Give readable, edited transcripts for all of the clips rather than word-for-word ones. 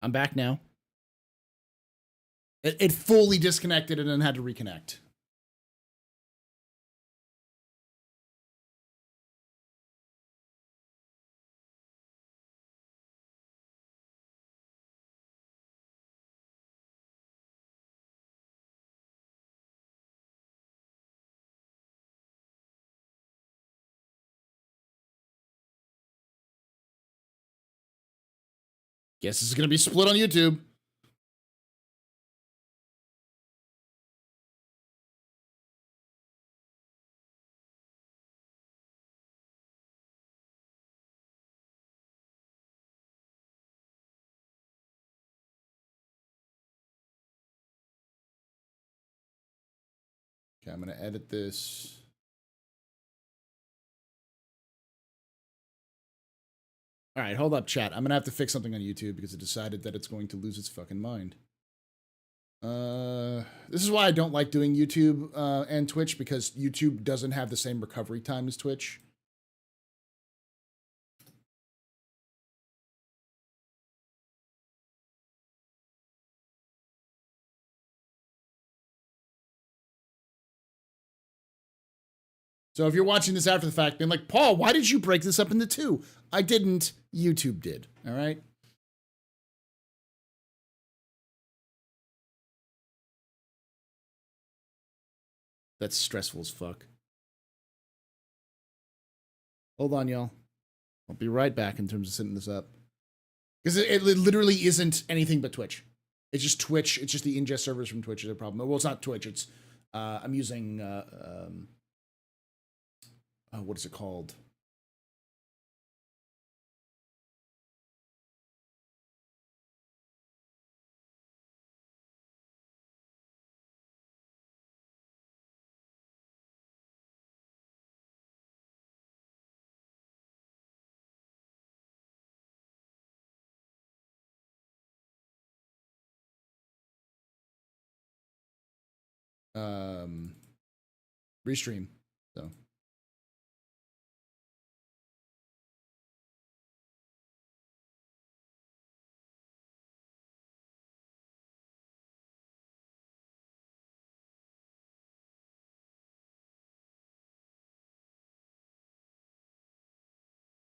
I'm back now. It fully disconnected and then had to reconnect. Guess this is going to be split on YouTube. Okay, I'm going to edit this. All right, hold up, chat. I'm going to have to fix something on YouTube because it decided that it's going to lose its fucking mind. This is why I don't like doing YouTube and Twitch, because YouTube doesn't have the same recovery time as Twitch. So if you're watching this after the fact, being like, Paul, why did you break this up into two? I didn't. YouTube did. All right. That's stressful as fuck. Hold on, y'all. I'll be right back in terms of setting this up. Because it literally isn't anything but Twitch. It's just Twitch. It's just the ingest servers from Twitch is a problem. Well, it's not Twitch. It's I'm using what is it called? Restream. So.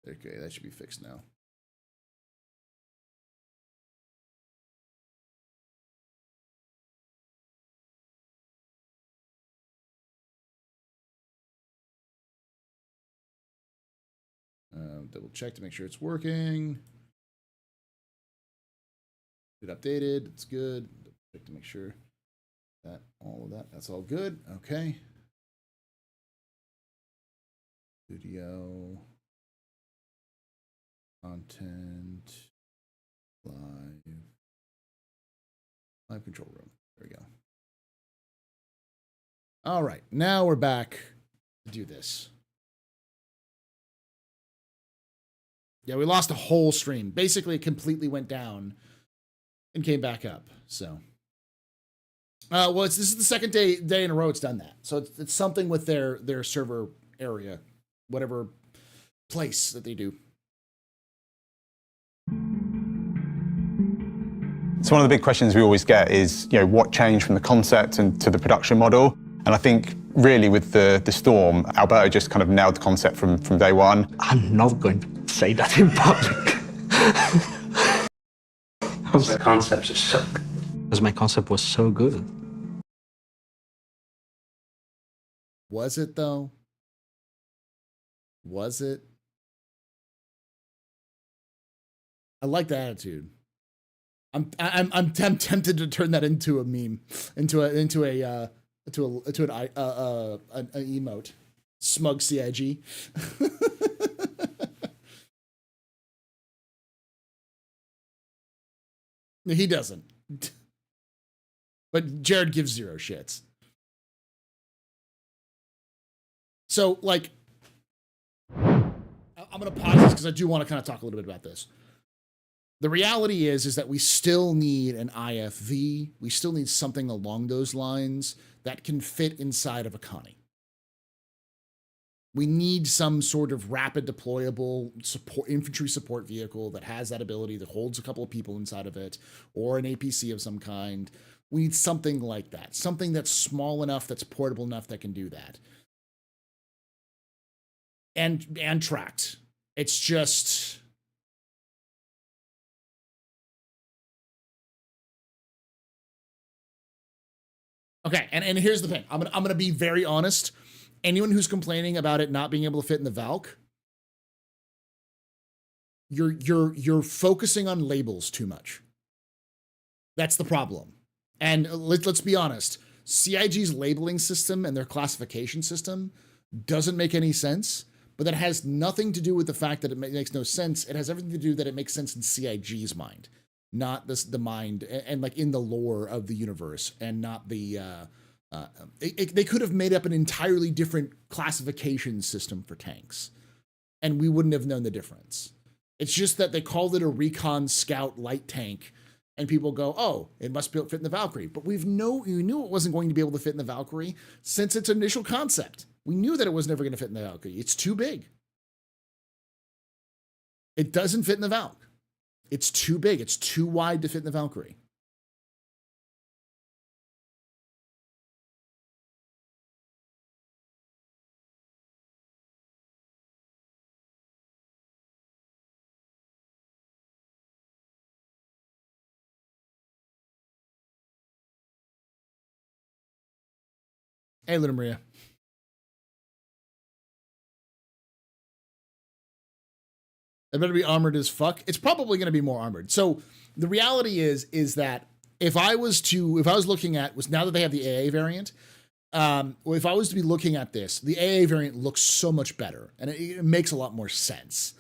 Okay, that should be fixed now. Double check to make sure it's working. It updated. It's good. Double check to make sure that all of that's all good. Okay. Studio. Content. Live control room. There we go. All right. Now we're back to do this. Yeah, we lost a whole stream. Basically, it completely went down and came back up. So, well, this is the second day in a row it's done that. So it's something with their server area, whatever place that they do. So one of the big questions we always get is, what changed from the concept and to the production model? And I think really with the Storm, Alberto just kind of nailed the concept from day one. I'm not going to say that in public. The concept is so good. Because my concept was so good. Was it though? Was it? I like the attitude. I'm tempted to turn that into a meme, into an emote. Smug CIG. He doesn't. But Jared gives zero shits. So, like, I'm going to pause this because I do want to kind of talk a little bit about this. The reality is that we still need an IFV. We still need something along those lines that can fit inside of a Connie. We need some sort of rapid deployable support infantry support vehicle that has that ability, that holds a couple of people inside of it, or an APC of some kind. We need something like that, something that's small enough, that's portable enough, that can do that. And tracked. It's just... Okay, and here's the thing. I'm gonna be very honest. Anyone who's complaining about it not being able to fit in the Valk, you're focusing on labels too much. That's the problem. And let's be honest. CIG's labeling system and their classification system doesn't make any sense, but that has nothing to do with the fact that it makes no sense. It has everything to do that it makes sense in CIG's mind, not the mind and like in the lore of the universe, and not the they could have made up an entirely different classification system for tanks, and we wouldn't have known the difference. It's just that they called it a recon scout light tank, and people go, oh, it must fit in the Valkyrie. But we knew it wasn't going to be able to fit in the Valkyrie since its initial concept. We knew that it was never going to fit in the Valkyrie. It's too big. It doesn't fit in the Valk. It's too big. It's too wide to fit in the Valkyrie. Hey, Luna Maria. It better be armored as fuck. It's probably going to be more armored. So the reality is that if I was looking at, now that they have the AA variant, if I was to be looking at this, the AA variant looks so much better, and it makes a lot more sense.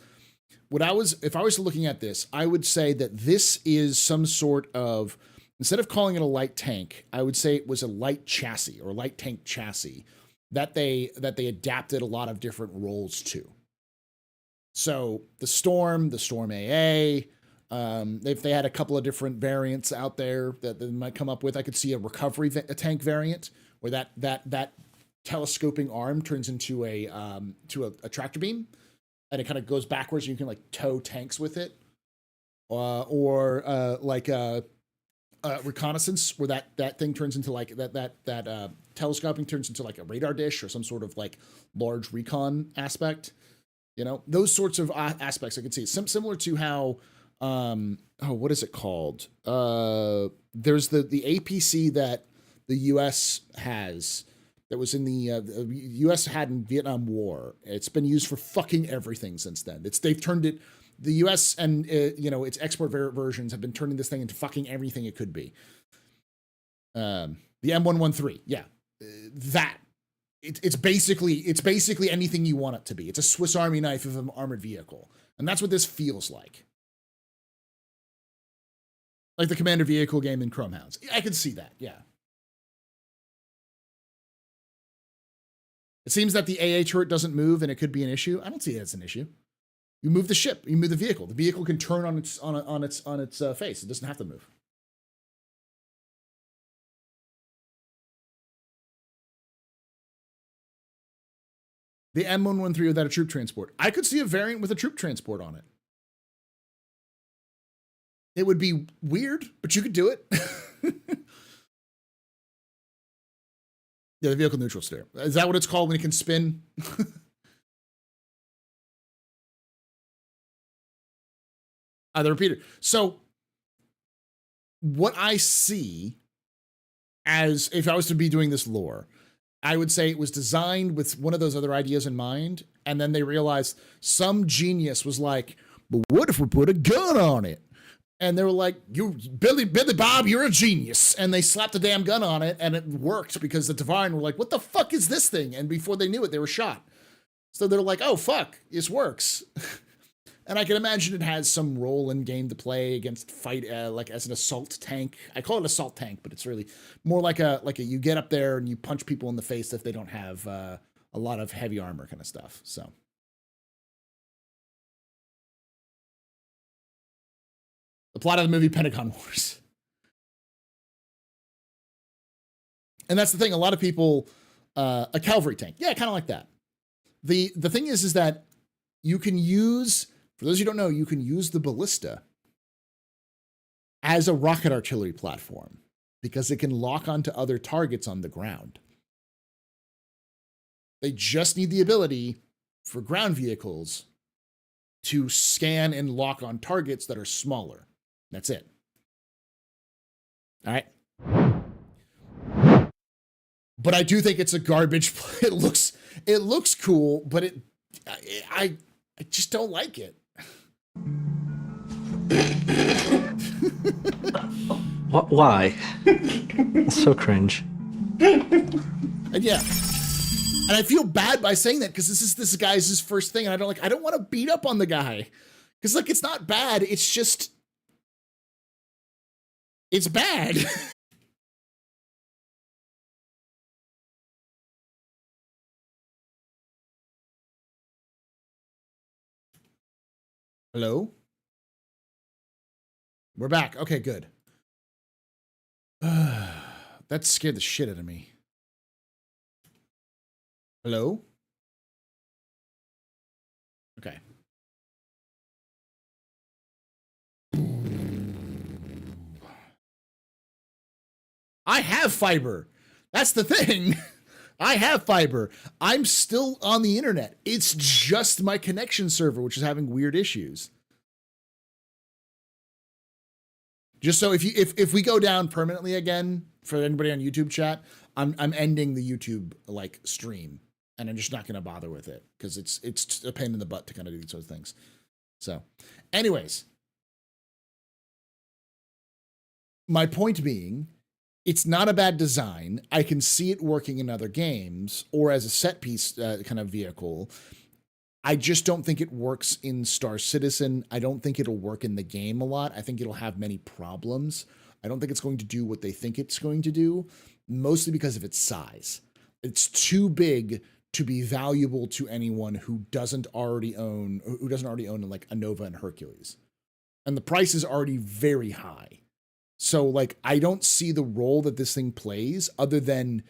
If I was looking at this, I would say that this is some sort of, instead of calling it a light tank, I would say it was a light chassis or light tank chassis that they adapted a lot of different roles to. So the Storm AA, if they had a couple of different variants out there that they might come up with, I could see a recovery tank variant where that telescoping arm turns into a tractor beam, and it kind of goes backwards. And you can like tow tanks with it, or like a reconnaissance where that thing turns into like that telescoping turns into like a radar dish or some sort of like large recon aspect. You know, those sorts of aspects I could see. Similar to how, what is it called? There's the APC that the U.S. has, that was in the U.S. had in Vietnam War. It's been used for fucking everything since then. They've turned it, the U.S. and, its export versions have been turning this thing into fucking everything it could be. The M113, yeah. That. It's basically anything you want it to be. It's a Swiss Army knife of an armored vehicle. And that's what this feels like. Like the commander vehicle game in Chrome Hounds. I can see that, yeah. It seems that the AA turret doesn't move and it could be an issue. I don't see that as an issue. You move the ship, you move the vehicle. The vehicle can turn on its face. It doesn't have to move. The M113 without a troop transport. I could see a variant with a troop transport on it. It would be weird, but you could do it. Yeah, the vehicle neutral steer. Is that what it's called when it can spin? The repeater. So what I see as if I was to be doing this lore, I would say it was designed with one of those other ideas in mind, and then they realized some genius was like, but what if we put a gun on it? And they were like, Billy Bob, you're a genius. And they slapped a damn gun on it, and it worked because the Divine were like, what the fuck is this thing? And before they knew it, they were shot. So they're like, oh, fuck, this works. And I can imagine it has some role in game to play against like as an assault tank. I call it assault tank, but it's really more like a you get up there and you punch people in the face if they don't have a lot of heavy armor kind of stuff. So the plot of the movie Pentagon Wars. And that's the thing. A lot of people, a cavalry tank. Yeah, kind of like that. The thing is that you can use, for those who don't know, you can use the ballista as a rocket artillery platform because it can lock onto other targets on the ground. They just need the ability for ground vehicles to scan and lock on targets that are smaller. That's it. All right. But I do think it's a garbage. It looks cool, but I just don't like it. What? Why? It's so cringe. And yeah. And I feel bad by saying that because this guy's first thing, and I don't want to beat up on the guy. Because like it's not bad, it's just it's bad. Hello? We're back. Okay, good. That scared the shit out of me. Hello? Okay. I have fiber. That's the thing. I have fiber. I'm still on the internet. It's just my connection server, which is having weird issues. Just so if we go down permanently again, for anybody on YouTube chat, I'm ending the YouTube like stream, and I'm just not going to bother with it because it's a pain in the butt to kind of do these sort of things. So, anyways, my point being, it's not a bad design. I can see it working in other games or as a set piece kind of vehicle. I just don't think it works in Star Citizen. I don't think it'll work in the game a lot. I think it'll have many problems. I don't think it's going to do what they think it's going to do, mostly because of its size. It's too big to be valuable to anyone who doesn't already own like a Nova and Hercules. And the price is already very high. So like, I don't see the role that this thing plays other than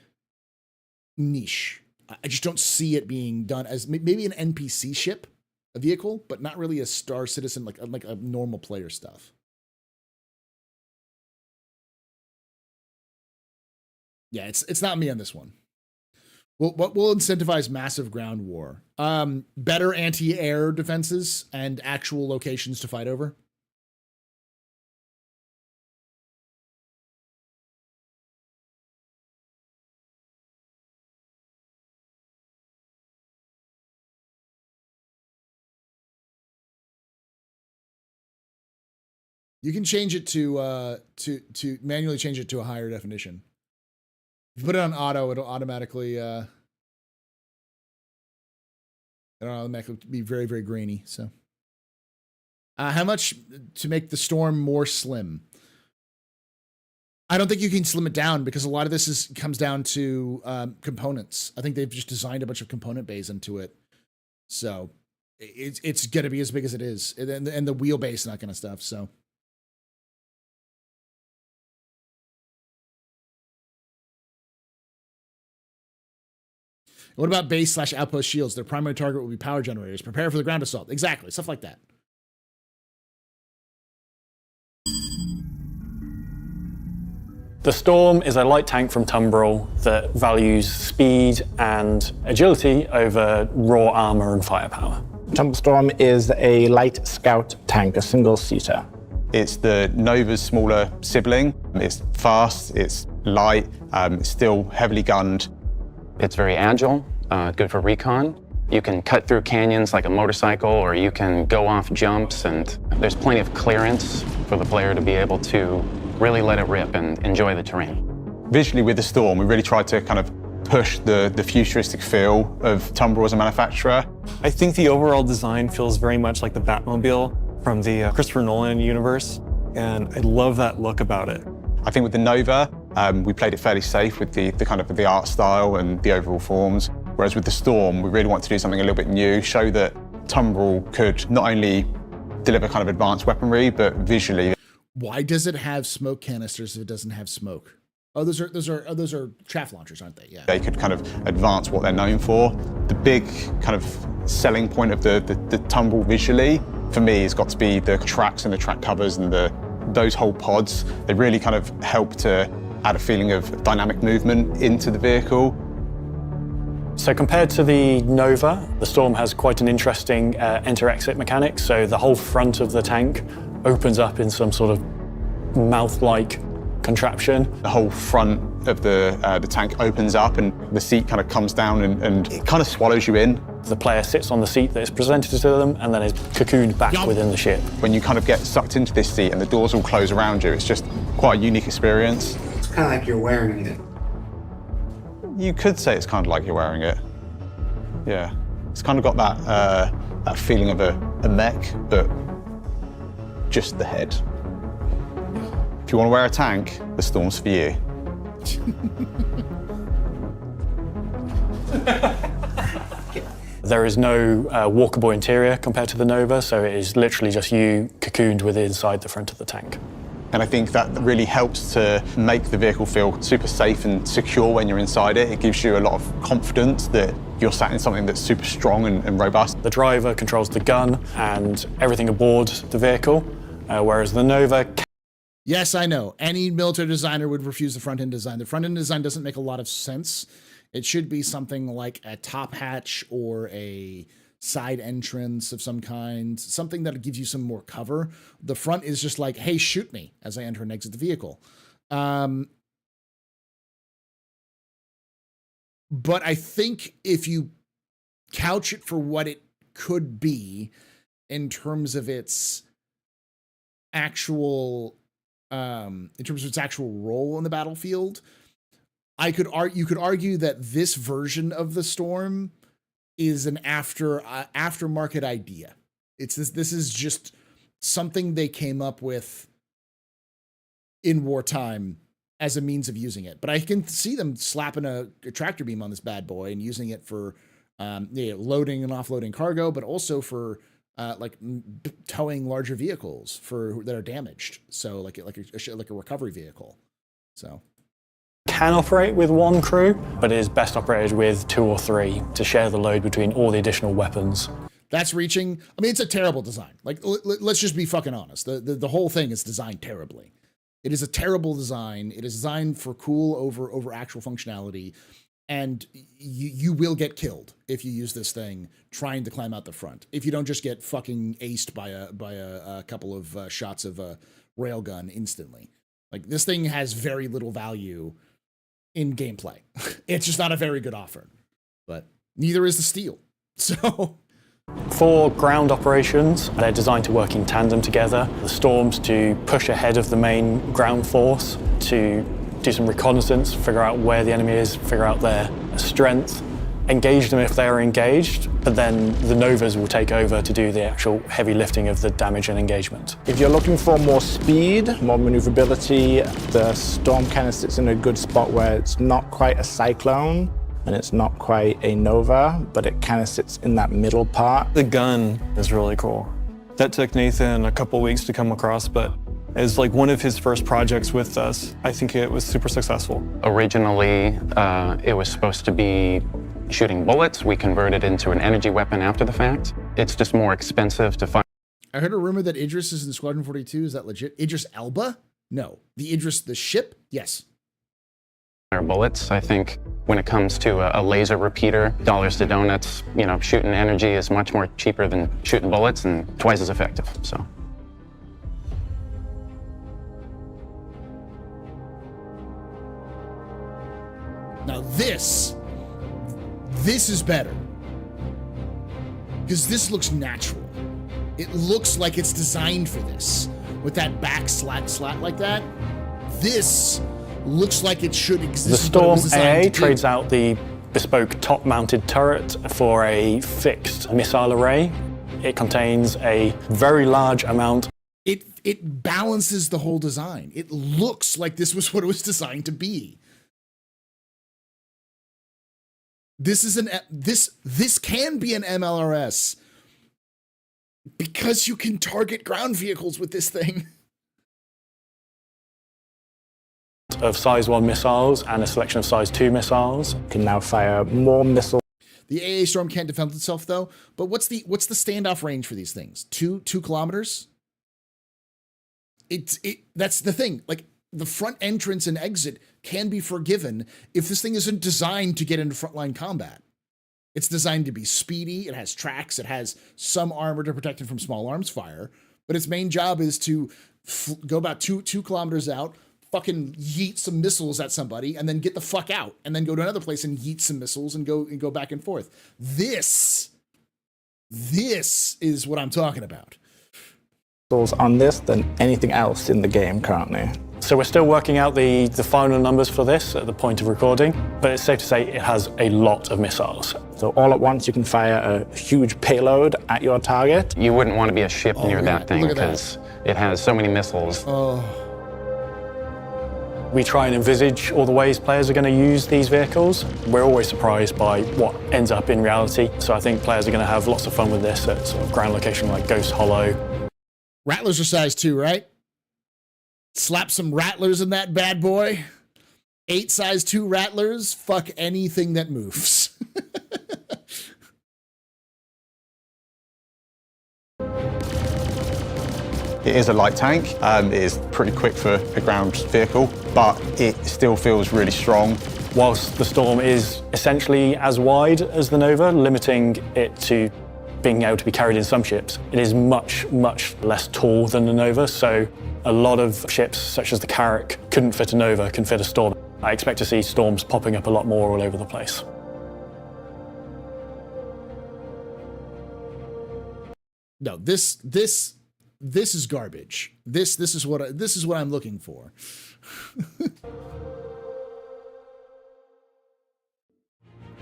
niche. I just don't see it being done as maybe an NPC ship, a vehicle, but not really a Star Citizen, like a normal player stuff. Yeah, it's not me on this one. What will incentivize massive ground war? Better anti-air defenses and actual locations to fight over. You can change it to manually change it to a higher definition. If you put it on auto, it'll automatically be very, very grainy. So, how much to make the storm more slim? I don't think you can slim it down because a lot of this comes down to components. I think they've just designed a bunch of component bays into it, so it's gonna be as big as it is, and the wheelbase and that kind of stuff. So. What about base / outpost shields? Their primary target will be power generators. Prepare for the ground assault. Exactly. Stuff like that. The Storm is a light tank from Tumbril that values speed and agility over raw armor and firepower. Storm is a light scout tank, a single-seater. It's the Nova's smaller sibling. It's fast, it's light, it's still heavily gunned. It's very agile, good for recon. You can cut through canyons like a motorcycle, or you can go off jumps, and there's plenty of clearance for the player to be able to really let it rip and enjoy the terrain. Visually with the Storm, we really tried to kind of push the futuristic feel of Tumbril as a manufacturer. I think the overall design feels very much like the Batmobile from the Christopher Nolan universe, and I love that look about it. I think with the Nova, we played it fairly safe with the kind of the art style and the overall forms. Whereas with the Storm, we really wanted to do something a little bit new, show that Tumbril could not only deliver kind of advanced weaponry, but visually. Why does it have smoke canisters if it doesn't have smoke? Oh, those are chaff launchers, aren't they? Yeah. They could kind of advance what they're known for. The big kind of selling point of the Tumbril visually, for me, has got to be the tracks and the track covers and those whole pods. They really kind of help to add a feeling of dynamic movement into the vehicle. So compared to the Nova, the Storm has quite an interesting enter-exit mechanic. So the whole front of the tank opens up in some sort of mouth-like contraption. The whole front of the tank opens up and the seat kind of comes down and it kind of swallows you in. The player sits on the seat that is presented to them and then is cocooned back within the ship. When you kind of get sucked into this seat and the doors all close around you, it's just quite a unique experience. It's kind of like you're wearing it. You could say it's kind of like you're wearing it. Yeah. It's kind of got that feeling of a mech, but just the head. If you want to wear a tank, the Storm's for you. There is no walkable interior compared to the Nova, so it is literally just you cocooned within inside the front of the tank. And I think that really helps to make the vehicle feel super safe and secure when you're inside it. It gives you a lot of confidence that you're sat in something that's super strong and robust. The driver controls the gun and everything aboard the vehicle, whereas the Nova... Yes, I know. Any military designer would refuse the front-end design. The front-end design doesn't make a lot of sense. It should be something like a top hatch or a side entrance of some kind, something that gives you some more cover. The front is just like, hey, shoot me as I enter and exit the vehicle. But I think if you couch it for what it could be in terms of its actual role in the battlefield, you could argue that this version of the Storm is an aftermarket idea. This is just something they came up with in wartime as a means of using it. But I can see them slapping a tractor beam on this bad boy and using it for loading and offloading cargo, but also for towing larger vehicles that are damaged. So like a recovery vehicle. So can operate with one crew, but is best operated with 2 or 3 to share the load between all the additional weapons. That's reaching. I mean, it's a terrible design. Like, let's just be fucking honest. The whole thing is designed terribly. It is a terrible design. It is designed for cool over actual functionality. And you will get killed if you use this thing trying to climb out the front. If you don't just get fucking aced by a couple of shots of a railgun instantly. Like, this thing has very little value in gameplay. It's just not a very good offer. But neither is the steel. So for ground operations, they're designed to work in tandem together. The Storms to push ahead of the main ground force, to do some reconnaissance, figure out where the enemy is, figure out their strength, engage them if they are engaged, but then the Novas will take over to do the actual heavy lifting of the damage and engagement. If you're looking for more speed, more maneuverability, the Storm kind of sits in a good spot where it's not quite a Cyclone and it's not quite a Nova, but it kind of sits in that middle part. The gun is really cool. That took Nathan a couple weeks to come across, but as like one of his first projects with us, I think it was super successful. Originally, it was supposed to be shooting bullets. We converted into an energy weapon after the fact. It's just more expensive to fire. I heard a rumor that Idris is in Squadron 42. Is that legit? Idris Elba? No. The ship? Yes. Bullets. I think when it comes to a laser repeater, dollars to donuts, shooting energy is much more cheaper than shooting bullets and twice as effective, so. Now this is better. Because this looks natural. It looks like it's designed for this. With that back slat like that. This looks like it should exist. The Storm IAE trades out the bespoke top-mounted turret for a fixed missile array. It contains a very large amount. It balances the whole design. It looks like this was what it was designed to be. This can be an MLRS because you can target ground vehicles with this thing. of size 1 missiles and a selection of size 2 missiles. You can now fire more missiles. The AA Storm can't defend itself though. But what's the standoff range for these things? 2 kilometers? That's the thing. Like, the front entrance and exit can be forgiven if this thing isn't designed to get into frontline combat. It's designed to be speedy. It has tracks. It has some armor to protect it from small arms fire. But its main job is to go about two kilometers out, fucking yeet some missiles at somebody, and then get the fuck out, and then go to another place and yeet some missiles and go back and forth. This is what I'm talking about. On this than anything else in the game currently. So we're still working out the final numbers for this at the point of recording, but it's safe to say it has a lot of missiles. So all at once you can fire a huge payload at your target. You wouldn't want to be a ship near that thing look at that. because it has so many missiles. We try and envisage all the ways players are going to use these vehicles. We're always surprised by what ends up in reality, so I think players are going to have lots of fun with this at sort of ground location like Ghost Hollow. Rattlers are size 2, right? Slap some rattlers in that bad boy. 8 size 2 rattlers. Fuck anything that moves. It is a light tank. It is pretty quick for a ground vehicle, but it still feels really strong. Whilst the Storm is essentially as wide as the Nova, limiting it to being able to be carried in some ships, it is much, much less tall than the Nova, so a lot of ships, such as the Carrack, couldn't fit a Nova, can fit a Storm. I expect to see Storms popping up a lot more all over the place. No, this is garbage. This is what I'm looking for.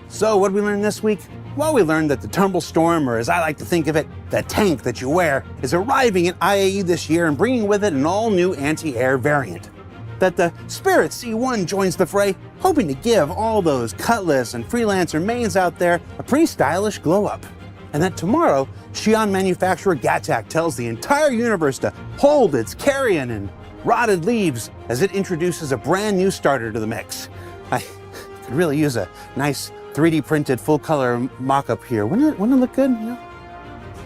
So what did we learn this week? Well, we learned that the Tumbril Storm, or as I like to think of it, the tank that you wear, is arriving at IAE this year and bringing with it an all-new anti-air variant. That the Spirit C1 joins the fray, hoping to give all those Cutlass and Freelancer mains out there a pretty stylish glow-up. And that tomorrow, Xi'an manufacturer Gattac tells the entire universe to hold its carrion and rotted leaves as it introduces a brand new starter to the mix. I could really use a nice 3D printed full color mock-up here. Wouldn't it look good? You know?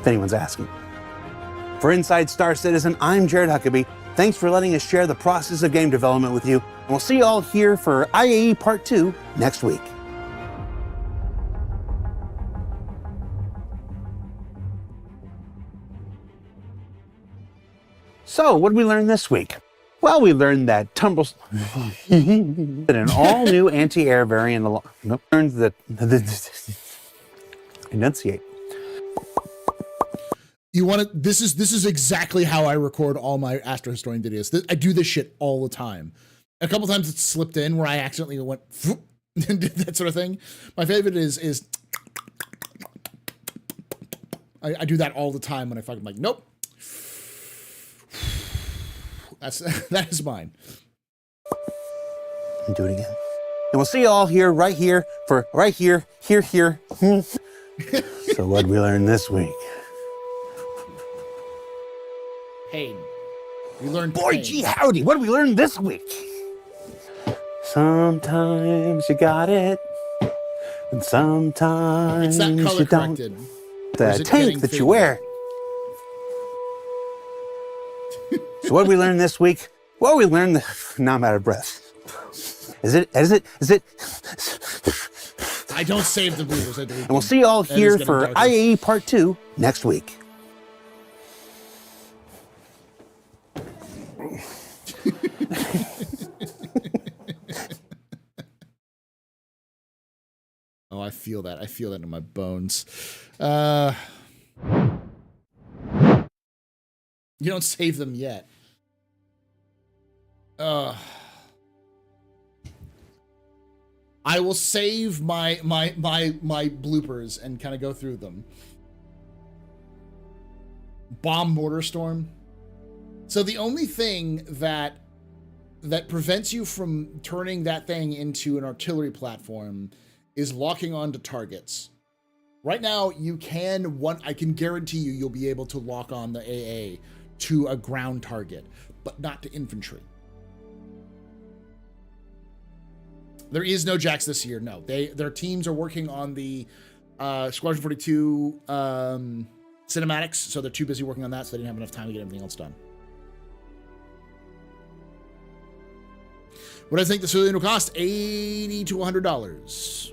If anyone's asking. For Inside Star Citizen, I'm Jared Huckabee. Thanks for letting us share the process of game development with you. And we'll see you all here for IAE Part 2 next week. So, what did we learn this week? Well, we learned that Tumbril an all-new anti-air variant. Nope. Learned that enunciate. You want to? This is exactly how I record all my Astro Historian videos. I do this shit all the time. A couple times it's slipped in where I accidentally went and did that sort of thing. My favorite is I do that all the time when I fucking like nope. That is mine. And do it again. And we'll see you all here, right here, for right here, here. So what did we learn this week? Pain. We learned Boy, pain. gee howdy, what did we learn this week? Sometimes you got it, and sometimes It's not color you don't. corrected. The tank that you wear. So what did we learn this week? Well, we learned that, now I'm out of breath. Is it? I don't save the bloopers. I delete And we'll them. see you all That here is getting for darker. IAE Part 2 next week. Oh, I feel that. I feel that in my bones. You don't save them yet. I will save my bloopers and kind of go through them. Bomb mortar storm. So the only thing that prevents you from turning that thing into an artillery platform is locking onto targets. Right now, you can I can guarantee you'll be able to lock on the AA to a ground target, but not to infantry. There is no Jax this year. No, their teams are working on the Squadron 42 cinematics, so they're too busy working on that, so they didn't have enough time to get everything else done. What do I think this will cost? $80 to $100.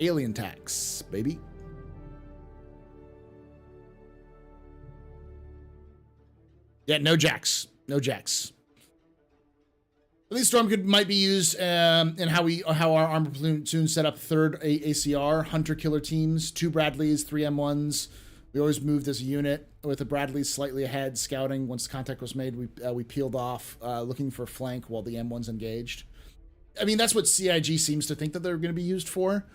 Alien tax, baby. Yeah, no Jax. No Jax. At least Storm might be used in how our armor platoon set up third ACR, hunter killer teams, 2 Bradleys, 3 M1s. We always moved as a unit with the Bradleys slightly ahead, scouting. Once contact was made, we peeled off, looking for flank while the M1s engaged. I mean, that's what CIG seems to think that they're going to be used for.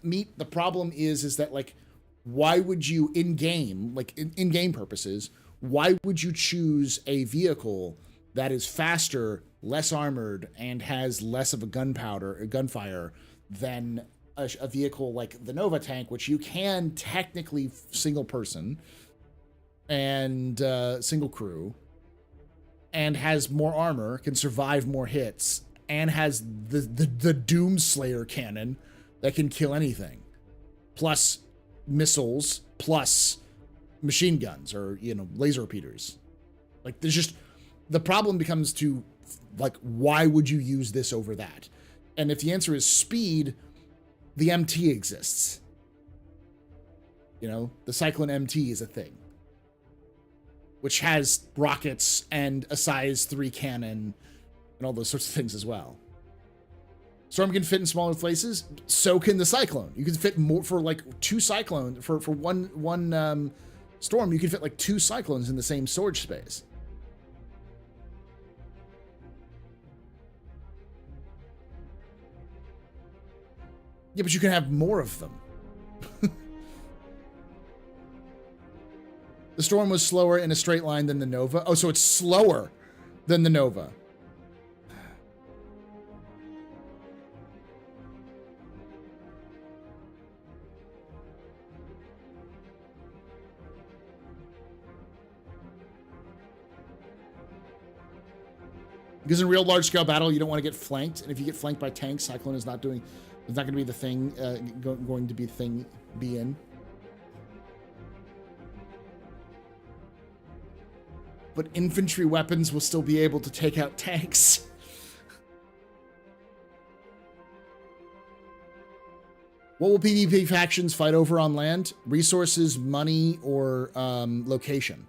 Meat. The problem is that, like, why would you in game, like in game purposes, why would you choose a vehicle that is faster, less armored, and has less of a gunfire than a vehicle like the Nova tank, which you can technically single person and single crew, and has more armor, can survive more hits, and has the Doomslayer cannon that can kill anything, plus missiles, plus machine guns, or, you know, laser repeaters. Like, there's just, the problem becomes to, like, why would you use this over that? And if the answer is speed, the MT exists. You know, the Cyclone MT is a thing, which has rockets and a size 3 cannon and all those sorts of things as well. Storm can fit in smaller places, so can the Cyclone. You can fit more for like 2 Cyclones, for one Storm, you can fit like 2 Cyclones in the same storage space. Yeah, but you can have more of them. The Storm was slower in a straight line than the Nova. Oh, so it's slower than the Nova. Because in real large-scale battle, you don't want to get flanked, and if you get flanked by tanks, Cyclone is not going to be the thing, going to be the thing be in. But infantry weapons will still be able to take out tanks. What will PvP factions fight over on land? Resources, money, or location?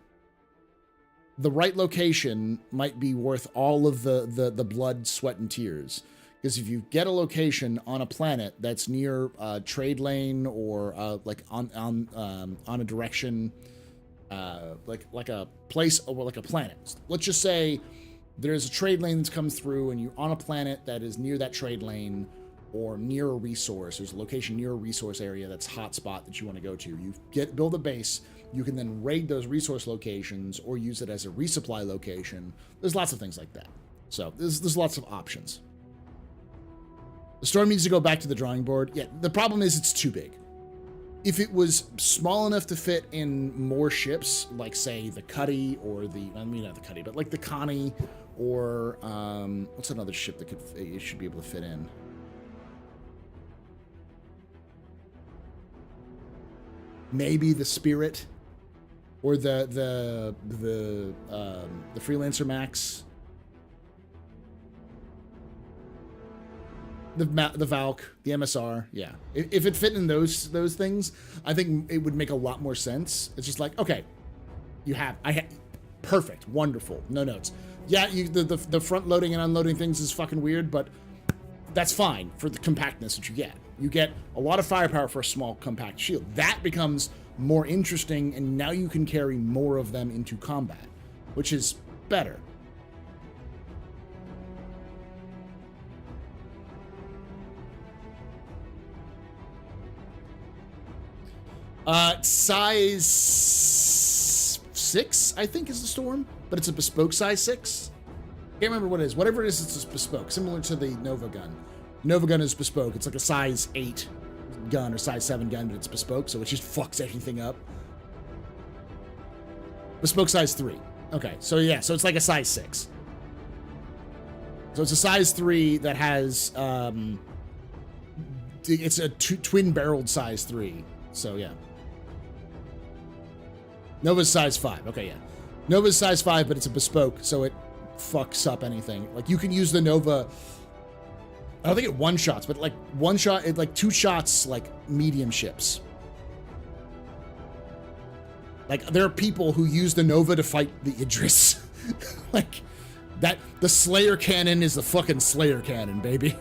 The right location might be worth all of the blood, sweat, and tears. Because if you get a location on a planet that's near a trade lane or like on a direction, like a place or like a planet. Let's just say there's a trade lane that comes through, and you're on a planet that is near that trade lane or near a resource. There's a location near a resource area that's hotspot that you want to go to. You build a base. You can then raid those resource locations or use it as a resupply location. There's lots of things like that. So there's lots of options. The Storm needs to go back to the drawing board. Yeah, the problem is it's too big. If it was small enough to fit in more ships, like, say, the Cuddy or not the Cuddy, but like the Connie or what's another ship that it should be able to fit in? Maybe the Spirit or the Freelancer Max. The Valk, the MSR, yeah. If it fit in those things, I think it would make a lot more sense. It's just like, okay, perfect, wonderful, no notes. Yeah, the front loading and unloading things is fucking weird, but that's fine for the compactness that you get. You get a lot of firepower for a small compact shield. That becomes more interesting, and now you can carry more of them into combat, which is better. Size 6, I think, is the Storm, but it's a bespoke size 6. Can't remember what it is. Whatever it is, it's bespoke, similar to the Nova gun. Nova gun is bespoke. It's like a size 8 gun or size 7 gun, but it's bespoke, so it just fucks everything up. Bespoke size 3. Okay, so yeah, so it's like a size 6. So it's a size 3 that has, it's a twin-barreled size 3. So yeah. Nova's size 5. Okay, yeah. Nova's size 5, but it's a bespoke, so it fucks up anything. Like, you can use the Nova, I don't think it one-shots, but like one shot, it like 2 shots, like medium ships. Like, there are people who use the Nova to fight the Idris. Like, that, the Slayer cannon is the fucking Slayer cannon, baby.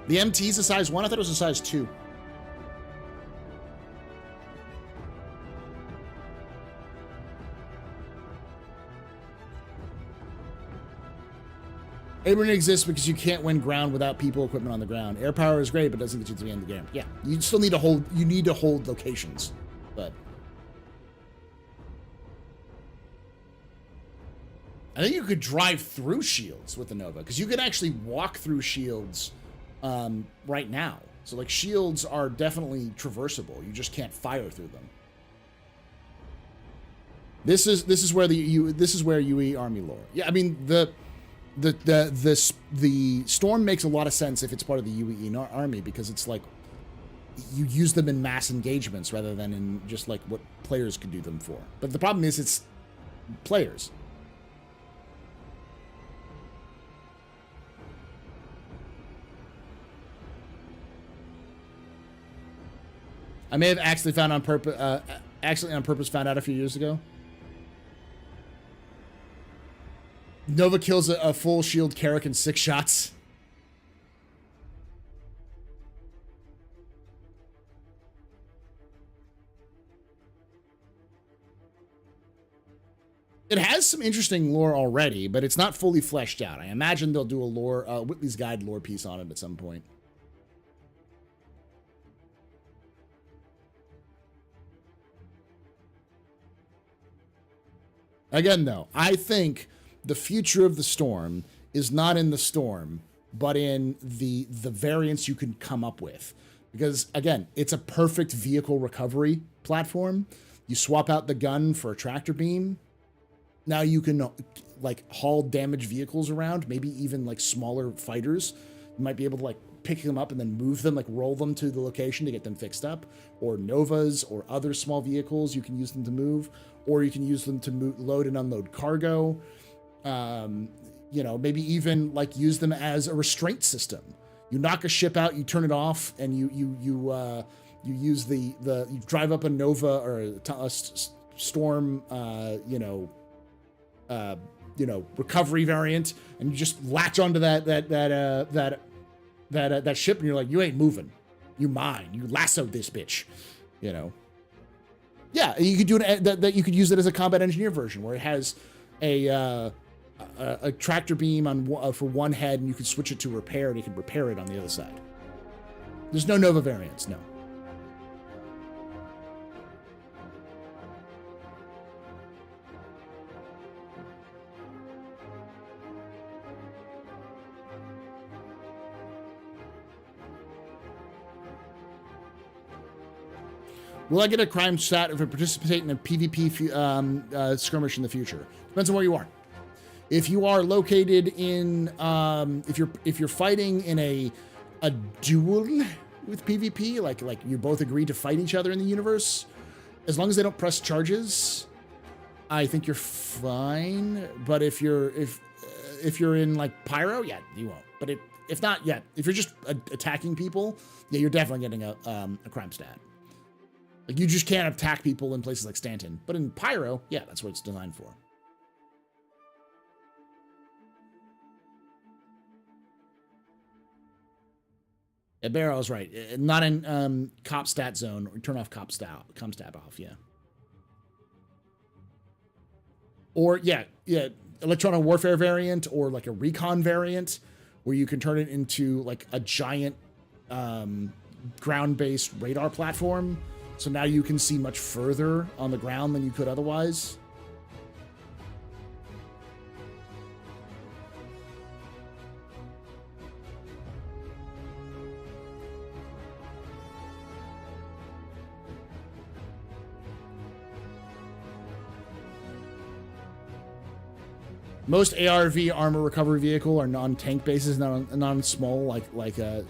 The MT's a size 1? I thought it was a size 2. Airborne exists because you can't win ground without people, equipment on the ground. Air power is great, but doesn't get you to the end of the game. Yeah, you still need to hold. You need to hold locations, but I think you could drive through shields with the Nova because you could actually walk through shields right now. So like shields are definitely traversable. You just can't fire through them. This is where this is where UE Army lore. Yeah, I mean the storm makes a lot of sense if it's part of the UE army because it's like you use them in mass engagements rather than in just like what players could do them for. But the problem is it's players. I may have accidentally found on purpose found out a few years ago. Nova kills a full shield Carrack in 6 shots. It has some interesting lore already, but it's not fully fleshed out. I imagine they'll do a lore, Whitley's Guide lore piece on it at some point. Again, though, I think the future of the storm is not in the storm, but in the variants you can come up with. Because, again, it's a perfect vehicle recovery platform. You swap out the gun for a tractor beam. Now you can, like, haul damaged vehicles around, maybe even, like, smaller fighters. You might be able to, like, pick them up and then move them, like, roll them to the location to get them fixed up. Or Novas or other small vehicles, you can use them to move. Or you can use them to load and unload cargo. You know, maybe even like use them as a restraint system. You knock a ship out, you turn it off, and you use you drive up a Nova or a storm, recovery variant, and you just latch onto that ship, and you're like, you ain't moving, you mine, you lassoed this bitch, you know. Yeah, you could do that. You could use it as a combat engineer version where it has a tractor beam on for one head, and you could switch it to repair, and you could repair it on the other side. There's no Nova variants, no. Will I get a crime stat if I participate in a PvP skirmish in the future? Depends on where you are. If you are located in, if you're fighting in a duel with PvP, like you both agree to fight each other in the universe, as long as they don't press charges, I think you're fine. But if you're in like Pyro, yeah, you won't. But if not, yeah, if you're just attacking people, yeah, you're definitely getting a crime stat. Like, you just can't attack people in places like Stanton. But in Pyro, yeah, that's what it's designed for. Yeah, Barrow's right. Not in cop stat zone. Turn off cop stat off, yeah. Or, yeah, electronic warfare variant or like a recon variant where you can turn it into like a giant ground-based radar platform. So now you can see much further on the ground than you could otherwise. Most ARV armor recovery vehicle are non-tank bases, non-small like a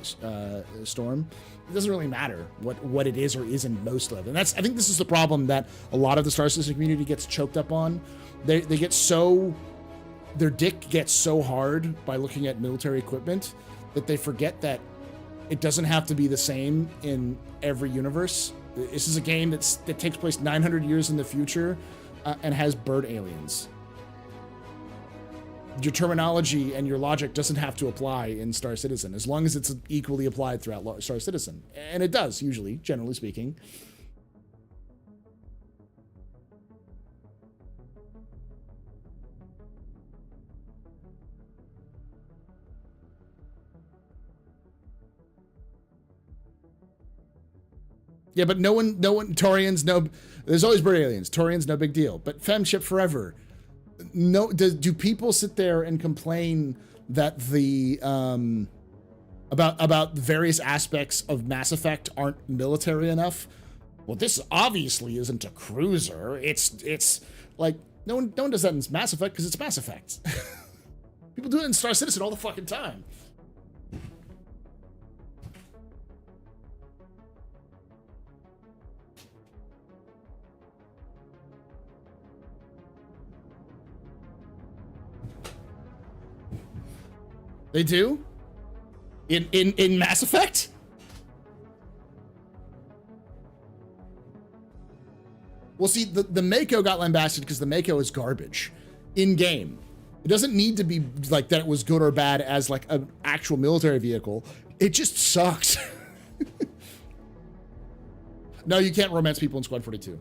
Storm. It doesn't really matter what it is or isn't most of, and I think this is the problem that a lot of the Star Citizen community gets choked up on. They get so, their dick gets so hard by looking at military equipment that they forget that it doesn't have to be the same in every universe. This is a game that takes place 900 years in the future and has bird aliens. Your terminology and your logic doesn't have to apply in Star Citizen, as long as it's equally applied throughout Star Citizen. And it does, usually, generally speaking. Yeah, but no one, Taurians, no, there's always bird aliens. Taurians, no big deal. But femship forever. No, do people sit there and complain that the about various aspects of Mass Effect aren't military enough? Well, this obviously isn't a cruiser. It's like no one does that in Mass Effect because it's Mass Effect. People do it in Star Citizen all the fucking time. They do? In Mass Effect? Well, see, the Mako got lambasted because the Mako is garbage in game. It doesn't need to be like that it was good or bad as like an actual military vehicle. It just sucks. No, you can't romance people in Squad 42.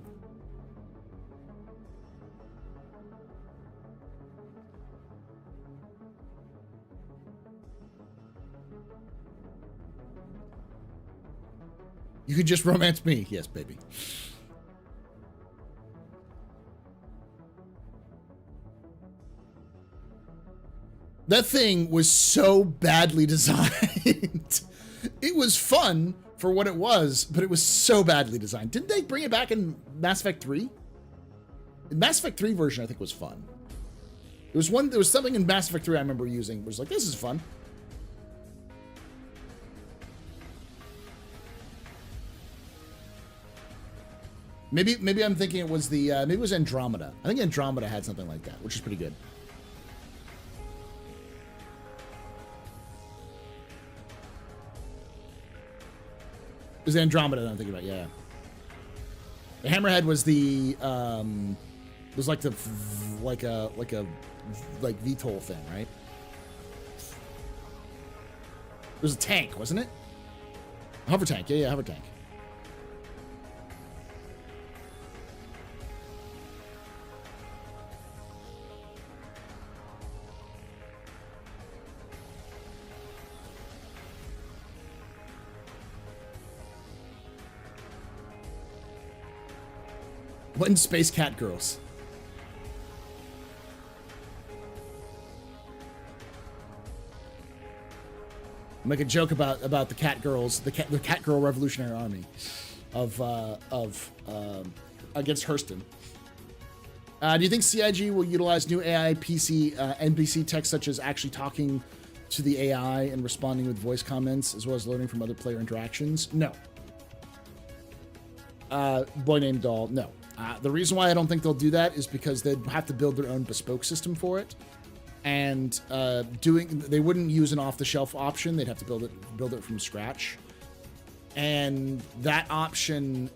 You could just romance me. Yes, baby. That thing was so badly designed. It was fun for what it was, but it was so badly designed. Didn't they bring it back in Mass Effect 3? The Mass Effect 3 version, I think, was fun. There was something in Mass Effect 3 I remember using. It was like, this is fun. Maybe I'm thinking it was maybe it was Andromeda. I think Andromeda had something like that, which is pretty good. It was Andromeda that I'm thinking about, yeah. The Hammerhead was was like like VTOL thing, right? It was a tank, wasn't it? A hover tank, yeah, hover tank. What in Space Cat Girls? I'll make a joke about the cat girls, the cat girl revolutionary army of against Hurston. Do you think CIG will utilize new AI NPC tech, such as actually talking to the AI and responding with voice comments, as well as learning from other player interactions? No. Boy Named Doll, no. The reason why I don't think they'll do that is because they'd have to build their own bespoke system for it, and they wouldn't use an off-the-shelf option. They'd have to build it from scratch, and that option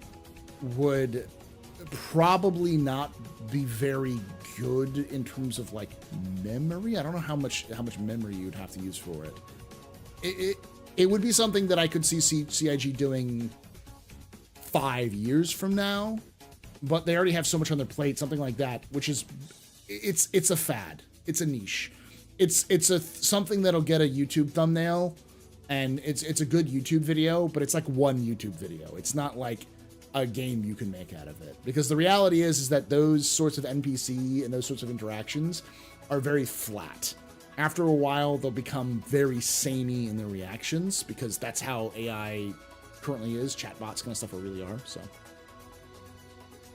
would probably not be very good in terms of like memory. I don't know how much memory you'd have to use for it. It would be something that I could see CIG doing 5 years from now, but they already have so much on their plate, something like that, which is, it's a fad. It's a niche. It's something that'll get a YouTube thumbnail, and it's a good YouTube video, but it's like one YouTube video. It's not like a game you can make out of it, because the reality is that those sorts of NPC and those sorts of interactions are very flat. After a while, they'll become very samey in their reactions, because that's how AI currently is. Chatbots kind of stuff really are, so.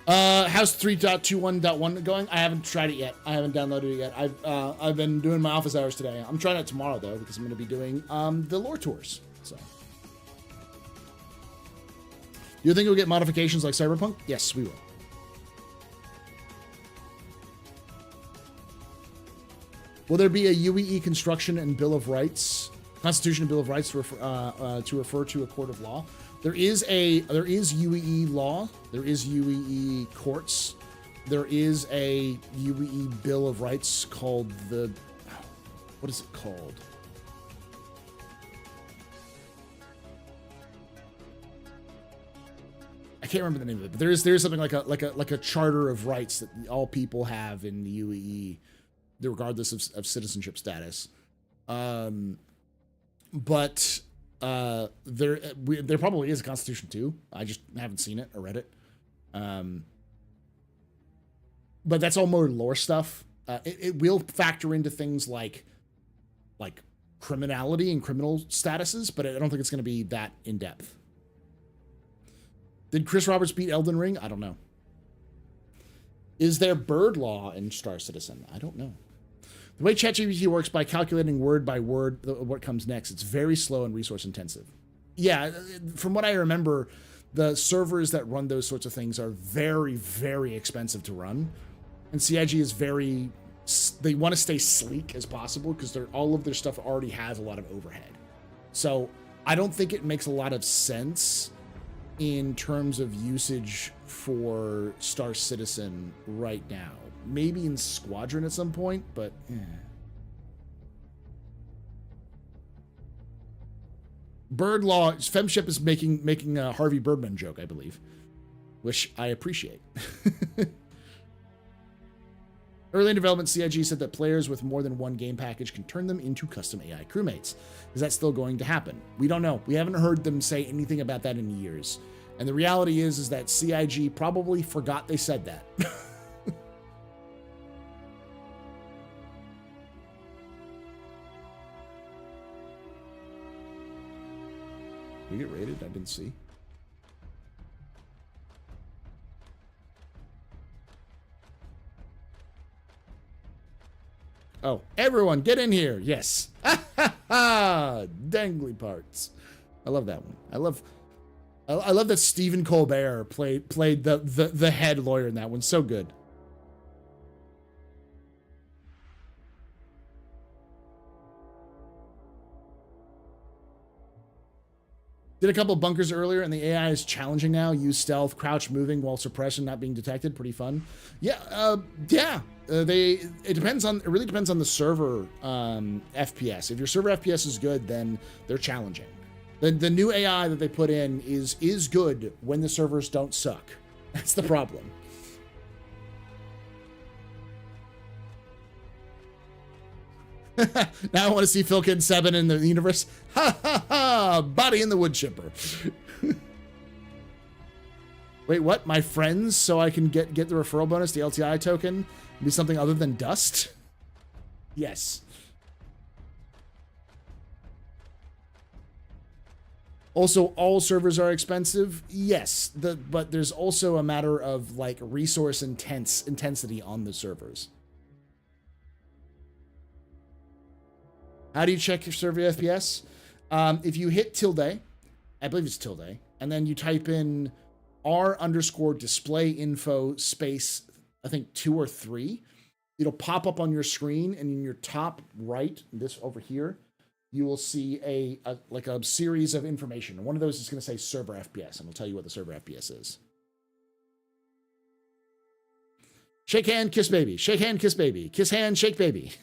How's 3.21.1 going? I haven't tried it yet. I haven't downloaded it yet. I've been doing my office hours today. I'm trying it tomorrow though because I'm going to be doing the lore tours. So, you think we'll get modifications like Cyberpunk? Yes, we will. Will there be a UEE construction and Bill of Rights, Constitution and Bill of Rights to refer to a court of law? There is UEE law. There is UEE courts. There is a UEE Bill of Rights called what is it called? I can't remember the name of it, but there's something like a charter of rights that all people have in the UEE, regardless of citizenship status. But there probably is a constitution too. I just haven't seen it or read it. But that's all more lore stuff. It will factor into things like criminality and criminal statuses, but I don't think it's going to be that in depth. Did Chris Roberts beat Elden Ring? I don't know. Is there bird law in Star Citizen? I don't know. The way ChatGPT works by calculating word by word what comes next, it's very slow and resource intensive. Yeah, from what I remember, the servers that run those sorts of things are very, very expensive to run. And CIG is they want to stay sleek as possible because all of their stuff already has a lot of overhead. So I don't think it makes a lot of sense in terms of usage for Star Citizen right now. Maybe in Squadron at some point, but Bird Law, Femship is making a Harvey Birdman joke, I believe, which I appreciate. Early in development, CIG said that players with more than one game package can turn them into custom AI crewmates. Is that still going to happen? We don't know. We haven't heard them say anything about that in years. And the reality is that CIG probably forgot they said that. We get rated? I didn't see. Oh, everyone get in here. Yes. Dangly parts. I love that one. I love that Stephen Colbert played the head lawyer in that one. So good. Did a couple of bunkers earlier, and the AI is challenging now. Use stealth, crouch, moving while suppression, not being detected. Pretty fun. Yeah, yeah. It really depends on the server FPS. If your server FPS is good, then they're challenging. The new AI that they put in is good when the servers don't suck. That's the problem. Now I want to see Philkin 7 in the universe. Ha ha ha! Body in the wood chipper. Wait, what? My friends, so I can get the referral bonus, the LTI token, be something other than dust? Yes. Also, all servers are expensive. Yes, but there's also a matter of like resource intensity on the servers. How do you check your server FPS? If you hit tilde, I believe it's tilde, and then you type in r_display info space, I think 2 or 3, it'll pop up on your screen, and in your top right, this over here, you will see a series of information. And one of those is going to say server FPS, and it'll tell you what the server FPS is. Shake hand, kiss baby. Shake hand, kiss baby. Kiss hand, shake baby.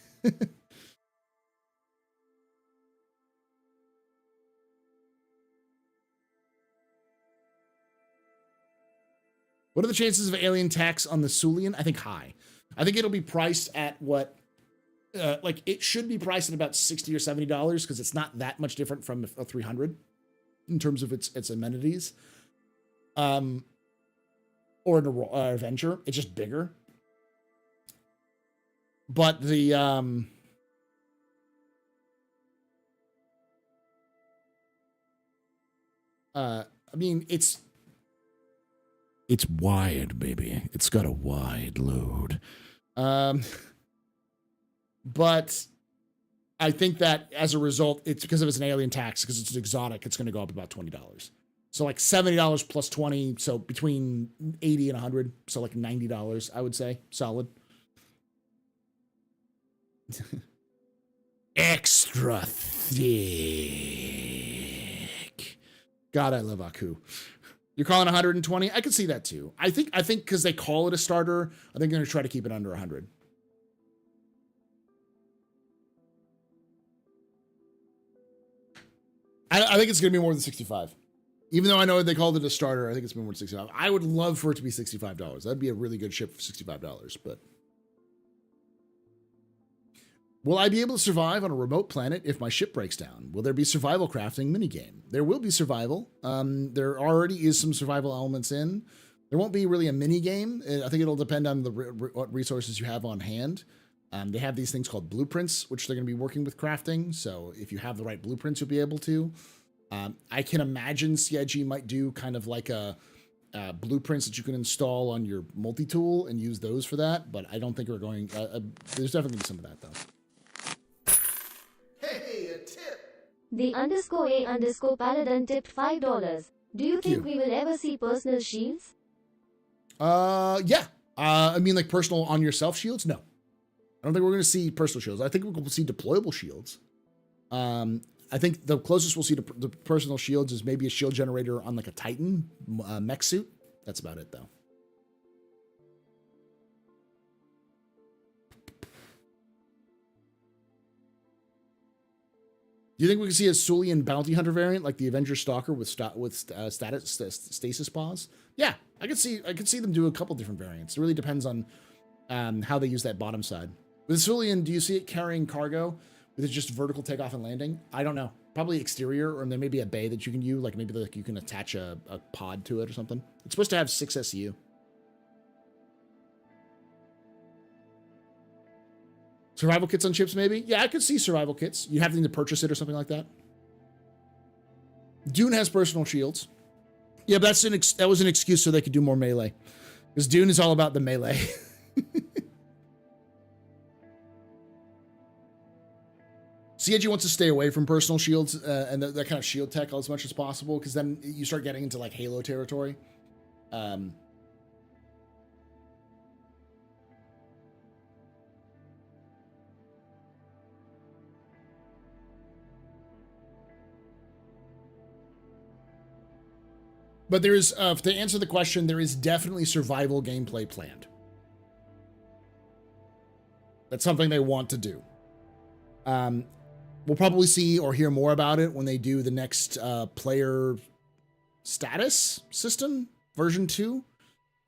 What are the chances of alien tax on the Sulian? I think high. I think it'll be priced at what, it should be priced at about $60 or $70 because it's not that much different from a 300 in terms of its amenities. Or an adventure. It's just bigger. But the, I mean, It's wide, baby. It's got a wide load. But I think that as a result, it's because of it's an alien tax, because it's exotic, it's going to go up about $20. So like $70 plus 20, so between 80 and 100, so like $90, I would say, solid. Extra thick. God, I love Aku. You're calling 120? I could see that too. I think because they call it a starter, I think they're going to try to keep it under 100. I think it's going to be more than 65. Even though I know they called it a starter, I think it's been more than 65. I would love for it to be $65. That'd be a really good ship for $65, but will I be able to survive on a remote planet if my ship breaks down? Will there be survival crafting minigame? There will be survival. There already is some survival elements in. There won't be really a minigame. I think it'll depend on what resources you have on hand. They have these things called blueprints, which they're going to be working with crafting. So if you have the right blueprints, you'll be able to. I can imagine CIG might do kind of like a blueprints that you can install on your multi-tool and use those for that. But I don't think we're going... there's definitely going to be some of that, though. Hey, a tip! The_A_Paladin tipped $5. Do you think we will ever see personal shields? Yeah. I mean, like personal on yourself shields? No. I don't think we're going to see personal shields. I think we'll see deployable shields. I think the closest we'll see to the personal shields is maybe a shield generator on like a Titan mech suit. That's about it, though. Do you think we can see a Sulian bounty hunter variant like the Avenger Stalker with stasis pause? Yeah, I could see them do a couple different variants. It really depends on how they use that bottom side. With Sulian, do you see it carrying cargo with just vertical takeoff and landing? I don't know. Probably exterior, or there may be a bay that you can use, like maybe like you can attach a pod to it or something. It's supposed to have 6 SU. Survival kits on ships, maybe? Yeah, I could see survival kits. You have to purchase it or something like that. Dune has personal shields. Yeah, but that was an excuse so they could do more melee. Because Dune is all about the melee. CIG wants to stay away from personal shields and that kind of shield tech as much as possible, because then you start getting into like Halo territory. But there is, to answer the question, there is definitely survival gameplay planned. That's something they want to do. We'll probably see or hear more about it when they do the next player status system, version 2,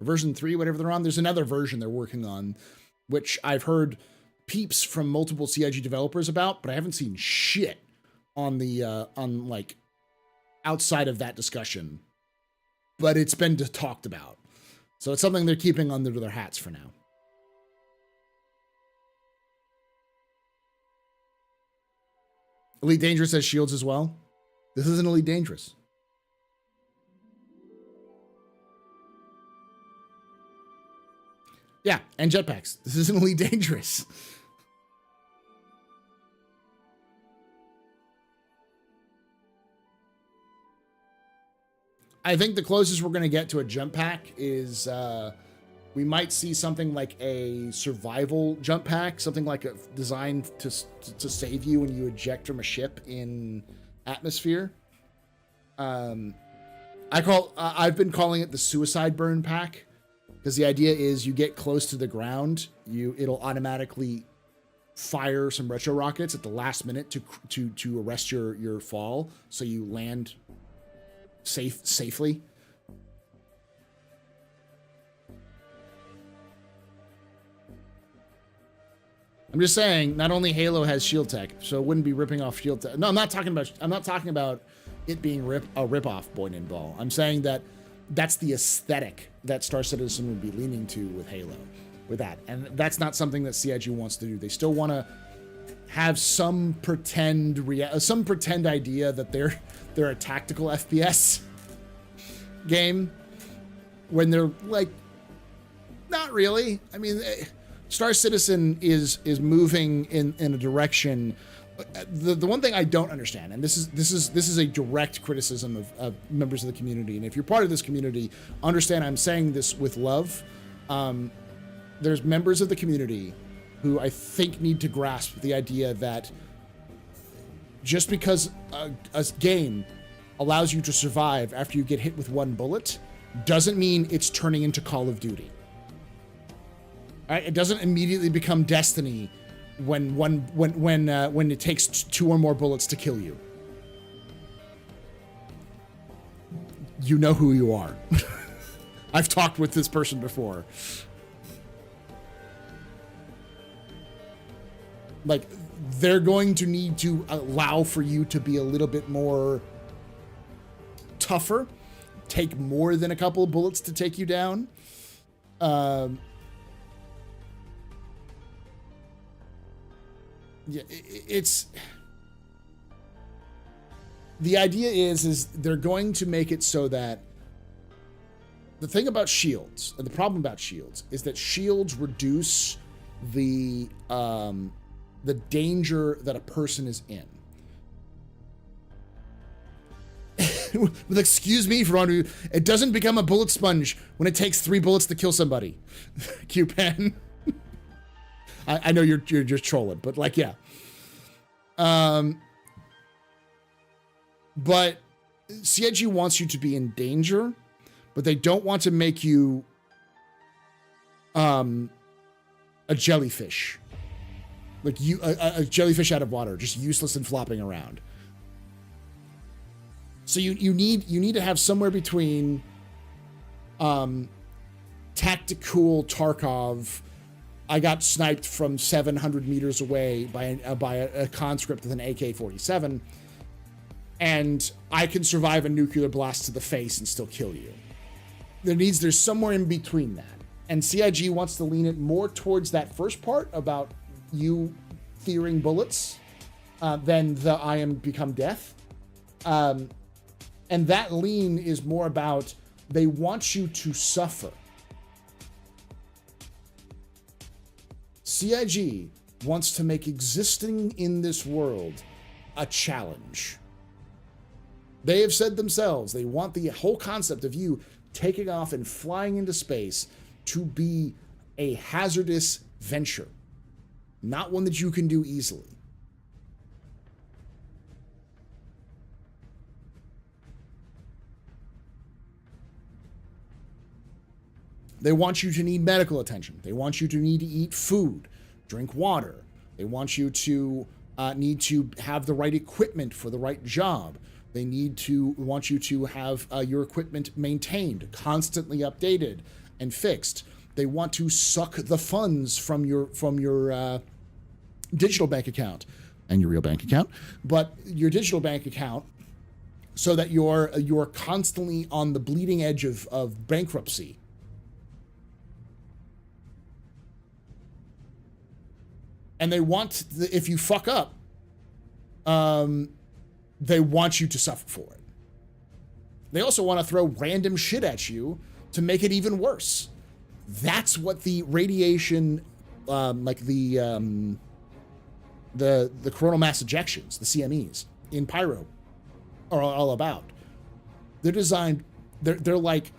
or version 3, whatever they're on. There's another version they're working on, which I've heard peeps from multiple CIG developers about, but I haven't seen shit on the on like outside of that discussion. But it's been talked about. So it's something they're keeping under their hats for now. Elite Dangerous has shields as well. This isn't Elite Dangerous. Yeah, and jetpacks. This isn't Elite Dangerous. I think the closest we're going to get to a jump pack is we might see something like a survival jump pack, something like a designed to save you when you eject from a ship in atmosphere. I've been calling it the suicide burn pack, because the idea is you get close to the ground, it'll automatically fire some retro rockets at the last minute to arrest your fall, so you land safely. I'm just saying, not only Halo has shield tech, so it wouldn't be ripping off shield tech. No, I'm not talking about it being a rip-off Boy and Ball. I'm saying that that's the aesthetic that Star Citizen would be leaning to with Halo, with that. And that's not something that CIG wants to do. They still want to have some pretend idea that they're a tactical FPS game. when they're like, not really. I mean, Star Citizen is moving in a direction. The one thing I don't understand, and this is a direct criticism of members of the community, and if you're part of this community, understand I'm saying this with love. There's members of the community who I think need to grasp the idea that just because a game allows you to survive after you get hit with one bullet doesn't mean it's turning into Call of Duty. All right? It doesn't immediately become Destiny when it takes 2 or more bullets to kill you. You know who you are. I've talked with this person before. Like, they're going to need to allow for you to be a little bit more tougher, take more than a couple of bullets to take you down. Yeah, it's the idea is they're going to make it so that the thing about shields, and the problem about shields, is that shields reduce the danger that a person is in. With excuse me for wondering, it doesn't become a bullet sponge when it takes 3 bullets to kill somebody. Q-Pen. I know you're just trolling, but like, yeah. But CIG wants you to be in danger, but they don't want to make you a jellyfish. Like a jellyfish out of water, just useless and flopping around. So you need to have somewhere between tactical Tarkov. I got sniped from 700 meters away by a conscript with an AK-47, and I can survive a nuclear blast to the face and still kill you. There's somewhere in between that, and CIG wants to lean it more towards that first part about you fearing bullets than the I am become death. And that lean is more about they want you to suffer. CIG wants to make existing in this world a challenge. They have said themselves they want the whole concept of you taking off and flying into space to be a hazardous venture, not one that you can do easily. They want you to need medical attention. They want you to need to eat food, drink water. They want you to need to have the right equipment for the right job. They want you to have your equipment maintained, constantly updated and fixed. They want to suck the funds from your digital bank account and your real bank account, but your digital bank account, so that you're constantly on the bleeding edge of bankruptcy. And they want, if you fuck up, they want you to suffer for it. They also want to throw random shit at you to make it even worse. That's what the radiation, like the coronal mass ejections, the CMEs in Pyro, are all about. They're designed. They're like.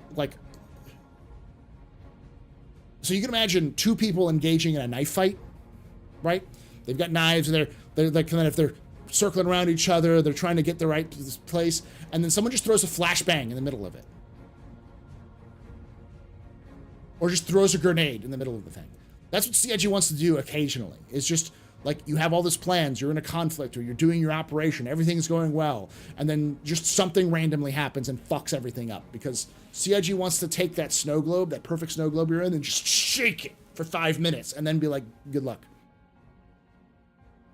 So you can imagine 2 people engaging in a knife fight. Right? They've got knives, and they're like kind of, they're circling around each other, they're trying to get the right place, and then someone just throws a flashbang in the middle of it. Or just throws a grenade in the middle of the thing. That's what CIG wants to do occasionally. It's just like you have all these plans, you're in a conflict, or you're doing your operation, everything's going well, and then just something randomly happens and fucks everything up, because CIG wants to take that snow globe, that perfect snow globe you're in, and just shake it for 5 minutes, and then be like, good luck.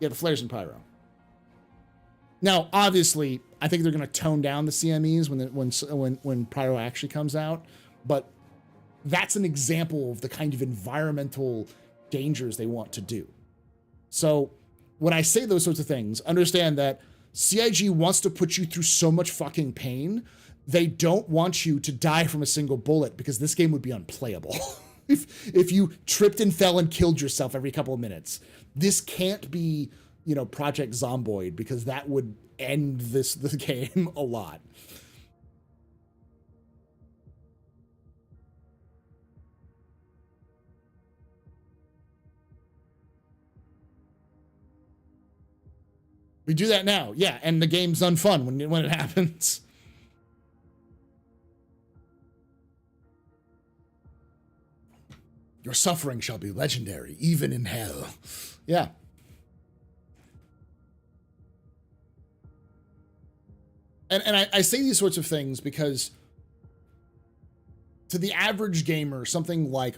Yeah, the flares and pyro. Now, obviously, I think they're going to tone down the CMEs when pyro actually comes out, but that's an example of the kind of environmental dangers they want to do. So when I say those sorts of things, understand that CIG wants to put you through so much fucking pain they don't want you to die from a single bullet because this game would be unplayable. if you tripped and fell and killed yourself every couple of minutes. This can't be, you know, Project Zomboid, because that would end the game a lot. We do that now, yeah, and the game's unfun when it happens. Your suffering shall be legendary, even in hell. Yeah. And I say these sorts of things because to the average gamer, something like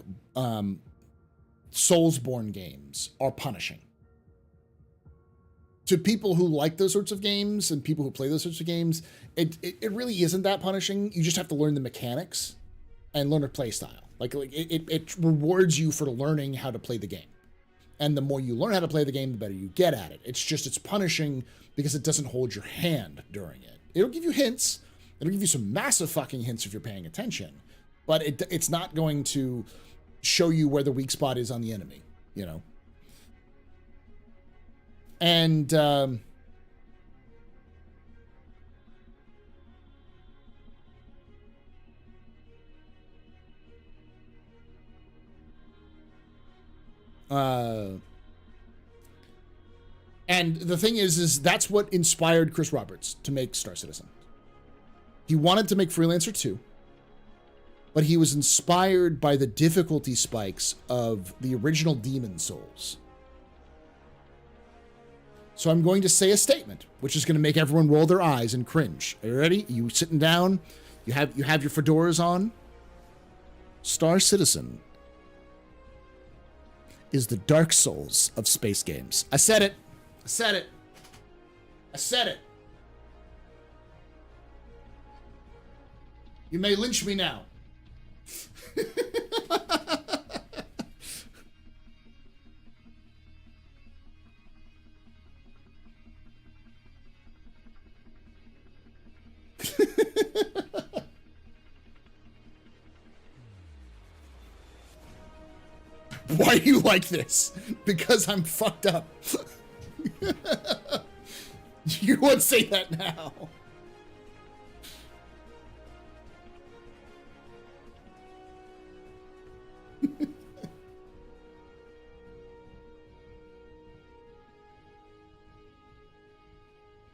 Soulsborne games are punishing. To people who like those sorts of games and people who play those sorts of games, it really isn't that punishing. You just have to learn the mechanics and learn a play style. Like it rewards you for learning how to play the game. And the more you learn how to play the game, the better you get at it. It's punishing because it doesn't hold your hand during it. It'll give you hints. It'll give you some massive fucking hints if you're paying attention. But it's not going to show you where the weak spot is on the enemy, you know? And and the thing is that's what inspired Chris Roberts to make Star Citizen. He wanted to make Freelancer 2, but he was inspired by the difficulty spikes of the original Demon Souls. So I'm going to say a statement, which is going to make everyone roll their eyes and cringe. Are you ready? You sitting down? You have your fedoras on? Star Citizen is the Dark Souls of space games. I said it. I said it. I said it. You may lynch me now. Why do you like this? Because I'm fucked up. You won't say that now.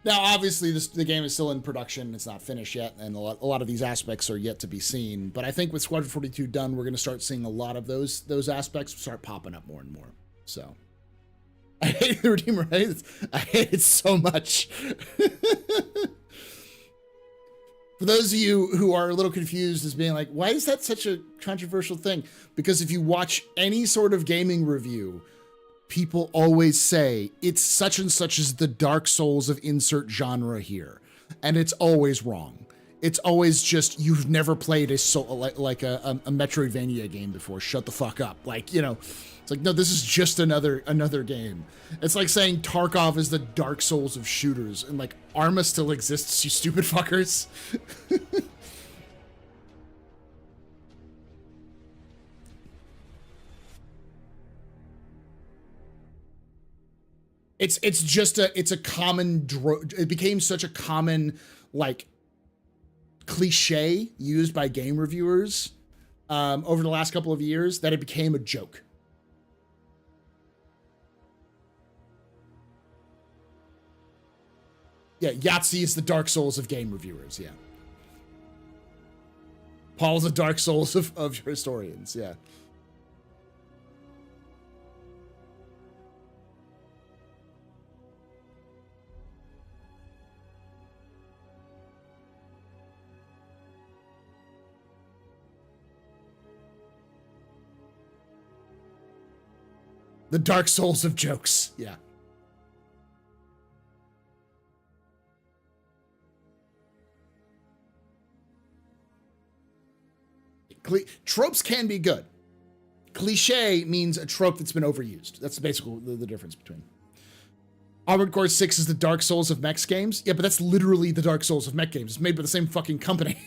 Now, obviously, the game is still in production. It's not finished yet, and a lot of these aspects are yet to be seen. But I think with Squadron 42 done, we're going to start seeing a lot of those aspects start popping up more and more. So, I hate the Redeemer. I hate it so much. For those of you who are a little confused as being like, why is that such a controversial thing? Because if you watch any sort of gaming review, people always say it's such and such as the Dark Souls of insert genre here. And it's always wrong. It's always just, you've never played a like a Metroidvania game before. Shut the fuck up. Like, you know, it's like, no, this is just another game. It's like saying Tarkov is the Dark Souls of shooters, and like, Arma still exists, you stupid fuckers. It's a common, it became such a common, like, cliche used by game reviewers over the last couple of years that it became a joke. Yeah, Yahtzee is the Dark Souls of game reviewers, yeah. Paul's the Dark Souls of historians, yeah. The Dark Souls of jokes, yeah. Tropes can be good. Cliche means a trope that's been overused. That's basically the difference between. Armored Core 6 is the Dark Souls of mech games. Yeah, but that's literally the Dark Souls of mech games. It's made by the same fucking company.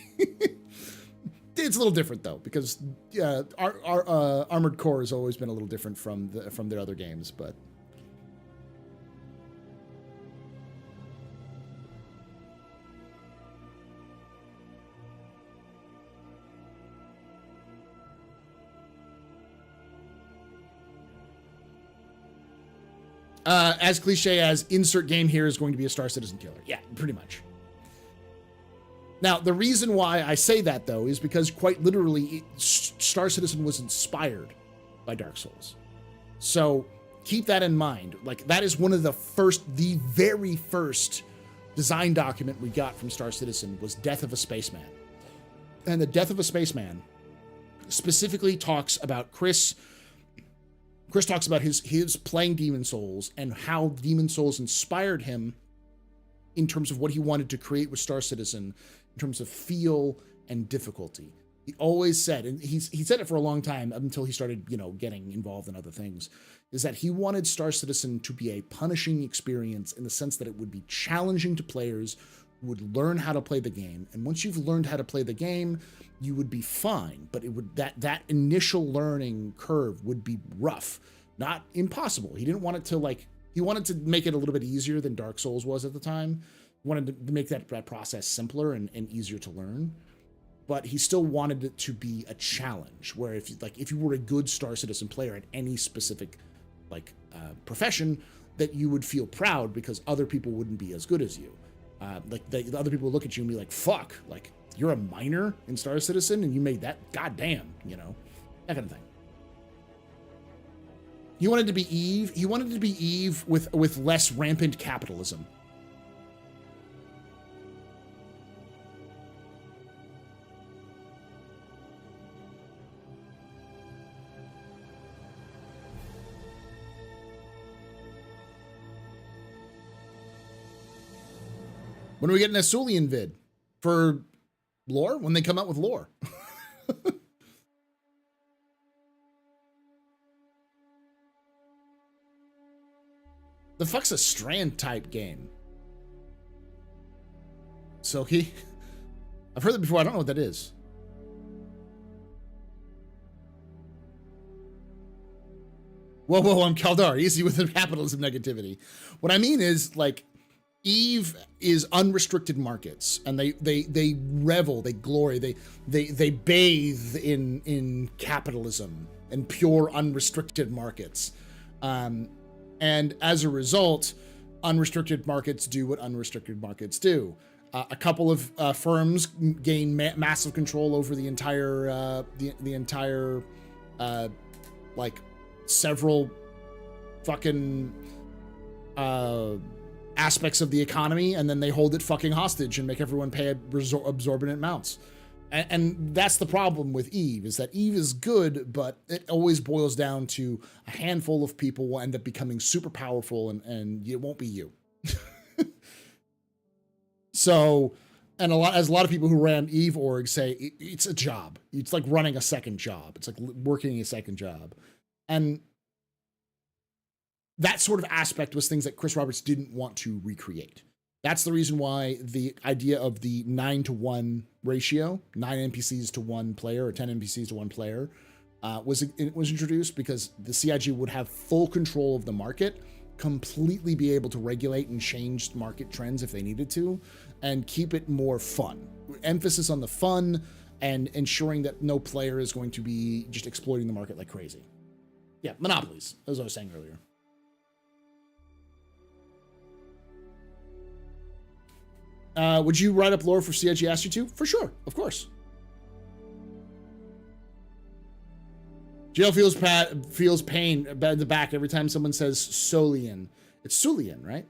It's a little different though, because our Armored Core has always been a little different from their other games, but. As cliche as insert game here is going to be a Star Citizen killer. Yeah, pretty much. Now, the reason why I say that, though, is because quite literally, Star Citizen was inspired by Dark Souls. So keep that in mind. Like, that is one of the very first design document we got from Star Citizen was Death of a Spaceman. And the Death of a Spaceman specifically talks about Chris talks about his playing Demon Souls and how Demon Souls inspired him in terms of what he wanted to create with Star Citizen in terms of feel and difficulty. He always said, and he said it for a long time until he started, getting involved in other things, is that he wanted Star Citizen to be a punishing experience in the sense that it would be challenging to players who would learn how to play the game. And once you've learned how to play the game, you would be fine, but it would that initial learning curve would be rough, not impossible. He didn't want it to he wanted to make it a little bit easier than Dark Souls was at the time. He wanted to make that process simpler and easier to learn, but he still wanted it to be a challenge where if you were a good Star Citizen player at any specific profession, that you would feel proud because other people wouldn't be as good as you. The other people would look at you and be like, fuck, you're a miner in Star Citizen and you made that, goddamn, that kind of thing. He wanted to be Eve. He wanted to be Eve with less rampant capitalism. When are we getting a Sulian vid for lore? When they come out with lore. The fuck's a Strand type game? Silky? I've heard that before. I don't know what that is. Whoa, I'm Kaldar. Easy with the capitalism negativity. What I mean is, Eve is unrestricted markets, and they revel, they glory, they bathe in capitalism and pure unrestricted markets. And as a result, unrestricted markets do what unrestricted markets do. A couple of firms gain massive control over the entire several fucking aspects of the economy, and then they hold it fucking hostage and make everyone pay absorbent amounts. And that's the problem with Eve, is that Eve is good, but it always boils down to a handful of people will end up becoming super powerful, and it won't be you. So, and a lot of people who ran Eve org say it's a job. It's like running a second job. It's like working a second job. And that sort of aspect was things that Chris Roberts didn't want to recreate. That's the reason why the idea of the 9-to-1 ratio, 9 NPCs to 1 player or 10 NPCs to 1 player, was introduced, because the CIG would have full control of the market, completely be able to regulate and change market trends if they needed to, and keep it more fun. Emphasis on the fun and ensuring that no player is going to be just exploiting the market like crazy. Yeah, monopolies, as I was saying earlier. Would you write up lore for CIG Astro 2? For sure, of course. Jill feels pain in the back every time someone says Solian. It's Sulian, right?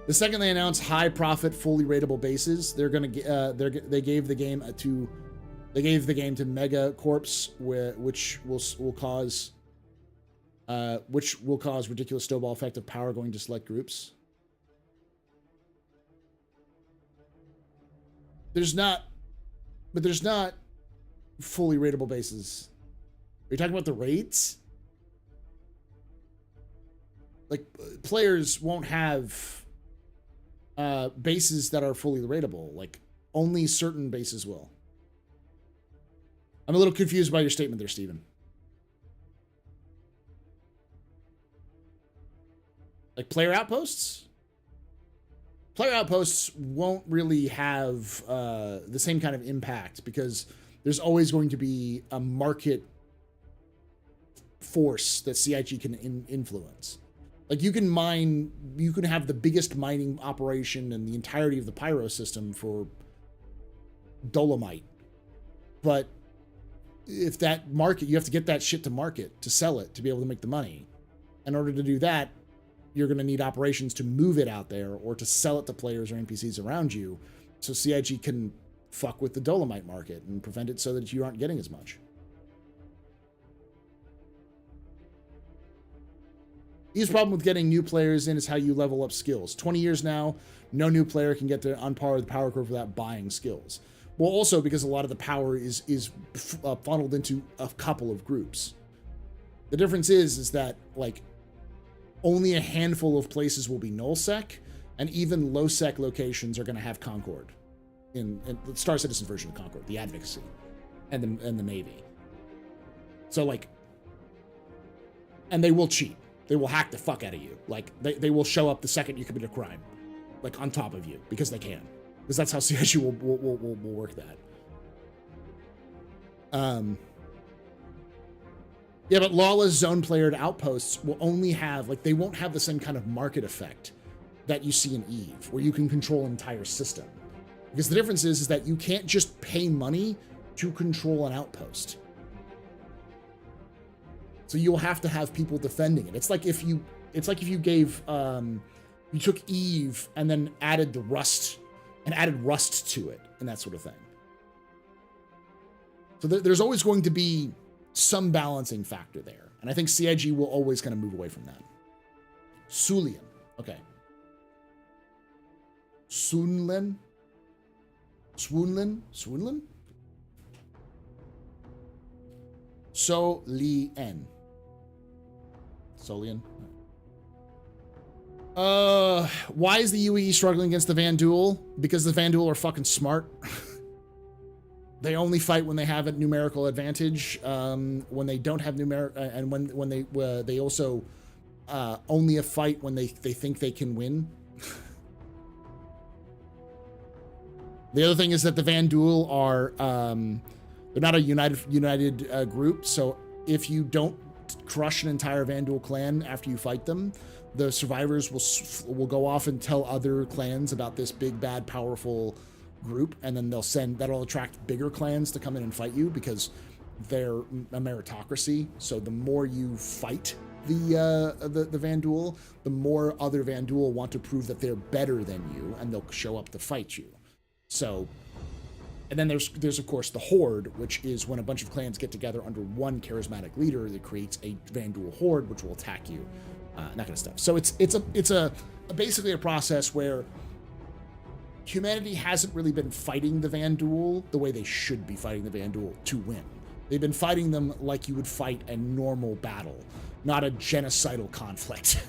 The second they announced high profit, fully rateable bases, they're gonna they gave the game to Mega Corps, which will cause ridiculous snowball effect of power going to select groups. There's not fully raidable bases? Are you talking about the raids? Like, players won't have bases that are fully raidable. Like, only certain bases will. I'm a little confused by your statement there, Steven. Like, player outposts? Player outposts won't really have the same kind of impact because there's always going to be a market force that CIG can influence. Like, you can mine, you can have the biggest mining operation in the entirety of the Pyro system for Dolomite. But if that market, you have to get that shit to market to sell it, to be able to make the money. In order to do that, you're going to need operations to move it out there or to sell it to players or NPCs around you. So CIG can fuck with the Dolomite market and prevent it so that you aren't getting as much. Each problem with getting new players in is how you level up skills. 20 years now, no new player can get to on par with the power curve without buying skills. Well, also because a lot of the power is funneled into a couple of groups. The difference is that, like, only a handful of places will be nullsec, and even low-sec locations are going to have Concord in the Star Citizen version of Concord, the Advocacy, and the Navy. So, like, and they will cheat. They will hack the fuck out of you. Like, they will show up the second you commit a crime, like, on top of you, because they can. Because that's how CSU will work that. Yeah, but lawless zone-playered outposts will only have, like, they won't have the same kind of market effect that you see in EVE, where you can control an entire system. Because the difference is that you can't just pay money to control an outpost. So you'll have to have people defending it. It's like if you gave, you took EVE and then added the Rust, and added Rust to it, and that sort of thing. So there's always going to be some balancing factor there. And I think CIG will always kind of move away from that. Sulian. Okay. Swoonlin? Swoonlin? Swoonlin? Solien. Solian. Why is the UAE struggling against the Vanduul? Because the Vanduul are fucking smart. They only fight when they have a numerical advantage. When they don't have and when they also only a fight when they think they can win. The other thing is that the Vanduul are they're not a united group. So if you don't crush an entire Vanduul clan after you fight them, the survivors will go off and tell other clans about this big, bad, powerful group, and then that'll attract bigger clans to come in and fight you because they're a meritocracy. So the more you fight the Vanduul, the more other Vanduul want to prove that they're better than you, and they'll show up to fight you. So, and then there's of course the Horde, which is when a bunch of clans get together under one charismatic leader that creates a Vanduul horde, which will attack you, and that kind of stuff. So it's basically a process where humanity hasn't really been fighting the Vanduul the way they should be fighting the Vanduul to win. They've been fighting them like you would fight a normal battle, not a genocidal conflict.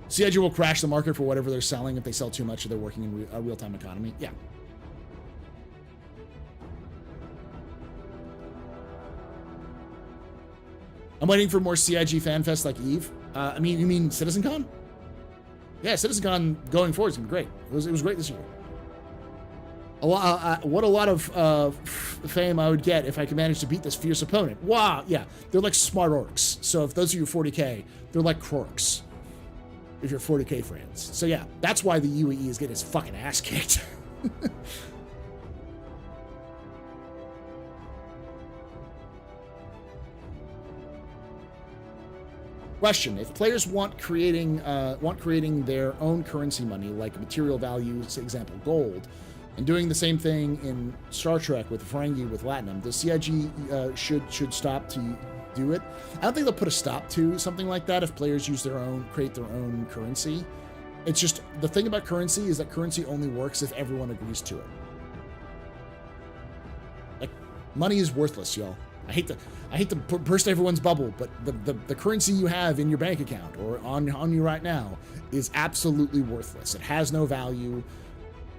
CIG will crash the market for whatever they're selling if they sell too much or they're working in a real-time economy. Yeah. I'm waiting for more CIG FanFest like EVE. I mean, you mean CitizenCon? Yeah, CitizenCon going forward is gonna be great. It was great this year. What a lot of fame I would get if I could manage to beat this fierce opponent. Wow, yeah, they're like smart orcs. So if those of you 40k, they're like Krorks. If you're 40k fans. So yeah, that's why the UAE is getting his fucking ass kicked. Question: if players want creating their own currency money, like material values, example gold, and doing the same thing in Star Trek with Ferengi with Latinum, does CIG should stop to do it? I don't think they'll put a stop to something like that if players create their own currency. It's just, the thing about currency is that currency only works if everyone agrees to it. Like, money is worthless, y'all. I hate to burst everyone's bubble, but the currency you have in your bank account or on you right now is absolutely worthless. It has no value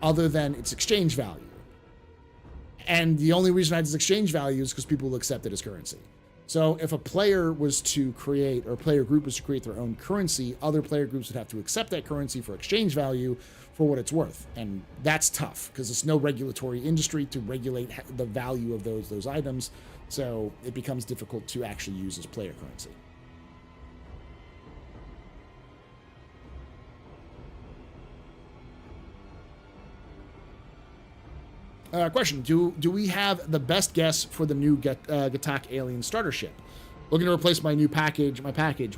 other than its exchange value. And the only reason it has exchange value is because people will accept it as currency. So if a player was to create, or a player group was to create their own currency, other player groups would have to accept that currency for exchange value for what it's worth. And that's tough because there's no regulatory industry to regulate the value of those items. So it becomes difficult to actually use as player currency. Question, do we have the best guess for the new Gatak alien starter ship? Looking to replace my package.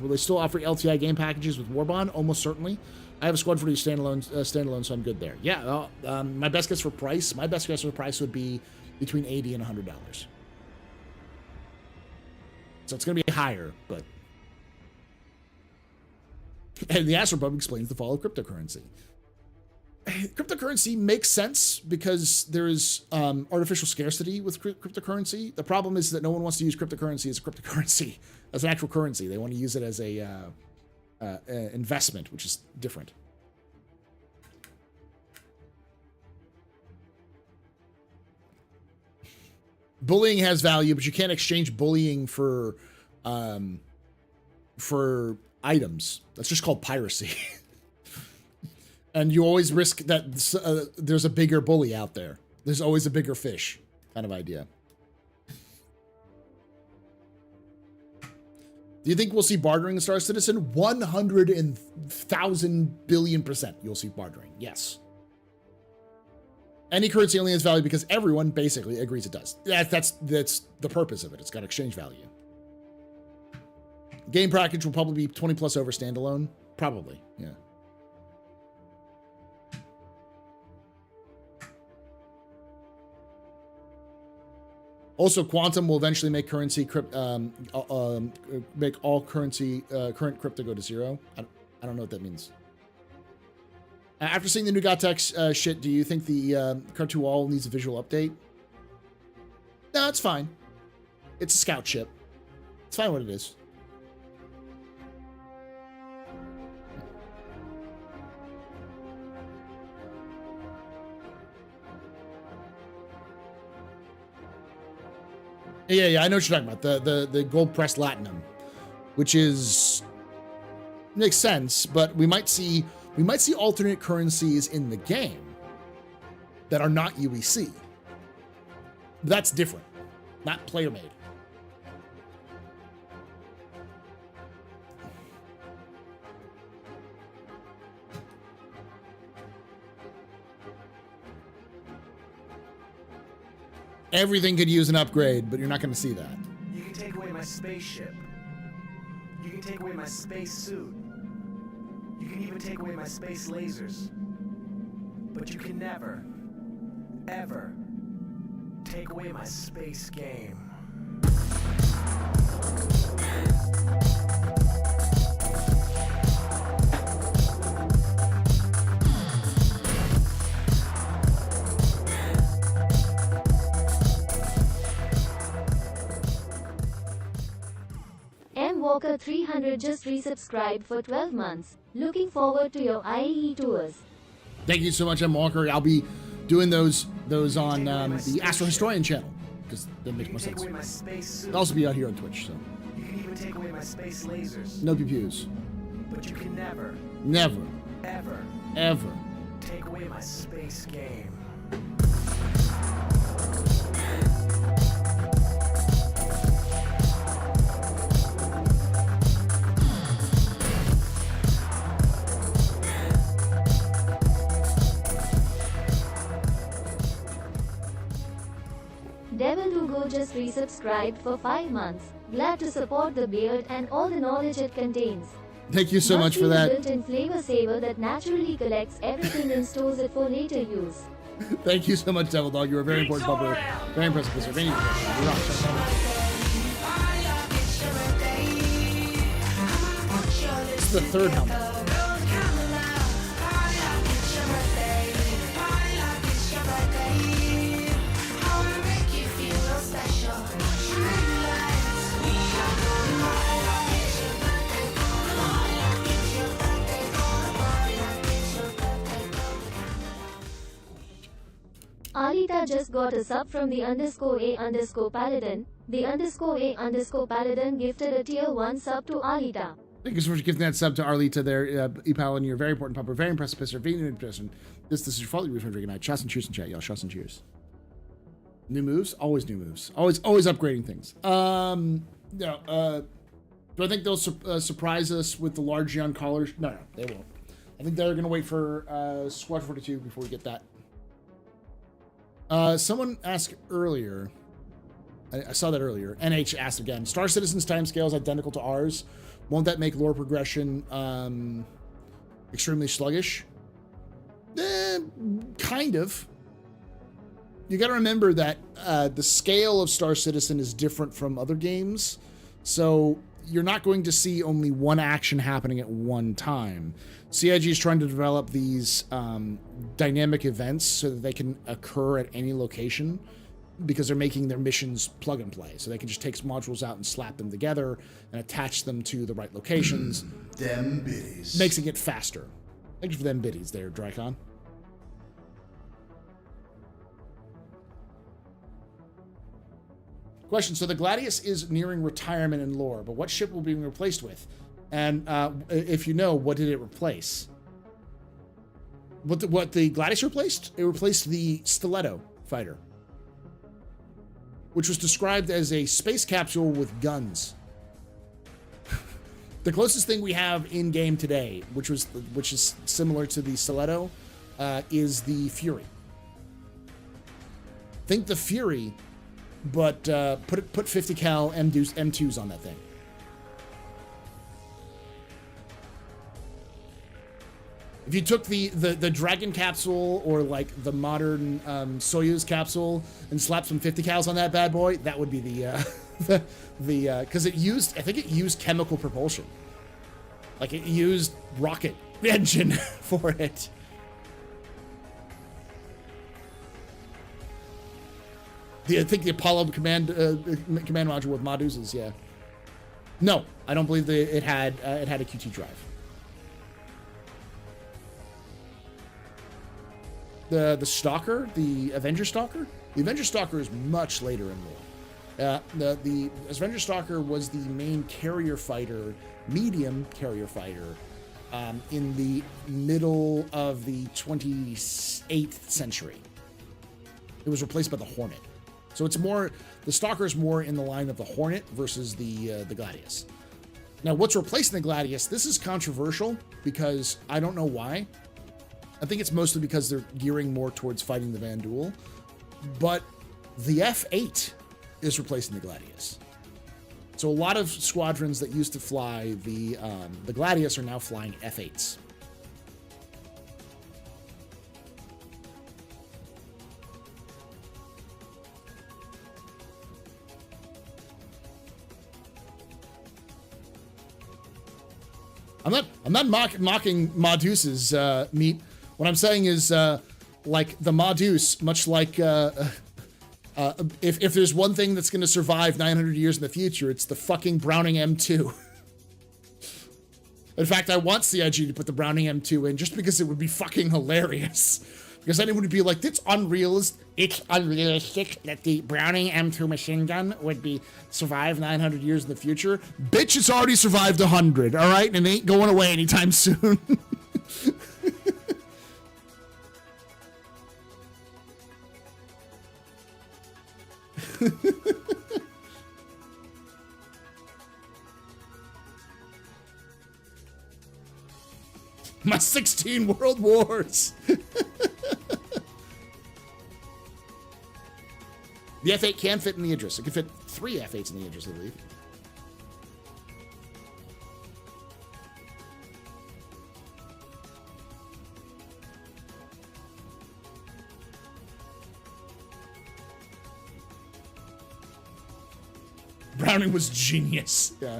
Will they still offer LTI game packages with Warbond? Almost certainly. I have a Squad 40 standalone, so I'm good there. Yeah, my best guess for price would be between $80 and $100. So it's going to be higher, but... And the AstroPub explains the fall of cryptocurrency. Cryptocurrency makes sense because there is artificial scarcity with cryptocurrency. The problem is that no one wants to use cryptocurrency as a cryptocurrency, as an actual currency. They want to use it as a investment, which is different. Bullying has value, but you can't exchange bullying for items. That's just called piracy. And you always risk that there's a bigger bully out there. There's always a bigger fish, kind of idea. Do you think we'll see bartering in Star Citizen? 100,000 billion% you'll see bartering, yes. Any currency only has value because everyone basically agrees it does. That's the purpose of it. It's got exchange value. Game package will probably be 20 plus over standalone. Probably, yeah. Also, Quantum will eventually make currency make all currency current crypto go to zero. I don't know what that means. After seeing the new Gotex shit, do you think the Cartoon Wall needs a visual update? No, it's fine. It's a scout ship. It's fine what it is. Yeah, I know what you're talking about. The gold pressed Latinum, which makes sense, but we might see alternate currencies in the game that are not UEC. That's different, not player made. Everything could use an upgrade, but you're not going to see that. You can take away my spaceship. You can take away my space suit. You can even take away my space lasers. But you can never, ever take away my space game. Walker 300 just resubscribed for 12 months. Looking forward to your IAE tours. Thank you so much, M. Walker. I'll be doing those on the Astro Historian channel because that makes more sense. I'll also be out here on Twitch. So. You can even take away my space lasers. No pew-pews. But you can never, ever take away my space game. Devil to Go just resubscribed for 5 months. Glad to support the beard and all the knowledge it contains. Thank you so much for that. Built-in flavor saver that naturally collects everything and stores it for later use. Thank you so much, Devil Dog. You were a very important bubber. Very impressive. You're rock. It's the third helmet. Alita just got a sub from the _A_Paladin. The _A_Paladin gifted a tier 1 sub to Alita. Thank you so much for giving that sub to Arlita there, E-Paladin. You're a very important pupper, very impressive pisser, very interesting. This is your fault. You're drinking night. Shots and cheers in chat, y'all. Shots and cheers. New moves? Always new moves. Always upgrading things. Do I think they'll surprise us with the large young collars? No, they won't. I think they're going to wait for Squad 42 before we get that. Someone asked earlier, I saw that earlier. NH asked again, Star Citizen's timescale is identical to ours. Won't that make lore progression extremely sluggish? Kind of. You got to remember that the scale of Star Citizen is different from other games. So you're not going to see only one action happening at one time. CIG is trying to develop these dynamic events so that they can occur at any location, because they're making their missions plug and play. So they can just take modules out and slap them together and attach them to the right locations. Them biddies. Makes it faster. Thank you for them biddies there, Drycon. Question, so the Gladius is nearing retirement in lore, but what ship will be replaced with? And if you know, what did it replace? What the Gladius replaced? It replaced the Stiletto fighter, which was described as a space capsule with guns. The closest thing we have in game today, which is similar to the Stiletto, is the Fury. Think the Fury, but put 50 cal M2s on that thing. If you took the Dragon capsule or like the modern Soyuz capsule and slapped some 50 cals on that bad boy, that would be the because I think it used chemical propulsion. Like it used rocket engine for it. I think the Apollo command module with Moduzes, yeah. No, I don't believe it had a QT drive. The Stalker, the Avenger Stalker? The Avenger Stalker is much later in lore. The Avenger Stalker was the main carrier fighter, medium carrier fighter, in the middle of the 28th century. It was replaced by the Hornet. So it's more, the Stalker is more in the line of the Hornet versus the Gladius. Now, what's replacing the Gladius? This is controversial because I don't know why. I think it's mostly because they're gearing more towards fighting the Vanduul, but the F8 is replacing the Gladius. So a lot of squadrons that used to fly the Gladius are now flying F8s. I'm not mocking Modus's meat. What I'm saying is, like the Modus, much like if there's one thing that's going to survive 900 years in the future, it's the fucking Browning M2. In fact, I want CIG to put the Browning M2 in just because it would be fucking hilarious. Because then it would be like, it's unrealistic that the Browning M2 machine gun would be survive 900 years in the future. Bitch, it's already survived 100, all right? And it ain't going away anytime soon. My 16 world wars. The F8 can fit in the Idris. It can fit 3 F8s in the Idris, I believe. Browning was genius. Yeah.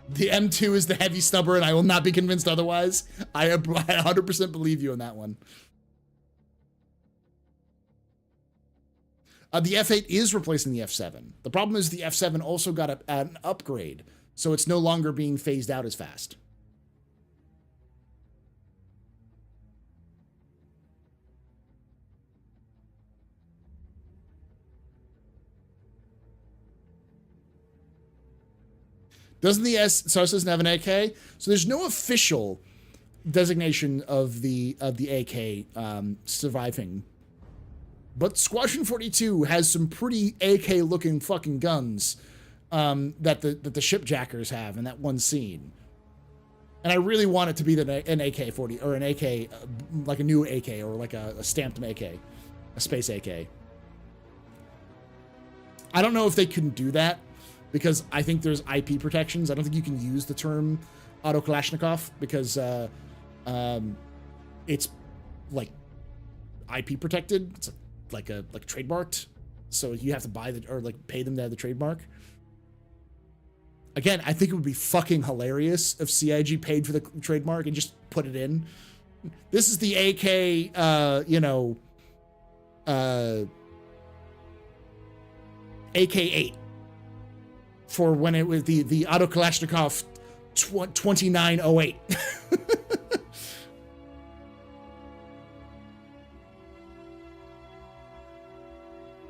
The M2 is the heavy stubber, and I will not be convinced otherwise. I 100% believe you on that one. The F8 is replacing the F7. The problem is the F7 also got an upgrade, so it's no longer being phased out as fast. Doesn't the Star Citizen have an AK? So there's no official designation of the AK surviving. But Squadron 42 has some pretty AK looking fucking guns that the shipjackers have in that one scene. And I really want it to be an AK-40 or an AK, like a new AK or like a stamped AK, a space AK. I don't know if they can do that because I think there's IP protections. I don't think you can use the term Auto Kalashnikov because it's like IP protected. It's like trademarked. So you have to buy or like pay them to have the trademark. Again, I think it would be fucking hilarious if CIG paid for the trademark and just put it in. This is the AK, AK-8 for when it was the Auto Kalashnikov 2908.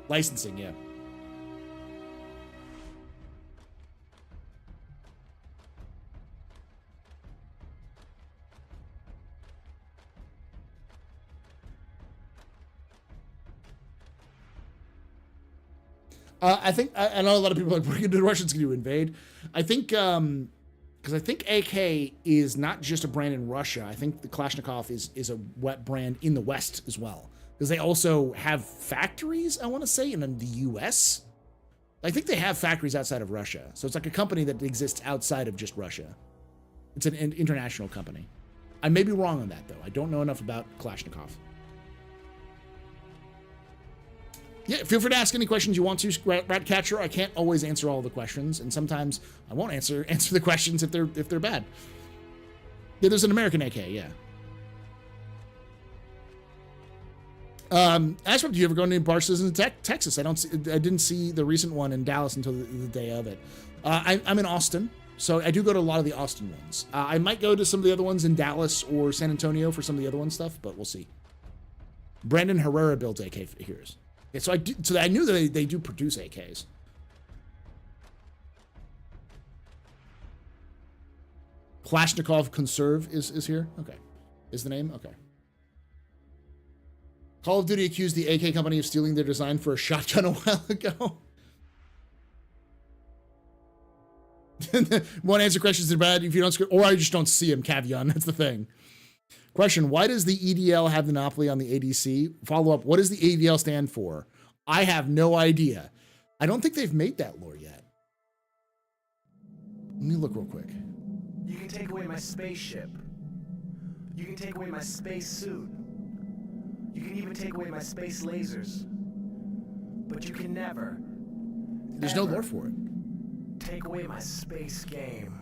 Licensing, yeah. I think I know a lot of people are like, what are the Russians going to invade? I think because I think AK is not just a brand in Russia. I think the Kalashnikov is a wet brand in the West as well, because they also have factories, I want to say, in the US. I think they have factories outside of Russia. So it's like a company that exists outside of just Russia. It's an international company. I may be wrong on that, though. I don't know enough about Kalashnikov. Yeah, feel free to ask any questions you want to, Ratcatcher. I can't always answer all the questions, and sometimes I won't answer the questions if they're bad. Yeah, there's an American AK, yeah. Astro, do you ever go to any bar citizens in Texas? I didn't see the recent one in Dallas until the day of it. I'm in Austin, so I do go to a lot of the Austin ones. I might go to some of the other ones in Dallas or San Antonio for some of the other one stuff, but we'll see. Brandon Herrera builds AK here's. Okay, so I knew that they do produce AKs. Kalashnikov Conserve is here. Okay, is the name? Okay. Call of Duty accused the AK company of stealing their design for a shotgun a while ago. Won't answer questions that are bad if you don't, or I just don't see them, Cavion. That's the thing. Question, why does the EDL have the monopoly on the ADC? Follow up, what does the EDL stand for? I have no idea. I don't think they've made that lore yet. Let me look real quick. You can take away my spaceship. You can take away my space suit. You can even take away my space lasers. But you can never. There's no lore for it. Take away my space game.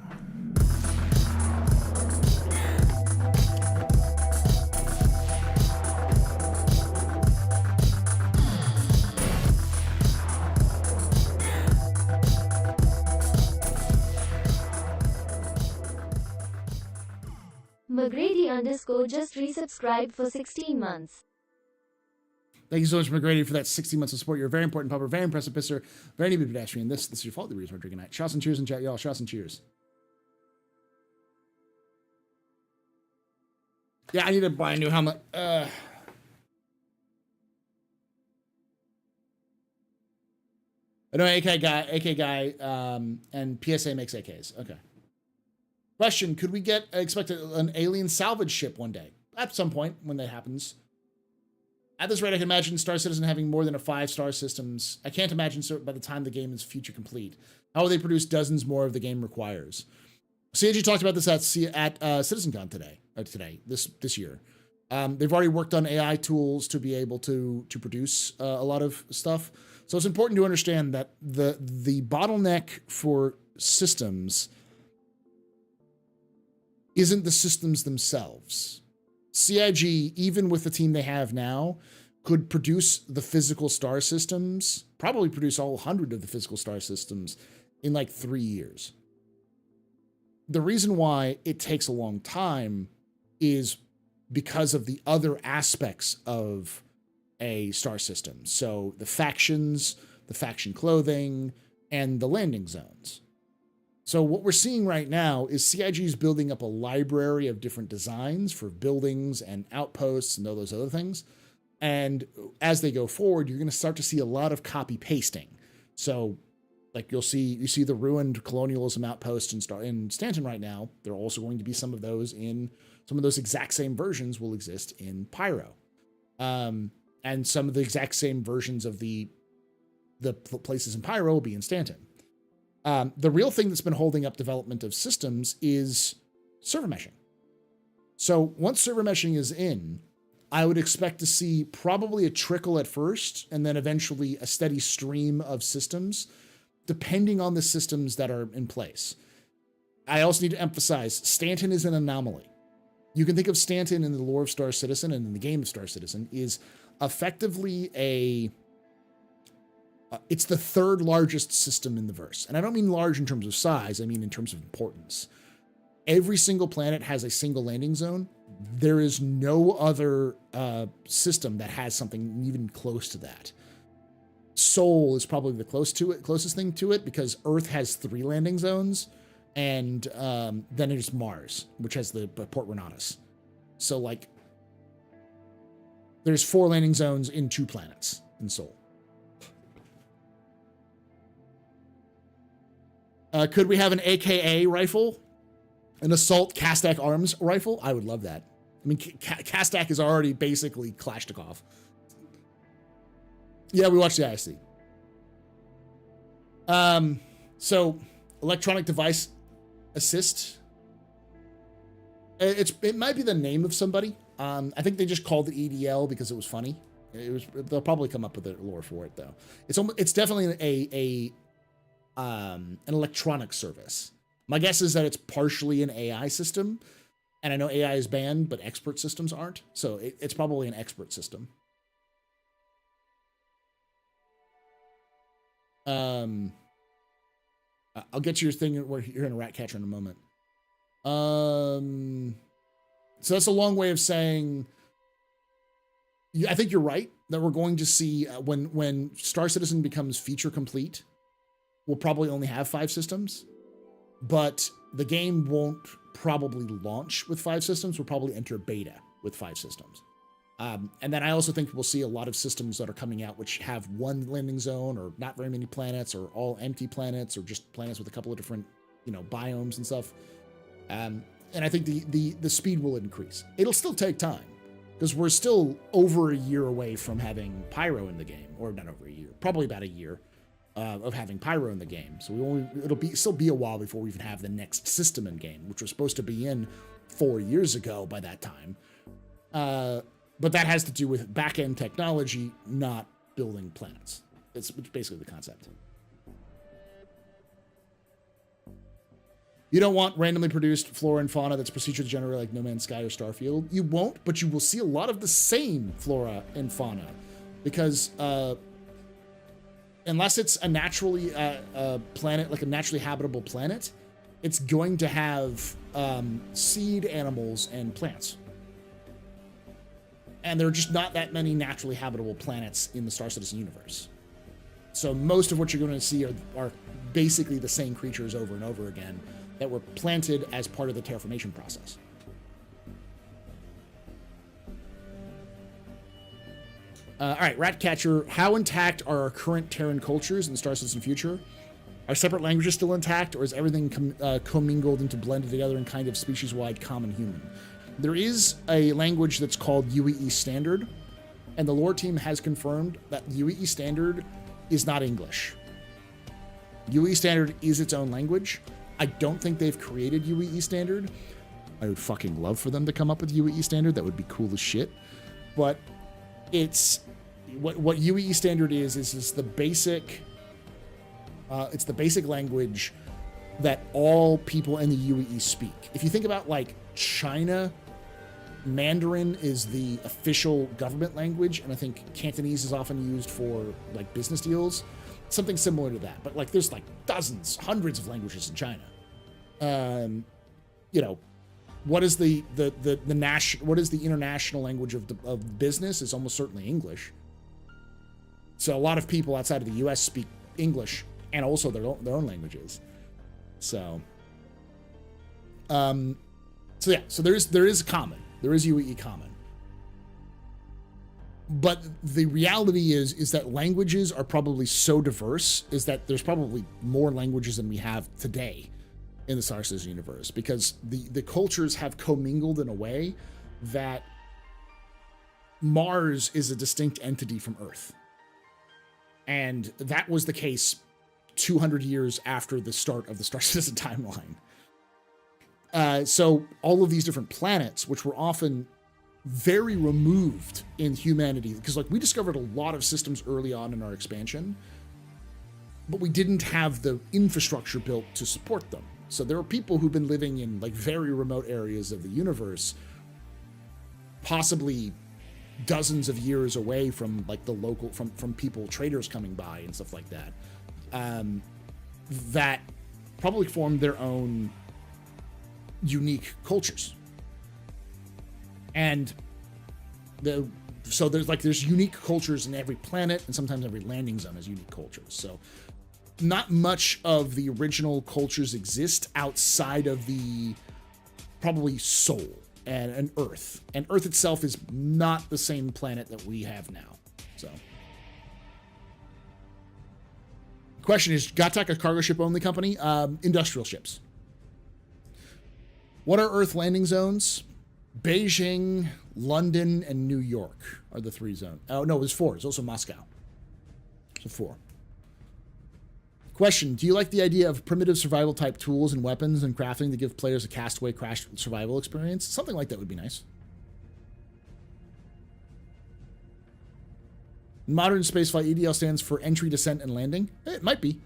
McGrady _ just resubscribed for 16 months. Thank you so much, McGrady, for that 60 months of support. You're a very important pupper, very impressive pisser, very neat pedestrian. This is your fault. The reason we're drinking tonight. Shots and cheers in chat, y'all. Shots and cheers. Yeah, I need to buy a new helmet. I know AK guy, and PSA makes AKs. Okay. Question, could we expect an alien salvage ship one day? At some point when that happens. At this rate, I can imagine Star Citizen having more than 5-star systems. I can't imagine so by the time the game is future complete. How will they produce dozens more of the game requires? CAG talked about this at CitizenCon this year. They've already worked on AI tools to be able to produce a lot of stuff. So it's important to understand that the bottleneck for systems isn't the systems themselves. CIG, even with the team they have now, could produce the physical star systems, probably produce all 100 of the physical star systems in like 3 years. The reason why it takes a long time is because of the other aspects of a star system. So the factions, the faction clothing, and the landing zones. So what we're seeing right now is CIG is building up a library of different designs for buildings and outposts and all those other things. And as they go forward, you're going to start to see a lot of copy pasting. So like you see the ruined colonialism outpost in Stanton right now. There are also going to be some of those exact same versions will exist in Pyro. And some of the exact same versions of the places in Pyro will be in Stanton. The real thing that's been holding up development of systems is server meshing. So once server meshing is in, I would expect to see probably a trickle at first, and then eventually a steady stream of systems, depending on the systems that are in place. I also need to emphasize, Stanton is an anomaly. You can think of Stanton in the lore of Star Citizen and in the game of Star Citizen is effectively it's the third largest system in the verse. And I don't mean large in terms of size, I mean in terms of importance. Every single planet has a single landing zone. There is no other system that has something even close to that. Sol is probably the closest thing to it, because Earth has 3 landing zones, and then there's Mars, which has the Port Renatus. So like, there's 4 landing zones in 2 planets in Sol. Could we have an AKA rifle? An assault Kastak arms rifle? I would love that. I mean, Kastak is already basically Kalashnikov. Yeah, we watched the ISC. So electronic device assist. It might be the name of somebody. I think they just called it EDL because it was funny. They'll probably come up with a lore for it though. It's definitely an electronic service. My guess is that it's partially an AI system, and I know AI is banned, but expert systems aren't. So it's probably an expert system. I'll get to your thing where you're in a rat catcher in a moment. So that's a long way of saying, I think you're right that we're going to see when Star Citizen becomes feature complete, we'll probably only have 5 systems. But the game won't probably launch with 5 systems. We'll probably enter beta with 5 systems. And then I also think we'll see a lot of systems that are coming out which have 1 landing zone or not very many planets or all empty planets or just planets with a couple of different, biomes and stuff. And I think the speed will increase. It'll still take time because we're still over a year away from having Pyro in the game, or not over a year, probably about a year. Of having Pyro in the game. So it'll still be a while before we even have the next system in game, which was supposed to be in 4 years ago by that time. But that has to do with back-end technology, not building planets. It's basically the concept. You don't want randomly produced flora and fauna that's procedurally generated like No Man's Sky or Starfield. You won't, but you will see a lot of the same flora and fauna because unless it's a naturally planet, like a naturally habitable planet, it's going to have seed animals and plants. And there are just not that many naturally habitable planets in the Star Citizen universe. So most of what you're going to see are basically the same creatures over and over again that were planted as part of the terraformation process. All right, Ratcatcher, how intact are our current Terran cultures in the Star Citizen future? Are separate languages still intact, or is everything commingled into blended together in kind of species-wide common human? There is a language that's called UEE Standard, and the lore team has confirmed that UEE Standard is not English. UEE Standard is its own language. I don't think they've created UEE Standard. I would fucking love for them to come up with UEE Standard. That would be cool as shit. But it's what UEE Standard is the basic. It's the basic language that all people in the UEE speak. If you think about like China, Mandarin is the official government language, and I think Cantonese is often used for like business deals. Something similar to that, but like there's like dozens, hundreds of languages in China. What is the international language of business is almost certainly English. So a lot of people outside of the U.S. speak English and also their own languages. So, so there is common. There is UEE common. But the reality is that languages are probably so diverse, is that there's probably more languages than we have today in the Star Citizen universe, because the cultures have commingled in a way that Mars is a distinct entity from Earth. And that was the case 200 years after the start of the Star Citizen timeline. So all of these different planets, which were often very removed in humanity, because like we discovered a lot of systems early on in our expansion, but we didn't have the infrastructure built to support them. So there are people who've been living in like very remote areas of the universe, possibly dozens of years away from like the local, from people, traders coming by and stuff like that, that probably formed their own unique cultures. And so there's unique cultures in every planet, and sometimes every landing zone has unique cultures. So not much of the original cultures exist outside of the probably Sol and Earth. And Earth itself is not the same planet that we have now. So question is, Gatak a cargo ship only company? Industrial ships. What are Earth landing zones? Beijing, London, and New York are the 3 zones. Oh, no, it was 4. It's also Moscow. So 4. Question, do you like the idea of primitive survival type tools and weapons and crafting to give players a castaway crash survival experience? Something like that would be nice. Modern spaceflight EDL stands for entry, descent, and landing. It might be.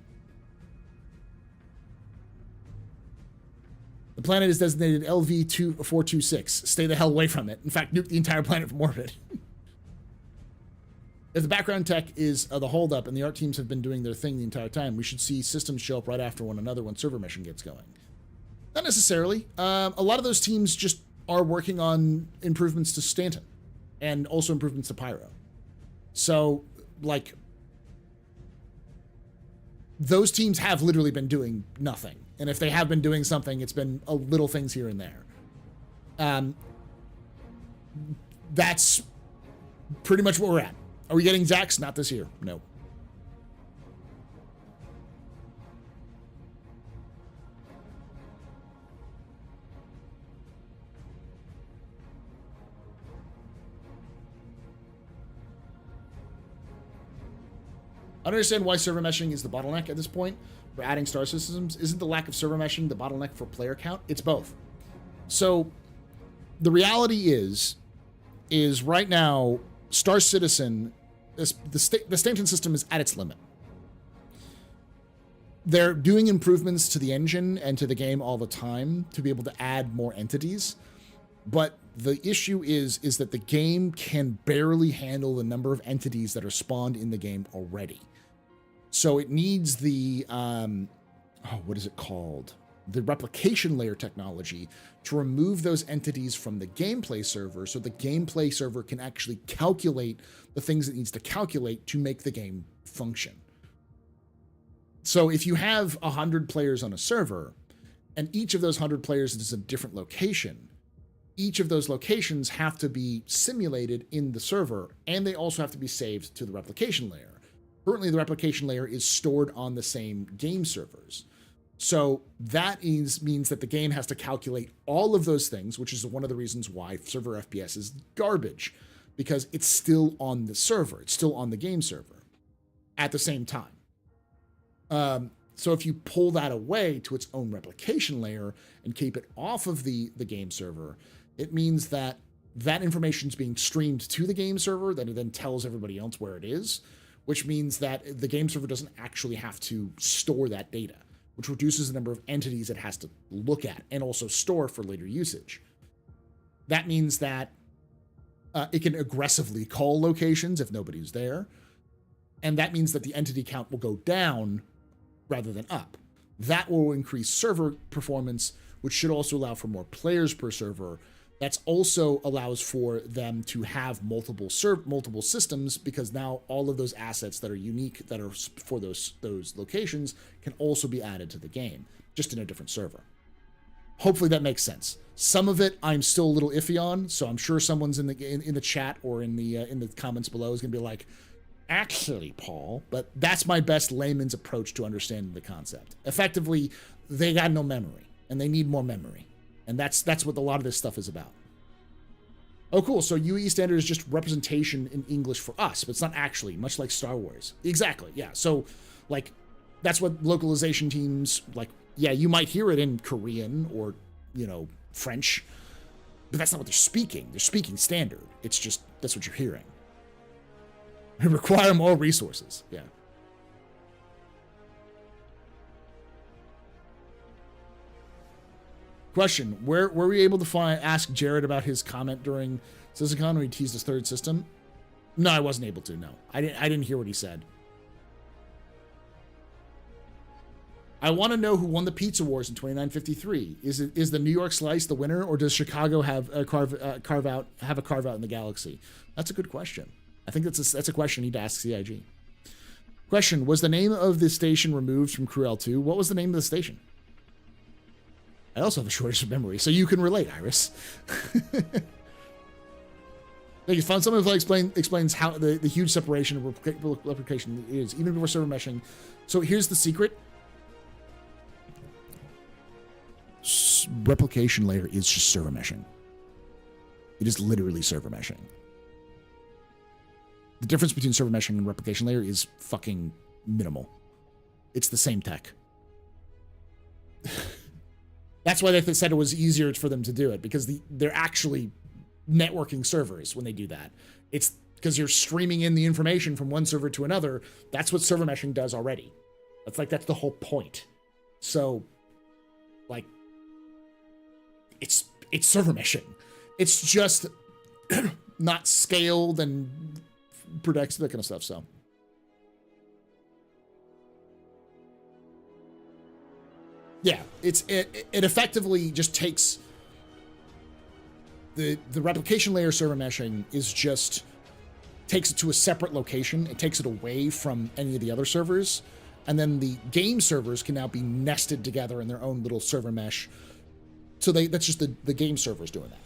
The planet is designated LV-426. Stay the hell away from it. In fact, nuke the entire planet from orbit. If the background tech is the holdup and the art teams have been doing their thing the entire time, we should see systems show up right after one another when server mission gets going. Not necessarily. A lot of those teams just are working on improvements to Stanton and also improvements to Pyro. So, like, those teams have literally been doing nothing. And if they have been doing something, it's been little things here and there. That's pretty much what we're at. Are we getting Zax? Not this year. No. I don't understand why server meshing is the bottleneck at this point for adding star systems. Isn't the lack of server meshing the bottleneck for player count? It's both. So the reality is right now, Star Citizen, the Stanton system is at its limit. They're doing improvements to the engine and to the game all the time to be able to add more entities. But the issue is that the game can barely handle the number of entities that are spawned in the game already. So it needs the, what is it called? The replication layer technology to remove those entities from the gameplay server so the gameplay server can actually calculate the things it needs to calculate to make the game function. So if you have 100 players on a server and each of those 100 players is a different location, each of those locations have to be simulated in the server, and they also have to be saved to the replication layer. Currently, the replication layer is stored on the same game servers. So that means that the game has to calculate all of those things, which is one of the reasons why server FPS is garbage, because it's still on the server. It's still on the game server at the same time. So if you pull that away to its own replication layer and keep it off of the game server, it means that that information is being streamed to the game server, that it then tells everybody else where it is, which means that the game server doesn't actually have to store that data, which reduces the number of entities it has to look at and also store for later usage. That means that it can aggressively call locations if nobody's there, and that means that the entity count will go down rather than up. That will increase server performance, which should also allow for more players per server. That's also allows for them to have multiple systems, because now all of those assets that are unique, that are for those locations, can also be added to the game. just in a different server. Hopefully that makes sense. Some of it I'm still a little iffy on, so I'm sure someone's in the chat or in the comments below is going to be like, actually, Paul, but that's my best layman's approach to understanding the concept. Effectively, they got no memory, and they need more memory, and that's what a lot of this stuff is about. Oh, cool. So UE standard is just representation in English for us, but it's not actually, much like Star Wars. Exactly, yeah. So, like, that's what localization teams, like, yeah, you might hear it in Korean or, you know, French, but that's not what they're speaking. They're speaking standard. It's just, that's what you're hearing. They require more resources, yeah. Question, were we able to ask Jared about his comment during CitizenCon when he teased his third system? No, I wasn't able to, no. I didn't hear what he said. I want to know who won the Pizza Wars in 2953. Is the New York Slice the winner, or does Chicago have a carve out in the galaxy? That's a good question. I think that's a question you need to ask CIG. Question, was the name of the station removed from Crew L2? What was the name of the station? I also have a shortage of memory, so you can relate, Iris. You found someone who explains how the huge separation of replication is, even before server meshing. So here's the secret. Replication layer is just server meshing. It is literally server meshing. The difference between server meshing and replication layer is fucking minimal. It's the same tech. That's why they said it was easier for them to do it, because they're actually networking servers when they do that. It's because you're streaming in the information from one server to another. That's what server meshing does already. That's the whole point. So, like, it's server meshing. It's just not scaled and protects that kind of stuff. So, yeah, it effectively just takes the replication layer server meshing is just takes it to a separate location. It takes it away from any of the other servers, and then the game servers can now be nested together in their own little server mesh. So that's just the game servers doing that.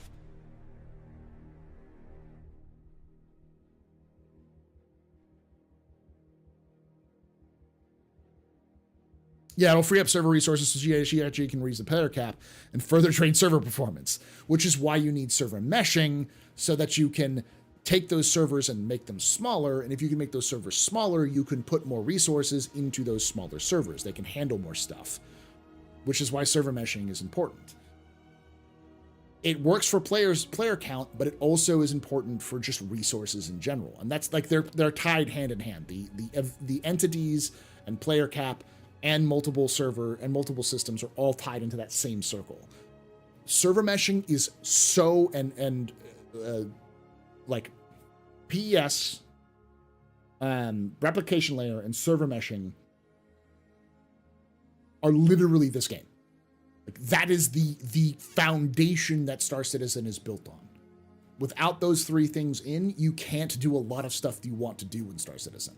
Yeah, it'll free up server resources so GIG can raise the player cap and further train server performance, which is why you need server meshing, so that you can take those servers and make them smaller. And if you can make those servers smaller, you can put more resources into those smaller servers. They can handle more stuff, which is why server meshing is important. It works for player count, but it also is important for just resources in general. And that's like they're tied hand in hand. The entities and player cap and multiple server and multiple systems are all tied into that same circle. Server meshing is so like PES, replication layer, and server meshing are literally this game. Like, that is the foundation that Star Citizen is built on. Without those three things you can't do a lot of stuff you want to do in Star Citizen.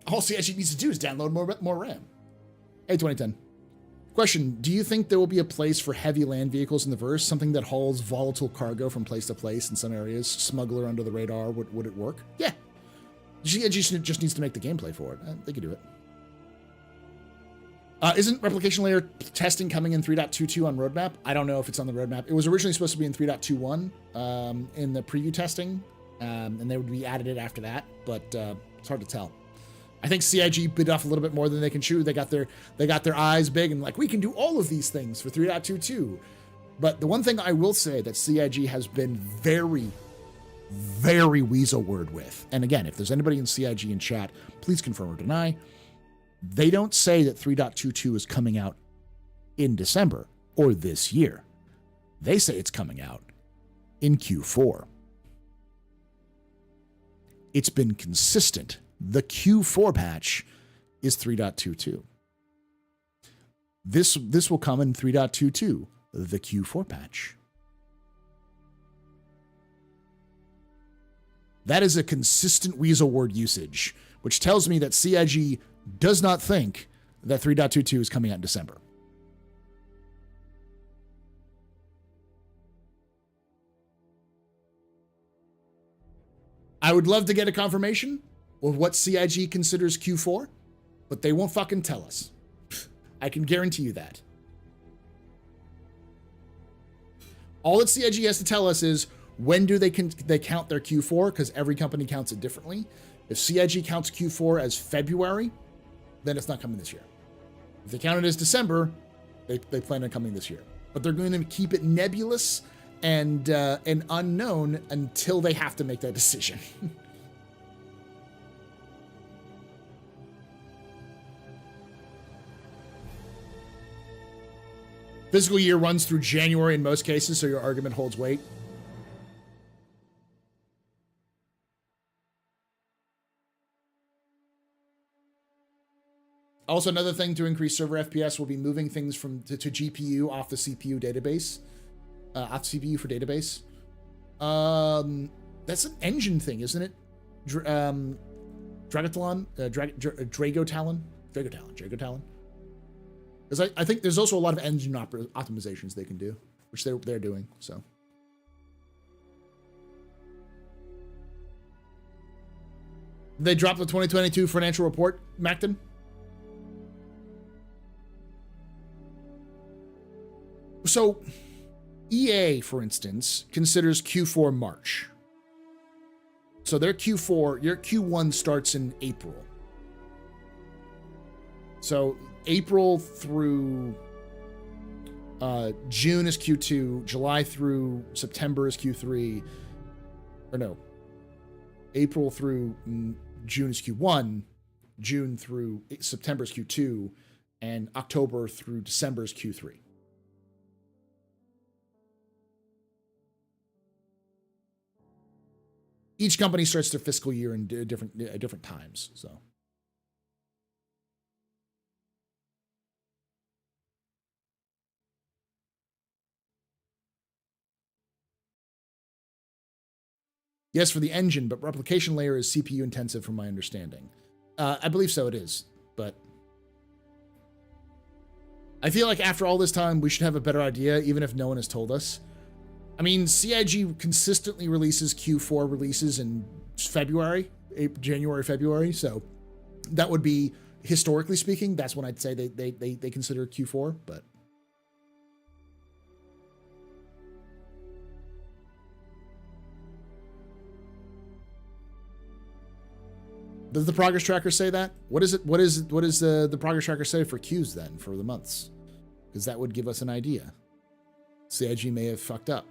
All CIG needs to do is download more RAM. Hey, 2010. Question, do you think there will be a place for heavy land vehicles in the verse? Something that hauls volatile cargo from place to place in some areas? Smuggler under the radar, would it work? Yeah. CIG just needs to make the gameplay for it. They could do it. Isn't replication layer testing coming in 3.22 on roadmap? I don't know if it's on the roadmap. It was originally supposed to be in 3.21 in the preview testing, and they would be added it after that, but it's hard to tell. I think CIG bit off a little bit more than they can chew. They got their eyes big and like, we can do all of these things for 3.22. But the one thing I will say that CIG has been very, very weasel word with, and again, if there's anybody in CIG in chat, please confirm or deny, they don't say that 3.22 is coming out in December or this year. They say it's coming out in Q4. It's been consistent. The Q4 patch is 3.22. This will come in 3.22, the Q4 patch. That is a consistent weasel word usage, which tells me that CIG does not think that 3.22 is coming out in December. I would love to get a confirmation of what CIG considers Q4, but they won't fucking tell us. I can guarantee you that. All that CIG has to tell us is when do they count their Q4, because every company counts it differently. If CIG counts Q4 as February, then it's not coming this year. If they count it as December, they plan on coming this year. But they're going to keep it nebulous and unknown until they have to make that decision. Fiscal year runs through January in most cases, so your argument holds weight. Also, another thing to increase server FPS will be moving things to GPU off the CPU database. Off CPU for database. That's an engine thing, isn't it? Dragotalon? Dragotalon? Because I think there's also a lot of engine optimizations they can do, which they're doing, so. They dropped the 2022 financial report, Macton? So, EA, for instance, considers Q4 March. So their Q4, your Q1 starts in April. So April through June is Q2, July through September is Q3, or no, April through June is Q1, June through September is Q2, and October through December is Q3. Each company starts their fiscal year in different times, so. Yes, for the engine, but replication layer is CPU intensive from my understanding. I believe so, it is, but I feel like after all this time, we should have a better idea, even if no one has told us. I mean, CIG consistently releases Q4 releases in February, January, February, so that would be, historically speaking, that's when I'd say they consider Q4, but. Does the progress tracker say that? What is it? What does the progress tracker say for Qs then, for the months? Because that would give us an idea. CIG may have fucked up.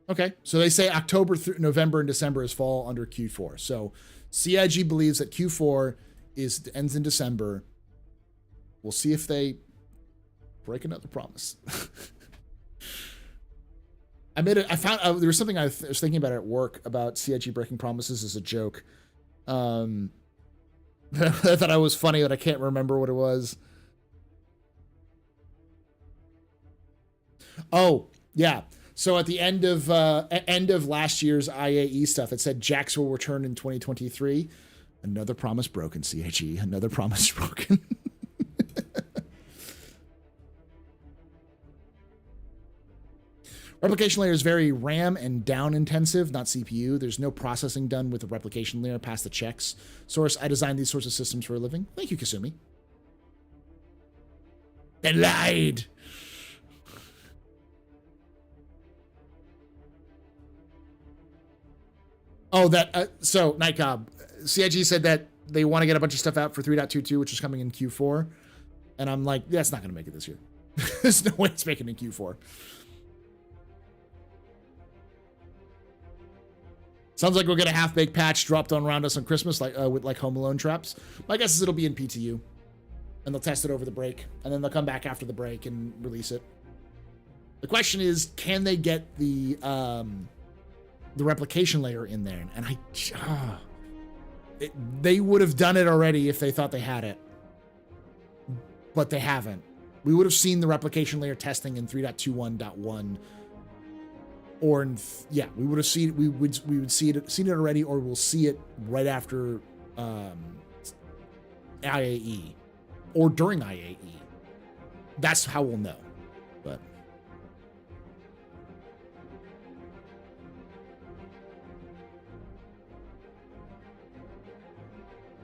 Okay, so they say October through November and December is fall under Q4. So CIG believes that Q4 ends in December. We'll see if they break another promise. I found there was something I was thinking about at work about CIG breaking promises as a joke. I thought I was funny, but I can't remember what it was. Oh, yeah. So at the end of last year's IAE stuff, it said Jax will return in 2023. Another promise broken, CIG. Another promise broken. Replication layer is very RAM and down intensive, not CPU. There's no processing done with the replication layer past the checks. Source, I designed these sorts of systems for a living. Thank you, Kasumi. They lied. Oh, so Nightcob, CIG said that they want to get a bunch of stuff out for 3.22, which is coming in Q4. And I'm like, that's not going to make it this year. There's no way it's making it in Q4. Sounds like we'll get a half-baked patch dropped on around us on Christmas, like with like Home Alone traps. My guess is it'll be in PTU. and they'll test it over the break, and then they'll come back after the break and release it. The question is, can they get the replication layer in there? And they would have done it already if they thought they had it, but they haven't. We would have seen the replication layer testing in 3.21.1, or in we would have seen we would seen it already, or we'll see it right after IAE or during IAE. That's how we'll know. But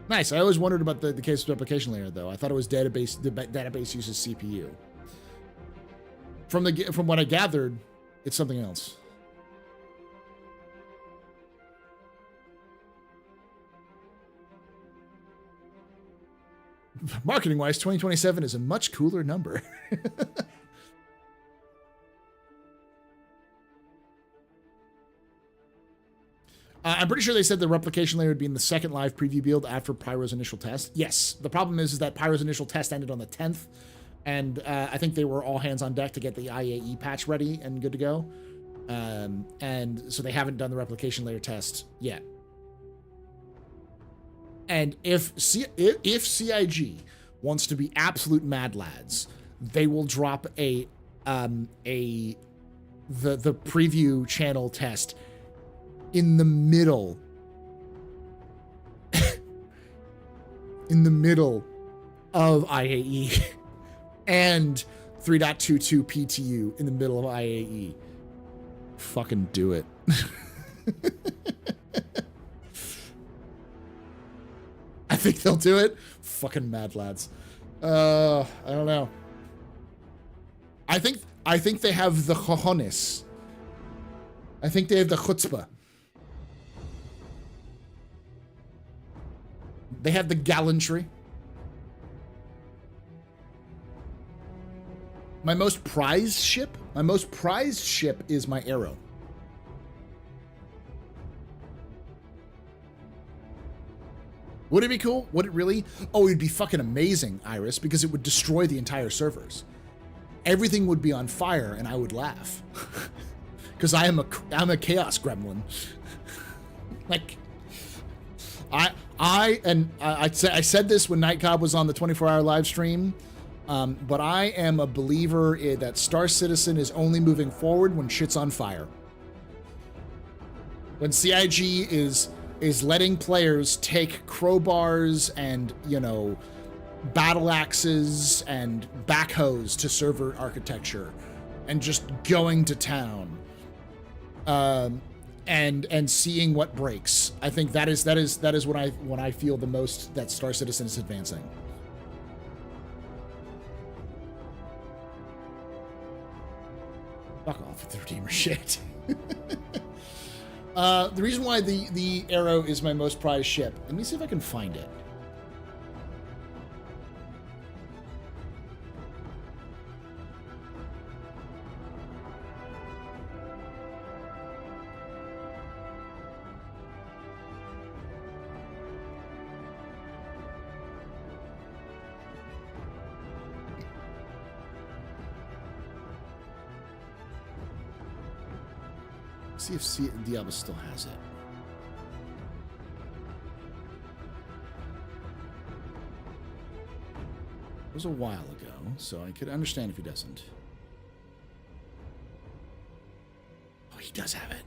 nice. I always wondered about the case of replication layer, though. I thought it was database. The database uses CPU. From what I gathered, it's something else. Marketing-wise, 2027 is a much cooler number. I'm pretty sure they said the replication layer would be in the second live preview build after Pyro's initial test. Yes, the problem is that Pyro's initial test ended on the 10th, and I think they were all hands on deck to get the IAE patch ready and good to go. And so they haven't done the replication layer test yet. And if CIG wants to be absolute mad lads, they will drop the preview channel test in the middle of IAE and 3.22 PTU in the middle of IAE. Fucking do it. I think they'll do it. Fucking mad lads. I don't know. I think they have the cojones. I think they have the chutzpah. They have the gallantry. My most prized ship is my Arrow. Would it be cool? Would it really? Oh, it'd be fucking amazing, Iris, because it would destroy the entire servers. Everything would be on fire, and I would laugh. Because I'm a chaos gremlin. Like, I said this when Nightcob was on the 24-hour live stream, but I am a believer that Star Citizen is only moving forward when shit's on fire. When CIG is letting players take crowbars and, battle axes and backhoes to server architecture and just going to town, and seeing what breaks. I think that is when I feel the most that Star Citizen is advancing. Fuck off with the Redeemer shit. The reason why the Arrow is my most prized ship. Let me see if I can find it. See if Diablo still has it. It was a while ago, so I could understand if he doesn't. Oh, he does have it.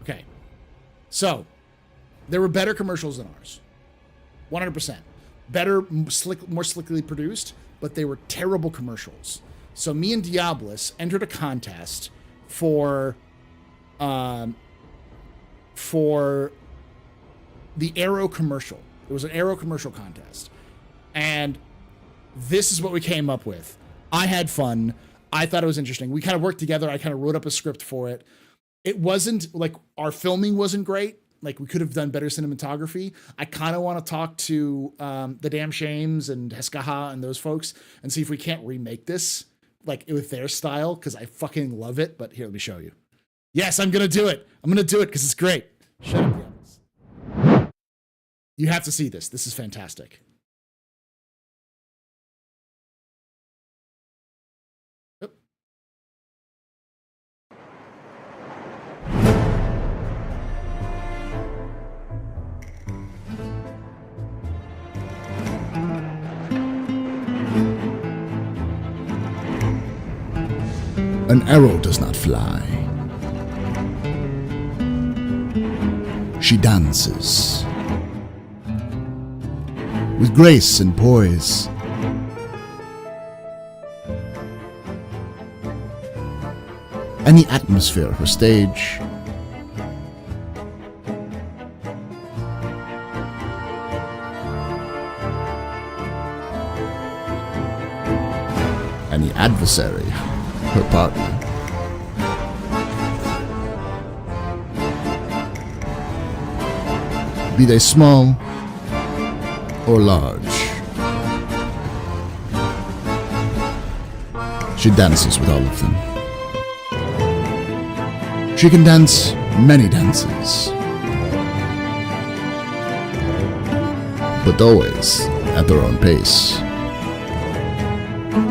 Okay. So, there were better commercials than ours. 100%. Better, more slickly produced, but they were terrible commercials. So me and Diablos entered a contest for the Arrow commercial. It was an Arrow commercial contest. And this is what we came up with. I had fun. I thought it was interesting. We kind of worked together. I kind of wrote up a script for it. It wasn't like our filming wasn't great. Like we could have done better cinematography. I kind of want to talk to the Damn Shames and Heskaha and those folks and see if we can't remake this like with their style, because I fucking love it. But here, let me show you. Yes, I'm gonna do it. I'm gonna do it because it's great. Shut up, Diablos. You have to see this. This is fantastic. An arrow does not fly. She dances with grace and poise. And the atmosphere of her stage and the adversary, her partner. Be they small or large, she dances with all of them. She can dance many dances, but always at their own pace.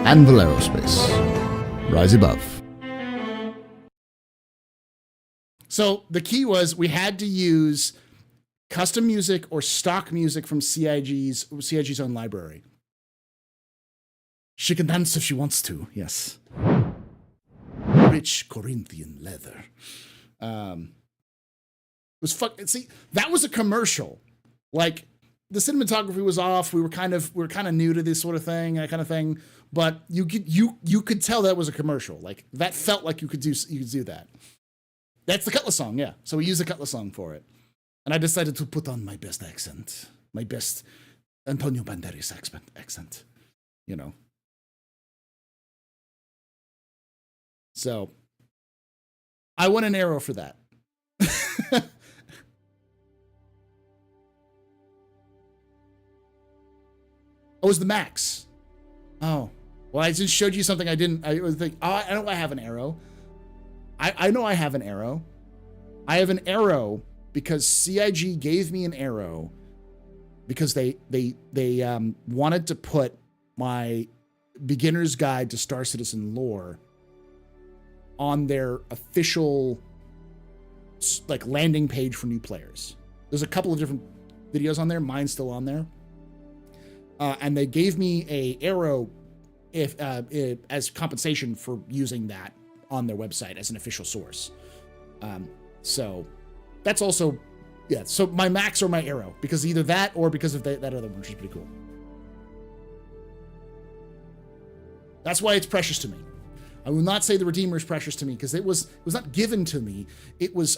Anvil Aerospace, rise above. So the key was we had to use custom music or stock music from CIG's own library. She can dance if she wants to, yes. Rich Corinthian leather. Was see, that was a commercial. Like, the cinematography was off. We were kind of new to this sort of thing, that kind of thing. But you could tell that was a commercial. Like, that felt like you could do that. That's the Cutlass song, yeah. So we used the Cutlass song for it. And I decided to put on my best accent. My best Antonio Banderas accent. You know. So, I won an arrow for that. Oh, it was the max. Oh. Well, I just showed you something I didn't. I was like, oh, I know I have an arrow. I know I have an arrow. I have an arrow because CIG gave me an arrow because they wanted to put my beginner's guide to Star Citizen lore on their official like landing page for new players. There's a couple of different videos on there. Mine's still on there. And they gave me a arrow as compensation for using that on their website as an official source. So that's also, yeah. So my max or my arrow, because either that or because of that other one, which is pretty cool. That's why it's precious to me. I will not say the Redeemer is precious to me because it was not given to me. It was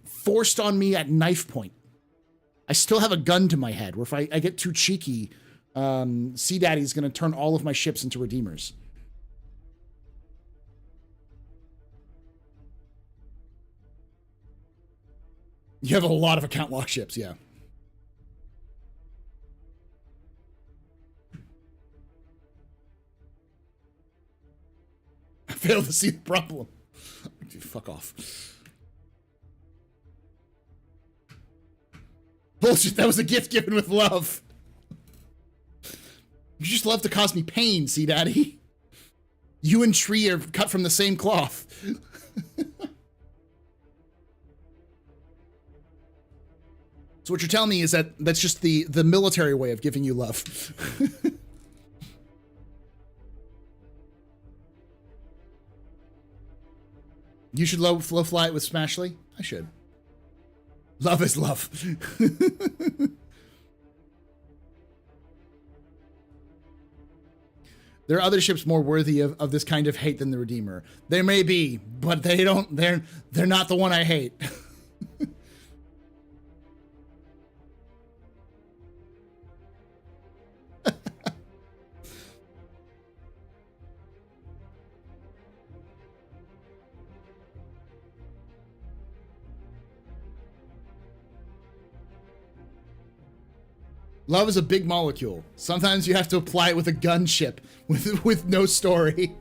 forced on me at knife point. I still have a gun to my head where if I get too cheeky, Sea Daddy's going to turn all of my ships into Redeemers. You have a lot of account lock ships, yeah. I failed to see the problem. Fuck off. Bullshit, that was a gift given with love. You just love to cause me pain, Sea Daddy. You and Tree are cut from the same cloth. So what you're telling me is that that's just the military way of giving you love. You should low fly it with Smashly? I should. Love is love. There are other ships more worthy of this kind of hate than the Redeemer. There may be, but they're not the one I hate. Love is a big molecule. Sometimes you have to apply it with a gunship with no story.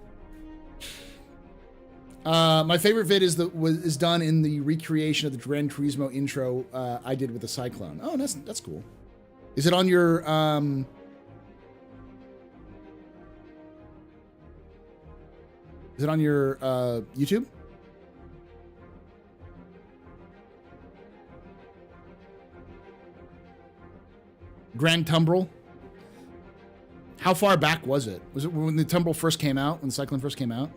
My favorite vid is done in the recreation of the Gran Turismo intro I did with the Cyclone. Oh, that's cool. Is it on your YouTube? Grand Tumbril. How far back was it? Was it when the Tumbril first came out? When the Cyclone first came out?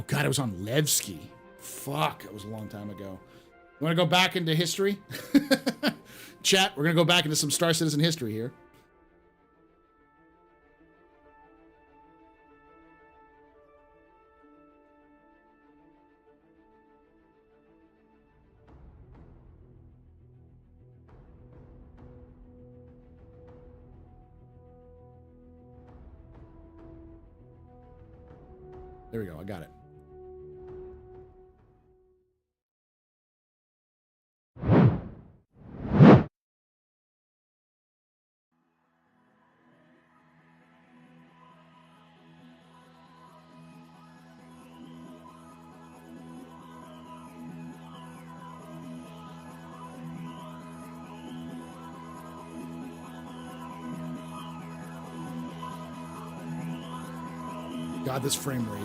Oh God, it was on Levski. Fuck, it was a long time ago. You want to go back into history? Chat, we're going to go back into some Star Citizen history here. There we go. I got it. God, this frame rate.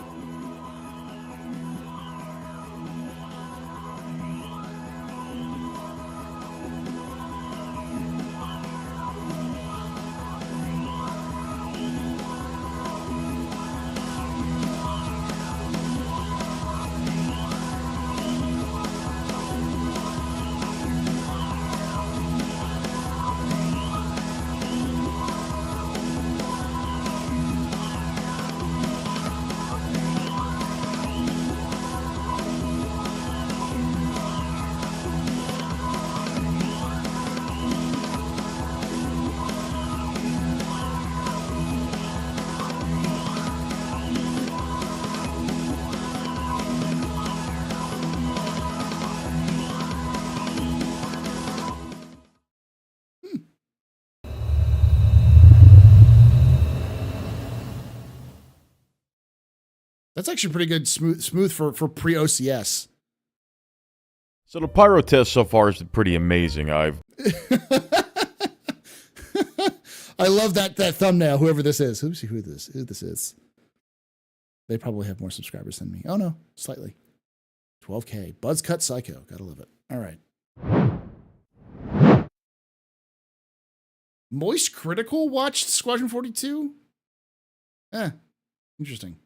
That's actually pretty good, smooth for pre-OCS. So the pyro test so far has been pretty amazing. I love that thumbnail. Whoever this is, who this is. They probably have more subscribers than me. Oh no, slightly. 12K. Buzzcut Psycho. Gotta love it. All right. Moist Critical watched Squadron 42. Interesting.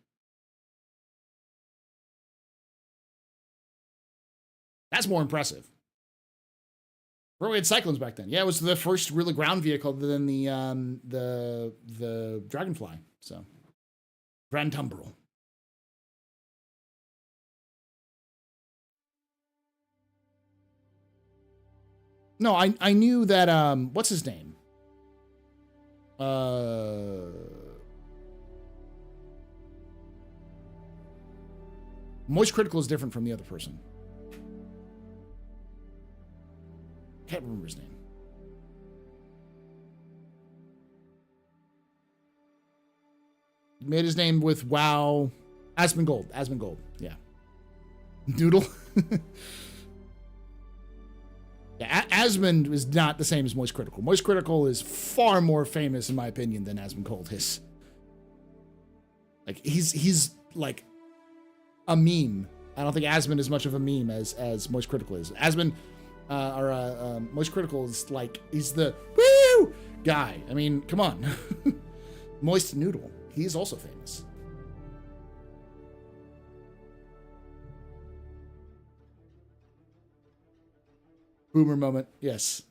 That's more impressive. Bro, we had Cyclones back then. Yeah, it was the first really ground vehicle other than the Dragonfly. So, Grand Tumbril. No, I knew that. What's his name? Moist Critical is different from the other person. Can't remember his name. He made his name with WoW. Asmongold. Yeah. Noodle. Yeah, Asmund is not the same as Moist Critical. Moist Critical is far more famous, in my opinion, than Asmongold is. Like, he's like a meme. I don't think Asmund is much of a meme as Moist Critical is. Asmund... Moist Critical is like, he's the woo guy. I mean, come on. Moist Noodle. He's also famous. Boomer moment. Yes.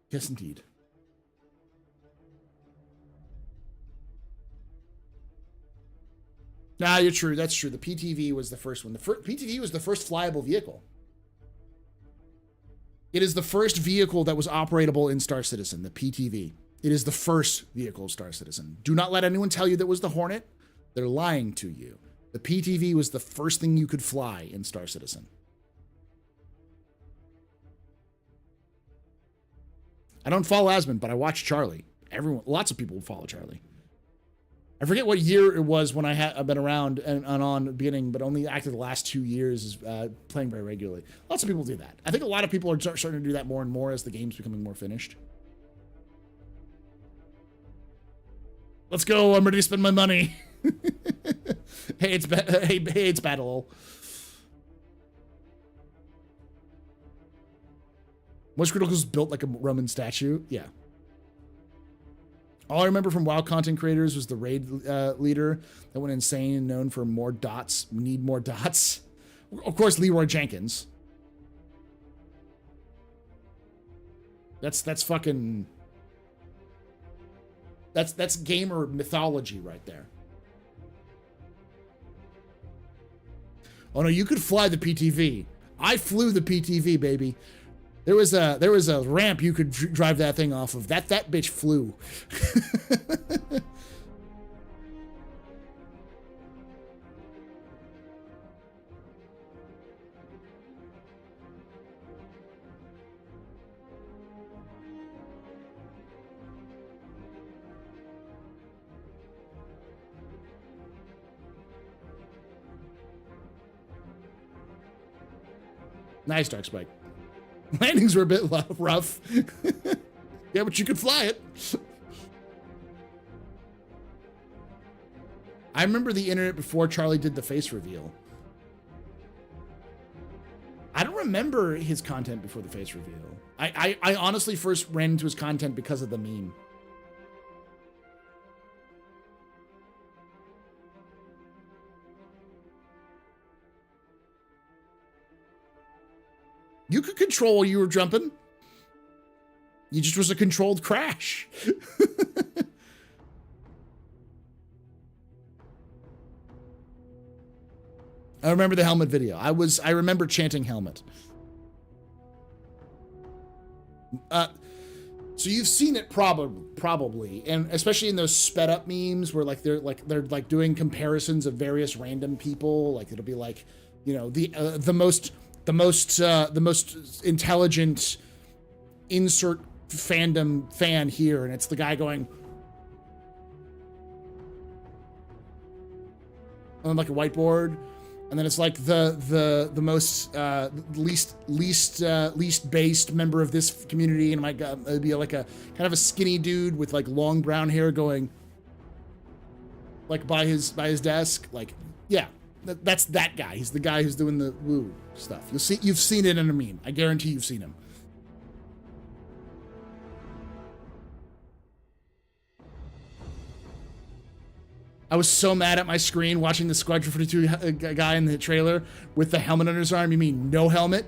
Yes, indeed. Nah, you're true. That's true. The PTV was the first one. The PTV was the first flyable vehicle. It is the first vehicle that was operatable in Star Citizen, the PTV. It is the first vehicle of Star Citizen. Do not let anyone tell you that was the Hornet. They're lying to you. The PTV was the first thing you could fly in Star Citizen. I don't follow Asmund, but I watch Charlie. Lots of people follow Charlie. I forget what year it was when I've been around and on the beginning, but only active the last 2 years is playing very regularly. Lots of people do that. I think a lot of people are starting to do that more and more as the game's becoming more finished. Let's go. I'm ready to spend my money. Hey, it's Battle. Moist Critical is built like a Roman statue. Yeah. All I remember from WoW content creators was the raid leader that went insane and known for more dots. We need more dots. Of course, Leroy Jenkins. That's fucking... That's gamer mythology right there. Oh no, you could fly the PTV. I flew the PTV, baby. There was a ramp you could drive that thing off of. That bitch flew. Nice, Dark Spike. Landings were a bit rough. Yeah, but you could fly it. I remember the internet before Charlie did the face reveal. I don't remember his content before the face reveal. I honestly first ran into his content because of the meme. You could control while you were jumping. You just was a controlled crash. I remember the helmet video. I remember chanting helmet. So you've seen it probably, and especially in those sped up memes where they're doing comparisons of various random people. Like it'll be like, you know, the most intelligent insert fandom fan here, and it's the guy going on like a whiteboard, and then it's like the most least based member of this community, and it'd be like a kind of a skinny dude with like long brown hair going like by his desk, like, yeah. That's that guy. He's the guy who's doing the woo stuff. You've seen it in a meme. I guarantee you've seen him. I was so mad at my screen watching the Squadron 42 guy in the trailer with the helmet under his arm. You mean no helmet?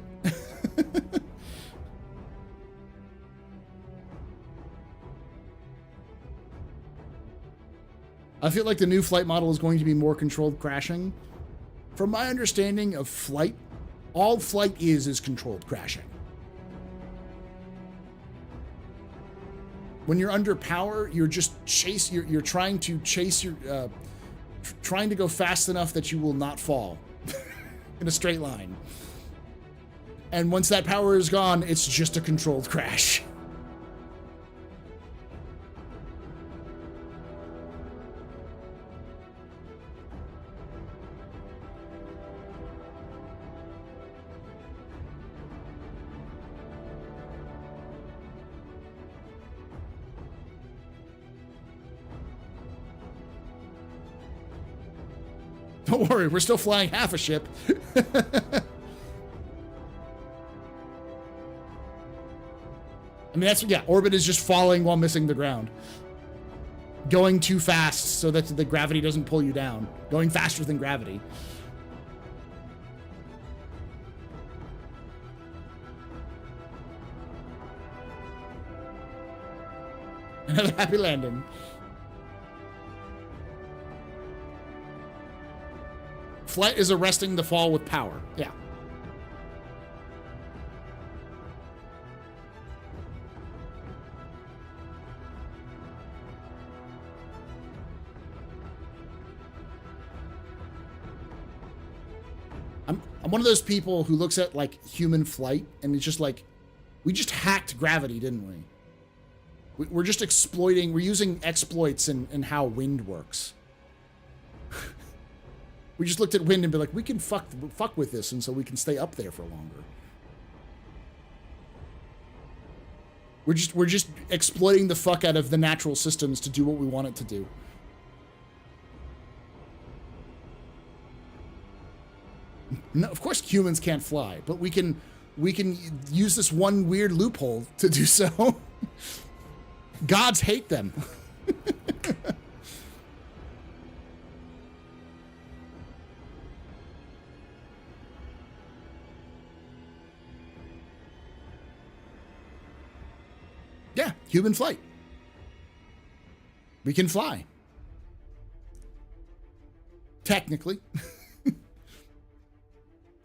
I feel like the new flight model is going to be more controlled crashing. From my understanding of flight, all flight is controlled crashing. When you're under power, you're just you're trying to chase trying to go fast enough that you will not fall in a straight line. And once that power is gone, it's just a controlled crash. Don't worry, we're still flying half a ship. I mean, yeah, orbit is just falling while missing the ground. Going too fast so that the gravity doesn't pull you down. Going faster than gravity. Another happy landing. Flight is arresting the fall with power. Yeah. I'm one of those people who looks at like human flight and it's just like, we just hacked gravity, didn't we? We're just exploiting, we're using exploits in how wind works. We just looked at wind and be like, we can fuck with this, and so we can stay up there for longer. We're just exploiting the fuck out of the natural systems to do what we want it to do. No, of course humans can't fly, but we can use this one weird loophole to do so. Gods hate them. Yeah, human flight. We can fly. Technically.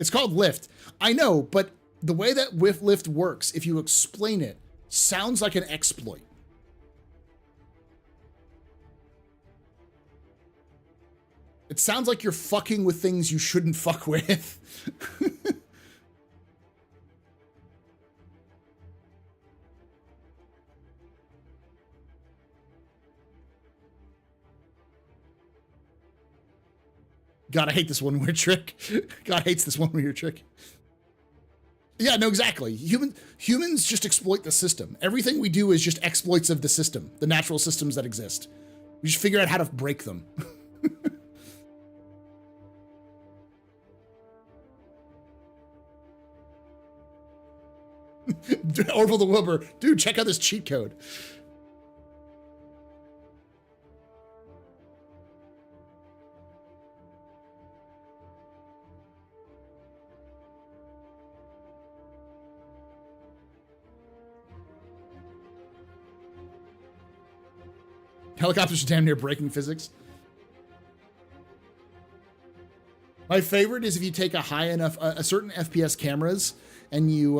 It's called lift. I know, but the way that lift works, if you explain it, sounds like an exploit. It sounds like you're fucking with things you shouldn't fuck with. God, I hate this one weird trick. God hates this one weird trick. Yeah, no, exactly. Humans just exploit the system. Everything we do is just exploits of the system, the natural systems that exist. We just figure out how to break them. Orville the Wilbur, dude, check out this cheat code. Helicopters are damn near breaking physics. My favorite is if you take a high enough, a certain FPS cameras, and you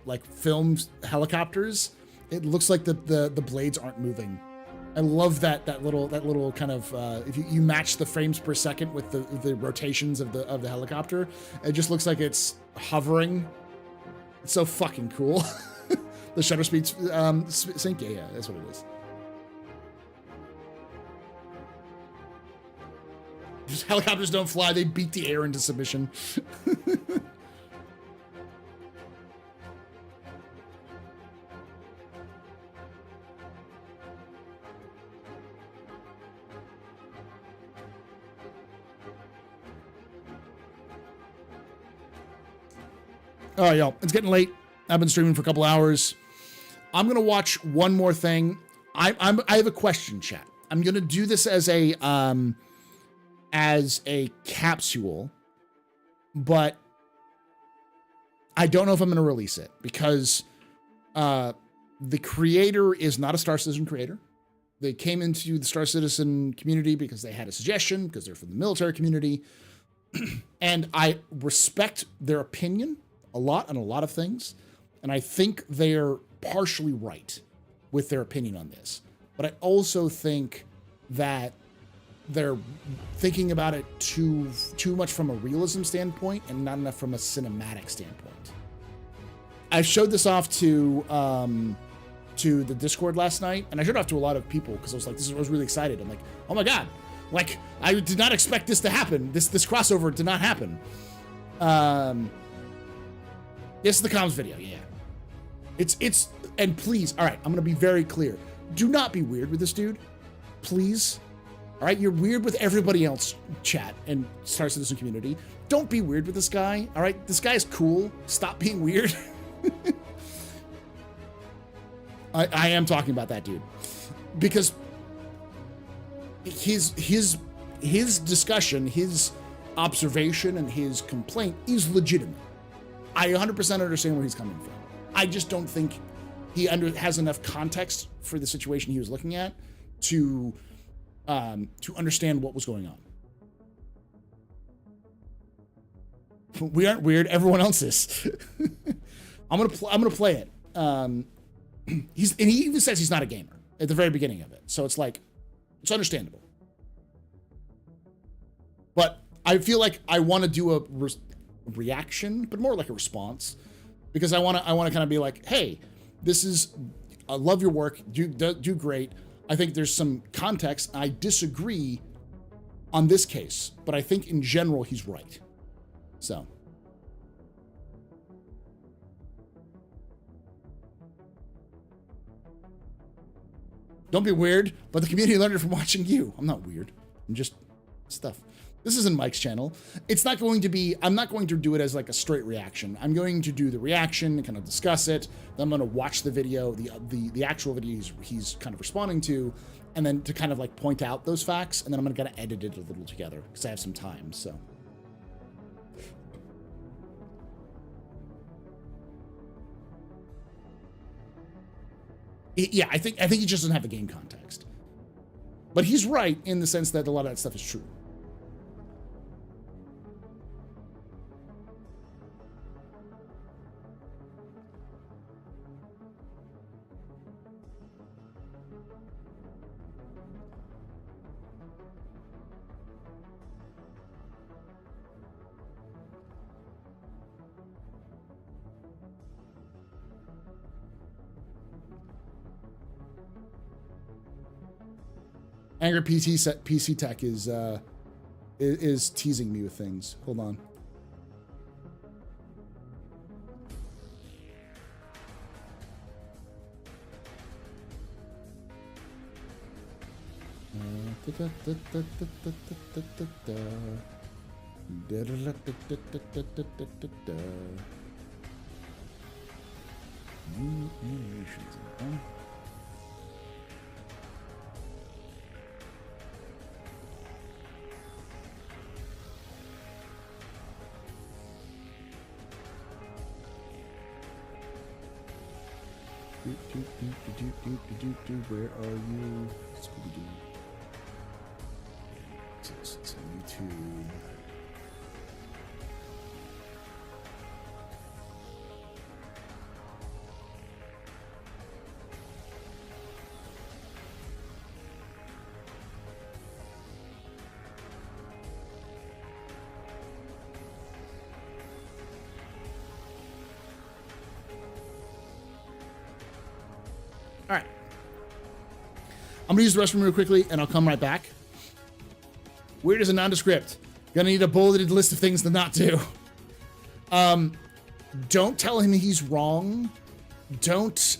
like film helicopters. It looks like the blades aren't moving. I love that little kind of if you match the frames per second with the rotations of the helicopter, it just looks like it's hovering. It's so fucking cool. The shutter speed sync, yeah, that's what it is. Just helicopters don't fly, they beat the air into submission. All right, y'all, it's getting late. I've been streaming for a couple hours. I'm gonna watch one more thing. I have a question, chat. I'm gonna do this as a capsule, but I don't know if I'm gonna release it because the creator is not a Star Citizen creator. They came into the Star Citizen community because they had a suggestion, because they're from the military community, and I respect their opinion a lot on a lot of things. And I think they're partially right with their opinion on this. But I also think that they're thinking about it too much from a realism standpoint and not enough from a cinematic standpoint. I showed this off to the Discord last night, and I showed it off to a lot of people because I was like, I was really excited. I'm like, oh my God, like I did not expect this to happen. This crossover did not happen. This is the comms video, yeah. It's, and please, all right, I'm gonna be very clear. Do not be weird with this dude, please. All right, you're weird with everybody else, chat and Star Citizen community. Don't be weird with this guy, all right? This guy is cool. Stop being weird. I am talking about that dude. Because his discussion, his observation, and his complaint is legitimate. I 100% understand where he's coming from. I just don't think he has enough context for the situation he was looking at to understand what was going on. We aren't weird. Everyone else is. I'm gonna play it. And he even says he's not a gamer at the very beginning of it, so it's like it's understandable. But I feel like I want to do a reaction, but more like a response, because I want to kind of be like, hey, I love your work, do great. I think there's some context. I disagree on this case, but I think in general he's right. So don't be weird, but the community learned it from watching you. I'm not weird. I'm just stuff. This isn't Mike's channel. It's not going to be, I'm not going to do it as like a straight reaction. I'm going to do the reaction and kind of discuss it. Then I'm going to watch the video, the actual video he's kind of responding to, and then to kind of like point out those facts. And then I'm going to kind of edit it a little together because I have some time. So. Yeah, I think he just doesn't have the game context. But he's right in the sense that a lot of that stuff is true. Angry PC Tech is teasing me with things. Hold on. Where are you? Scooby-Doo. It's on YouTube. All right. I'm gonna use the restroom real quickly and I'll come right back. Weird as a nondescript. Gonna need a bulleted list of things to not do. Don't tell him he's wrong. Don't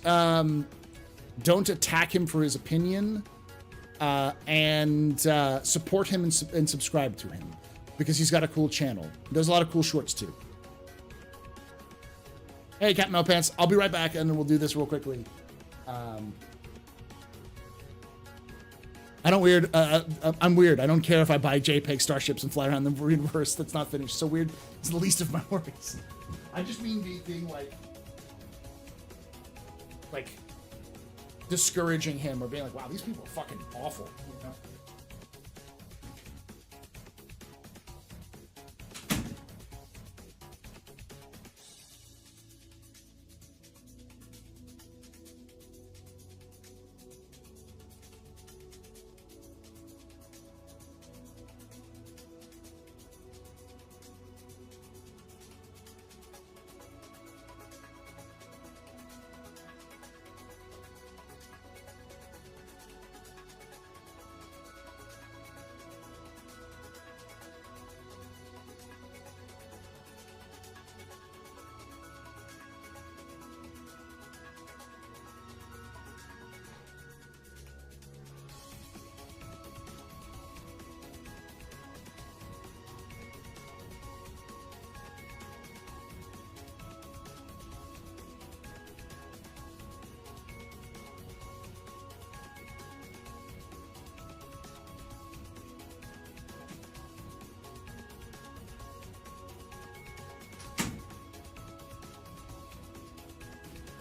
attack him for his opinion. And support him and subscribe to him because he's got a cool channel. He does a lot of cool shorts too. Hey, Captain Pants. I'll be right back and then we'll do this real quickly. I'm weird. I don't care if I buy JPEG starships and fly around the universe that's not finished. So weird. It's the least of my worries. I just mean being like discouraging him or being like, wow, these people are fucking awful. You know?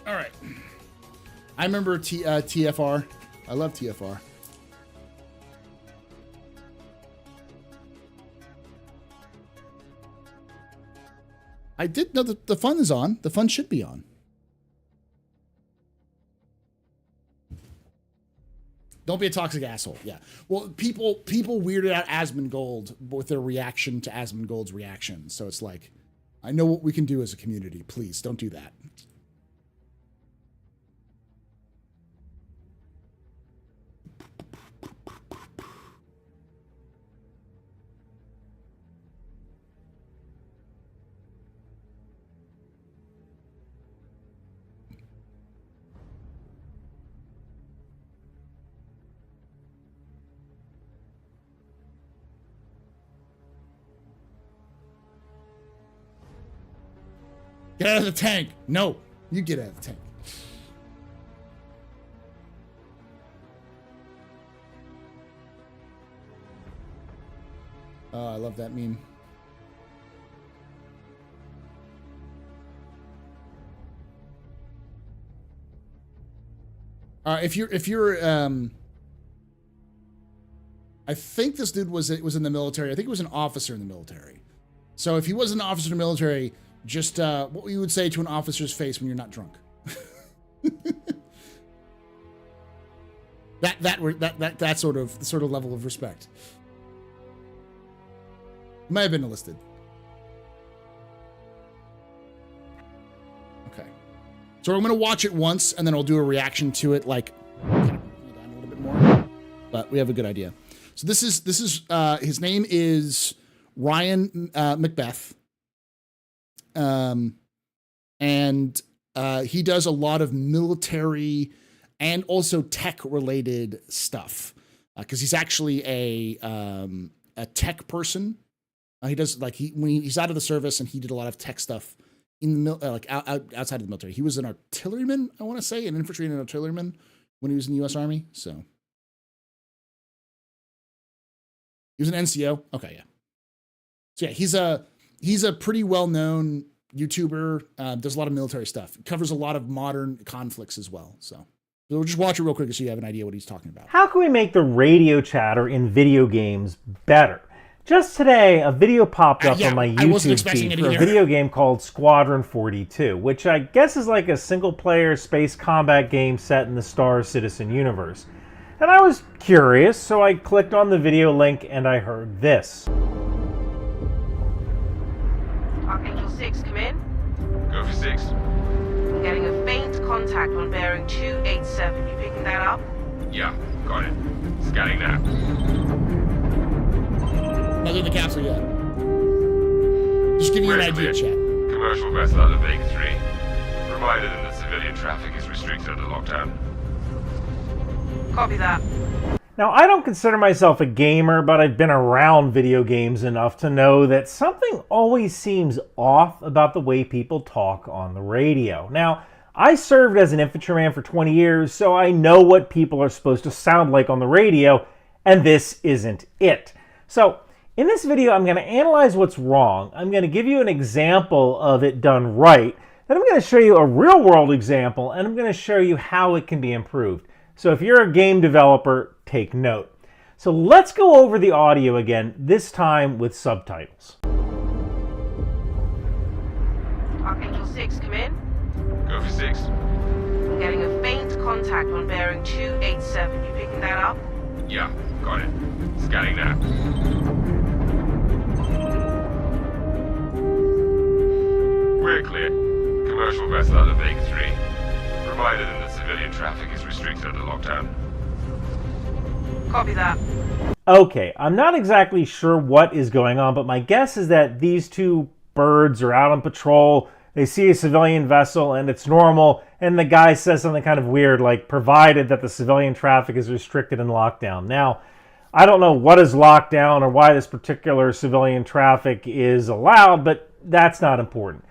All right. I remember TFR. I love TFR. I did know that the fun is on. The fun should be on. Don't be a toxic asshole. Yeah. Well, people weirded out Asmongold with their reaction to Asmongold's reaction. So it's like, I know what we can do as a community. Please don't do that. Get out of the tank. No, you get out of the tank. Oh, I love that meme. If you're I think this dude was in the military. I think he was an officer in the military. So if he was an officer in the military, just what you would say to an officer's face when you're not drunk. that sort of level of respect. Might have been enlisted. Okay. So I'm going to watch it once, and then I'll do a reaction to it, like, kind of cool down a little bit more. But we have a good idea. So this is his name is Ryan Macbeth. And he does a lot of military and also tech-related stuff. Because he's actually a tech person. He does when he's out of the service, and he did a lot of tech stuff in the outside of the military. He was an artilleryman, I want to say, an infantry and an artilleryman when he was in the U.S. Army. So he was an NCO. Okay, yeah. So yeah, he's a pretty well-known YouTuber. Does a lot of military stuff. Covers a lot of modern conflicts as well. So we'll just watch it real quick so you have an idea what he's talking about. How can we make the radio chatter in video games better? Just today, a video popped up on my YouTube feed for a video game called Squadron 42, which I guess is like a single-player space combat game set in the Star Citizen universe. And I was curious, so I clicked on the video link and I heard this. Archangel 6, come in. Go for 6. I'm getting a faint contact on bearing 287. You picking that up? Yeah, got it. Scanning now. Not in the capsule yet. Just giving you an idea, chat. Commercial vessel out of Vega 3. Reminded them that civilian traffic is restricted under lockdown. Copy that. Now, I don't consider myself a gamer, but I've been around video games enough to know that something always seems off about the way people talk on the radio. Now, I served as an infantryman for 20 years, so I know what people are supposed to sound like on the radio, and this isn't it. So, in this video, I'm going to analyze what's wrong. I'm going to give you an example of it done right. Then I'm going to show you a real-world example, and I'm going to show you how it can be improved. So if you're a game developer, take note. So let's go over the audio again, this time with subtitles. Archangel 6, come in. Go for 6. I'm getting a faint contact on bearing 287. You picking that up? Yeah, got it. Scanning now. We're clear. Commercial vessel out of Vega 3. Reminded them that civilian traffic is restricted under lockdown. Copy that. Okay, I'm not exactly sure what is going on, but my guess is that these two birds are out on patrol. They see a civilian vessel and it's normal, and the guy says something kind of weird like, provided that the civilian traffic is restricted and locked down. Now, I don't know what is locked down or why this particular civilian traffic is allowed, but that's not important.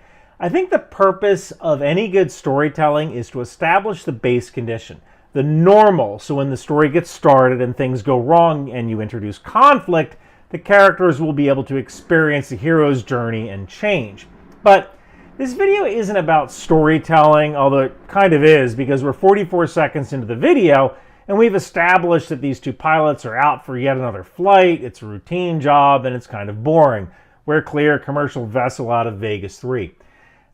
I think the purpose of any good storytelling is to establish the base condition, the normal, so when the story gets started and things go wrong and you introduce conflict, the characters will be able to experience the hero's journey and change. But this video isn't about storytelling, although it kind of is, because we're 44 seconds into the video and we've established that these two pilots are out for yet another flight, it's a routine job, and it's kind of boring. We're clear, commercial vessel out of Vegas 3.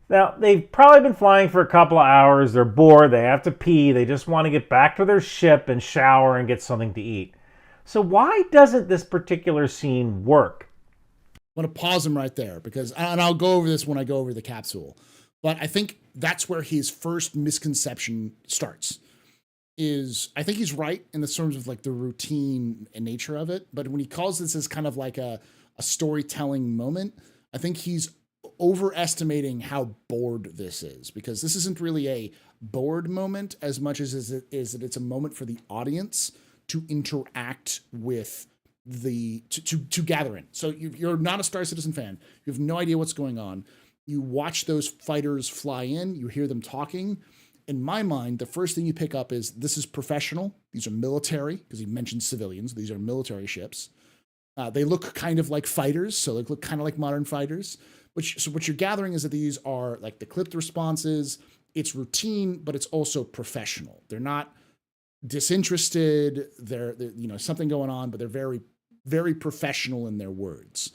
Now, they've probably been flying for a couple of hours, they're bored, they have to pee, they just want to get back to their ship and shower and get something to eat. So why doesn't this particular scene work? I want to pause him right there because, and I'll go over this when I go over the capsule, but I think that's where his first misconception starts. I think he's right in the terms of like the routine and nature of it, but when he calls this as kind of like a storytelling moment, I think he's overestimating how bored this is, because this isn't really a bored moment as much as it is that it's a moment for the audience to interact with to gather in. So you're not a Star Citizen fan. You have no idea what's going on. you watch those fighters fly in, you hear them talking. In my mind, the first thing you pick up is this is professional. These are military, because he mentioned civilians. These are military ships. They look kind of like fighters, so they look kind of like modern fighters. So what you're gathering is that these are like the clipped responses. It's routine, but it's also professional. They're not disinterested. They're something going on, but they're very, very professional in their words.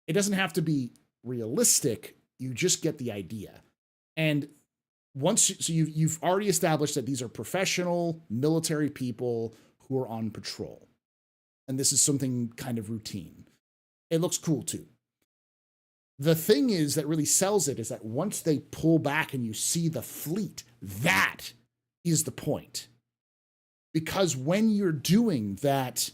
It doesn't have to be realistic. You just get the idea. And you've already established that these are professional military people who are on patrol. And this is something kind of routine. It looks cool too. The thing is that really sells it is that once they pull back and you see the fleet, that is the point. Because when you're doing that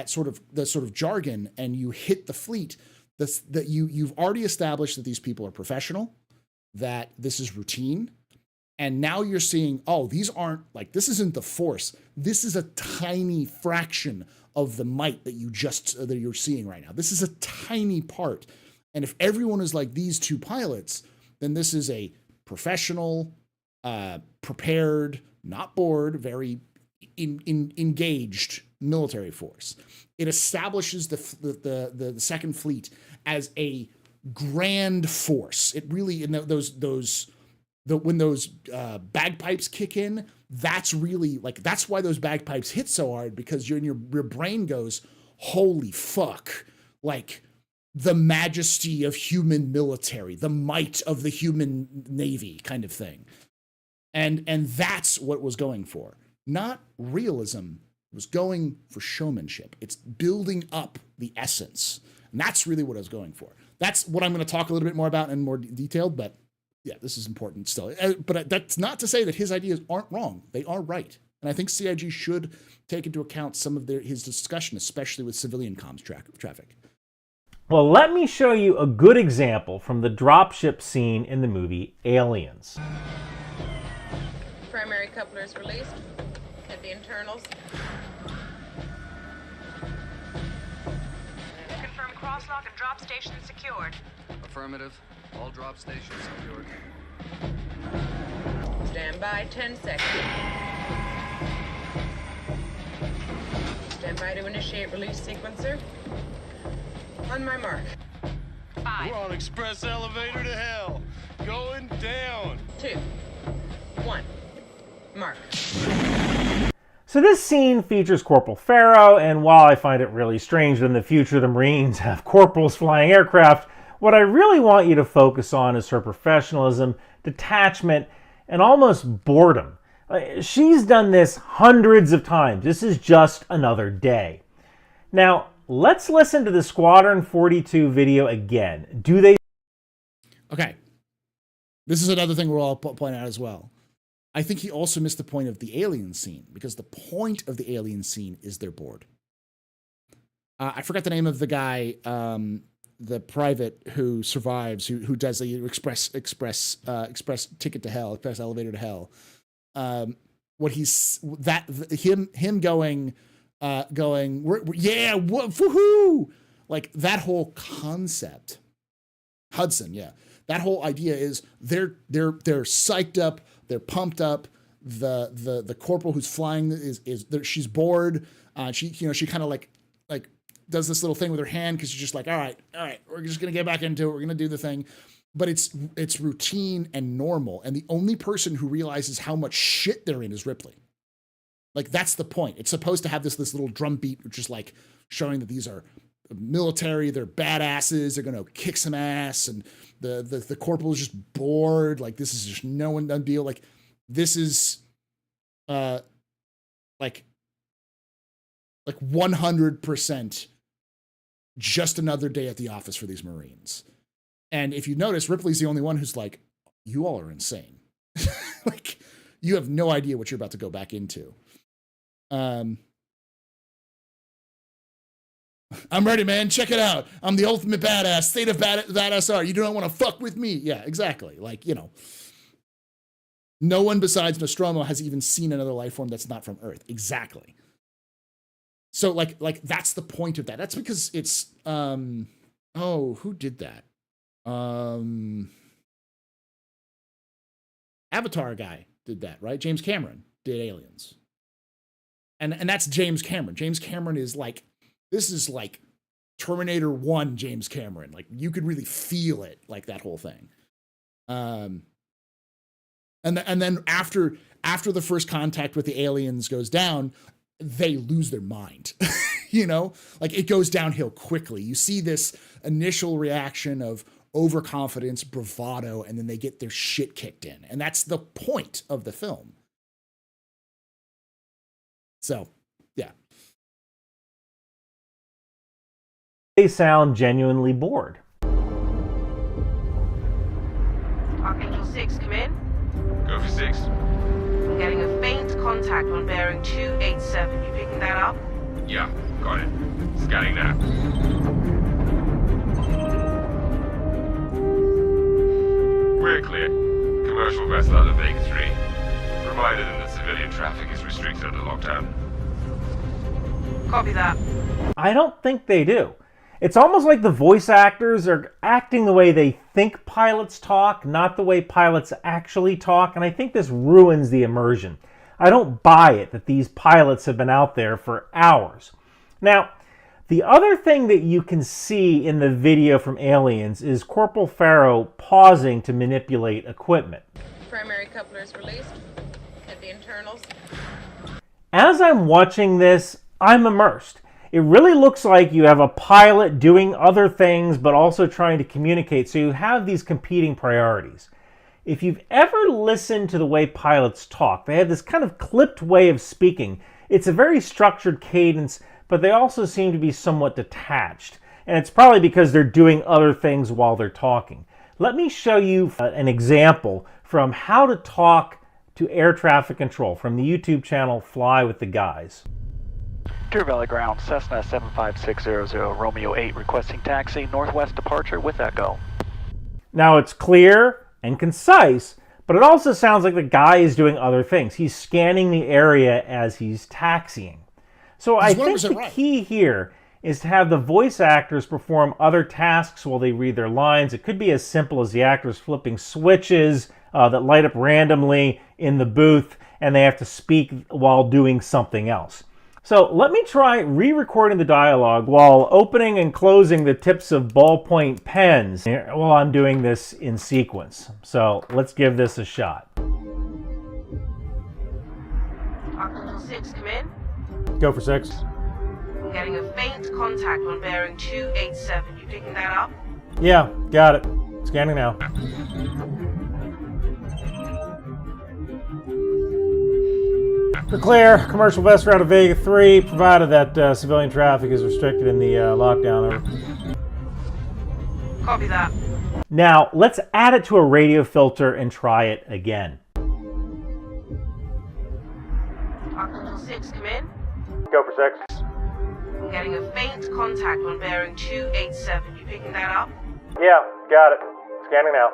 sort of jargon and you hit the fleet, that you've already established that these people are professional, that this is routine. And now you're seeing, oh, these aren't like, this isn't the Force. This is a tiny fraction of the might that you're seeing right now. This is a tiny part. And if everyone is like these two pilots, then this is a professional, prepared, not bored, very engaged military force. It establishes the Second Fleet as a grand force. It really, when those bagpipes kick in, that's really like, that's why those bagpipes hit so hard, because your brain goes, holy fuck, like the majesty of human military, the might of the human navy kind of thing. And that's what it was going for. Not realism. It was going for showmanship. It's building up the essence. And that's really what I was going for. That's what I'm going to talk a little bit more about in more detailed, but yeah, this is important still. But that's not to say that his ideas aren't wrong. They are right. And I think CIG should take into account some of his discussion, especially with civilian comms traffic. Well, let me show you a good example from the dropship scene in the movie Aliens. Primary couplers released. At the internals. Confirm crosslock and drop station secured. Affirmative. All drop stations secured. Stand by 10 seconds. Stand by to initiate release sequencer. On my mark. 5. We're on express elevator to hell. Going down. 2. 1. Mark. So this scene features Corporal Pharaoh, and while I find it really strange that in the future the Marines have corporals flying aircraft, what I really want you to focus on is her professionalism, detachment, and almost boredom. She's done this hundreds of times. This is just another day. Now, let's listen to the Squadron 42 video again. Do they... Okay. This is another thing we'll all point out as well. I think he also missed the point of the alien scene, because the point of the alien scene is they're bored. I forgot the name of the guy, the private who survives, who does the express ticket to hell, express elevator to hell. Him going, yeah, woohoo! Like that whole concept. Hudson, yeah. That whole idea is they're psyched up, they're pumped up. The corporal who's flying she's bored. She kind of like does this little thing with her hand because she's just like, all right, we're just gonna get back into it. We're gonna do the thing, but it's routine and normal. And the only person who realizes how much shit they're in is Ripley. Like that's the point. It's supposed to have this little drum beat, which is like showing that these are military, they're badasses, they're gonna kick some ass, and the corporal is just bored. Like this is just no one done deal. Like this is like 100% just another day at the office for these Marines. And if you notice, Ripley's the only one who's like, you all are insane. Like you have no idea what you're about to go back into. I'm ready, man. Check it out. I'm the ultimate badass. State of badass are. You don't want to fuck with me. Yeah, exactly. Like, no one besides Nostromo has even seen another life form that's not from Earth. Exactly. So like that's the point of that. That's because it's, who did that? Avatar guy did that, right? James Cameron did Aliens. And that's James Cameron. James Cameron is like, this is like Terminator 1 James Cameron. Like, you could really feel it, like that whole thing. And then after the first contact with the aliens goes down, they lose their mind. You know, like it goes downhill quickly. You see this initial reaction of overconfidence, bravado, and then they get their shit kicked in. And that's the point of the film. So, yeah. They sound genuinely bored. Archangel 6, come in. Go for 6. I'm getting a faint contact on bearing 287. You picking that up? Yeah, got it. Scanning now. We're clear. Commercial vessel out of Vega 3. Reminder that civilian traffic is restricted under lockdown. Copy that. I don't think they do. It's almost like the voice actors are acting the way they think pilots talk, not the way pilots actually talk, and I think this ruins the immersion. I don't buy it that these pilots have been out there for hours. Now, the other thing that you can see in the video from Aliens is Corporal Farrow pausing to manipulate equipment. Primary couplers released. At the internals. As I'm watching this, I'm immersed. It really looks like you have a pilot doing other things but also trying to communicate, so you have these competing priorities. If you've ever listened to the way pilots talk, they have this kind of clipped way of speaking. It's a very structured cadence, but they also seem to be somewhat detached. And it's probably because they're doing other things while they're talking. Let me show you an example from how to talk to air traffic control from the YouTube channel Fly with the Guys. Deer Valley Ground, Cessna 75600, Romeo 8 requesting taxi, northwest departure with Echo. Now it's clear and concise, but it also sounds like the guy is doing other things. He's scanning the area as he's taxiing. So I think the key here is to have the voice actors perform other tasks while they read their lines. It could be as simple as the actors flipping switches that light up randomly in the booth, and they have to speak while doing something else. So let me try re-recording the dialogue while opening and closing the tips of ballpoint pens while I'm doing this in sequence. So let's give this a shot. Archangel 6, come in. Go for 6. I'm getting a faint contact on bearing 287. You picking that up? Yeah, got it. Scanning now. We're clear. Commercial vessel out of Vega 3, provided that civilian traffic is restricted in the lockdown. Over. Copy that. Now, let's add it to a radio filter and try it again. Archangel 6, come in. Go for 6. I'm getting a faint contact on bearing 287. You picking that up? Yeah, got it. Scanning now.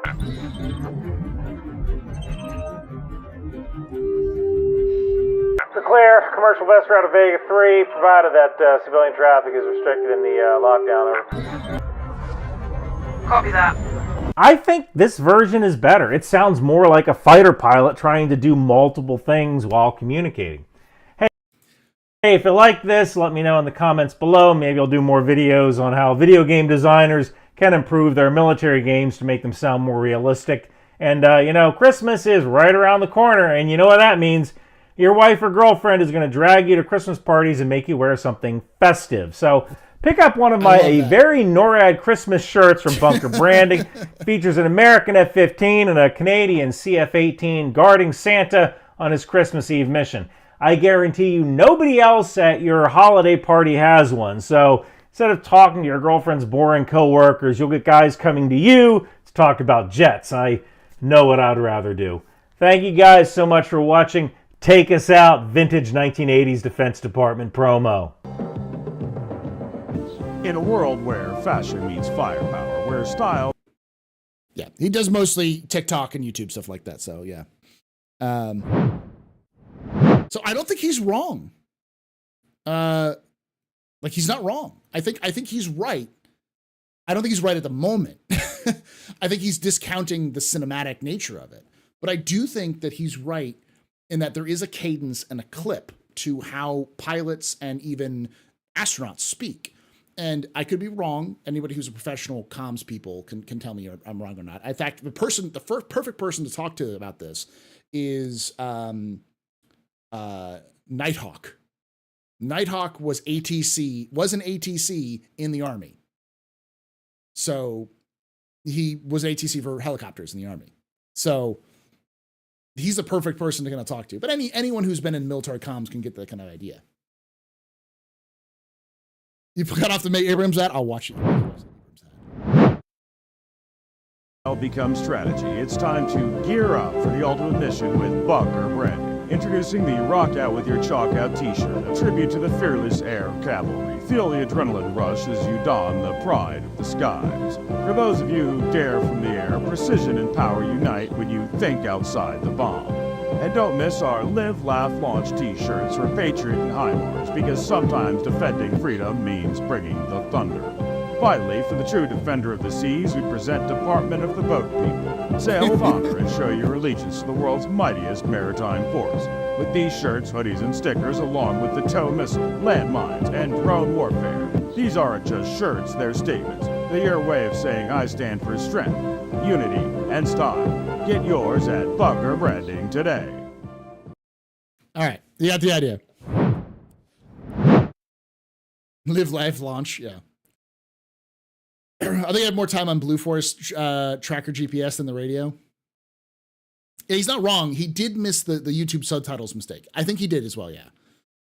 We're clear. Commercial vessel out of Vega 3, provided that civilian traffic is restricted in the lockdown. Over. Copy that. I think this version is better. It sounds more like a fighter pilot trying to do multiple things while communicating. Hey, if you like this, let me know in the comments below. Maybe I'll do more videos on how video game designers can improve their military games to make them sound more realistic. And, you know, Christmas is right around the corner, and you know what that means. Your wife or girlfriend is going to drag you to Christmas parties and make you wear something festive. So pick up one of my very NORAD Christmas shirts from Bunker Branding. Features an American F-15 and a Canadian CF-18 guarding Santa on his Christmas Eve mission. I guarantee you nobody else at your holiday party has one. So instead of talking to your girlfriend's boring coworkers, you'll get guys coming to you to talk about jets. I know what I'd rather do. Thank you guys so much for watching. Take us out, vintage 1980s Defense Department promo. In a world where fashion meets firepower, where style... Yeah, he does mostly TikTok and YouTube stuff like that, so yeah. So I don't think he's wrong. Like, he's not wrong. I think he's right. I don't think he's right at the moment. I think he's discounting the cinematic nature of it. But I do think that he's right in that there is a cadence and a clip to how pilots and even astronauts speak. And I could be wrong. Anybody who's a professional comms people can tell me I'm wrong or not. In fact, the first perfect person to talk to about this is Nighthawk. Nighthawk was an ATC in the Army. So he was ATC for helicopters in the Army. So he's the perfect person to kind of talk to. But anyone who's been in military comms can get that kind of idea. You cut off the Abrams ad? I'll watch it. Becomes strategy. It's time to gear up for the ultimate mission with Bucker Branding. Introducing the Rock Out With Your Chalk Out t-shirt, a tribute to the fearless air cavalry. Feel the adrenaline rush as you don the pride of the skies. For those of you who dare from the air, precision and power unite when you think outside the bomb. And don't miss our Live, Laugh, Launch t-shirts for Patriot and HIMARS, because sometimes defending freedom means bringing the thunder. Finally, for the true defender of the seas, we present Department of the Boat People. Sail with honor and show your allegiance to the world's mightiest maritime force. With these shirts, hoodies, and stickers, along with the tow missile, landmines, and drone warfare. These aren't just shirts, they're statements. They're your way of saying I stand for strength, unity, and style. Get yours at Bucker Branding today. All right, you got the idea. Live, Life, Launch, yeah. I think I had more time on Blue Forest tracker GPS than the radio. Yeah, he's not wrong. He did miss the YouTube subtitles mistake. I think he did as well, yeah.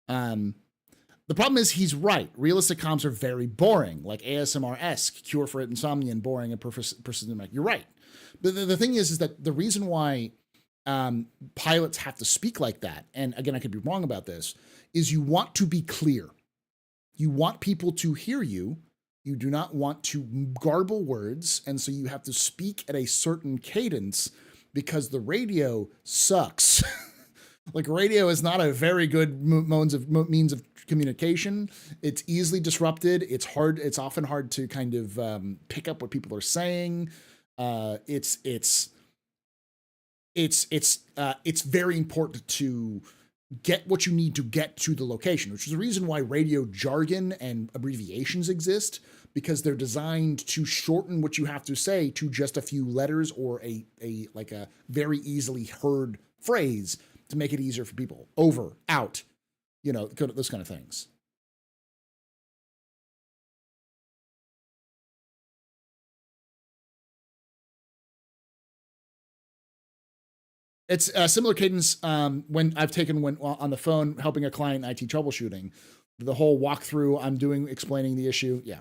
The problem is he's right. Realistic comms are very boring, like ASMR-esque, Cure for Insomnia, and boring and persistent. You're right. But the thing is that the reason why pilots have to speak like that, and again, I could be wrong about this, is you want to be clear. You want people to hear you. You do not want to garble words, and so you have to speak at a certain cadence because the radio sucks. Like, radio is not a very good means of communication. It's easily disrupted. It's hard. It's often hard to kind of pick up what people are saying. It's very important to get what you need to get to the location, which is the reason why radio jargon and abbreviations exist, because they're designed to shorten what you have to say to just a few letters or a very easily heard phrase to make it easier for people. Over, out, those kind of things. It's a similar cadence when I've taken on the phone helping a client in IT troubleshooting. The whole walkthrough I'm doing, explaining the issue. Yeah.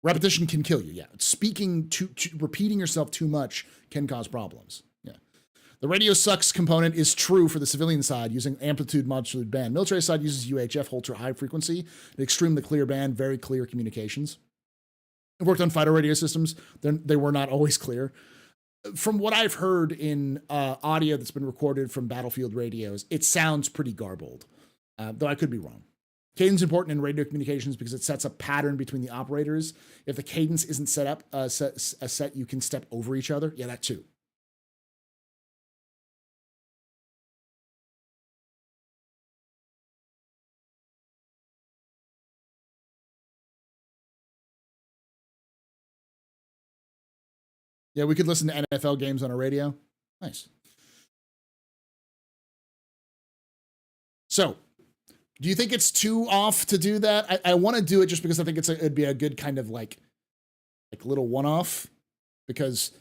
Repetition can kill you. Yeah. Speaking repeating yourself too much can cause problems. Yeah. The radio sucks component is true for the civilian side using amplitude modulated band. Military side uses UHF, ultra high frequency, an extremely clear band, very clear communications. I've worked on fighter radio systems. They were not always clear. From what I've heard in audio that's been recorded from battlefield radios, it sounds pretty garbled, though I could be wrong. Cadence is important in radio communications because it sets a pattern between the operators. If the cadence isn't set up, you can step over each other. Yeah, that too. Yeah, we could listen to NFL games on a radio. Nice. So, do you think it's too off to do that? I want to do it just because I think it'd be a good kind of like little one-off, because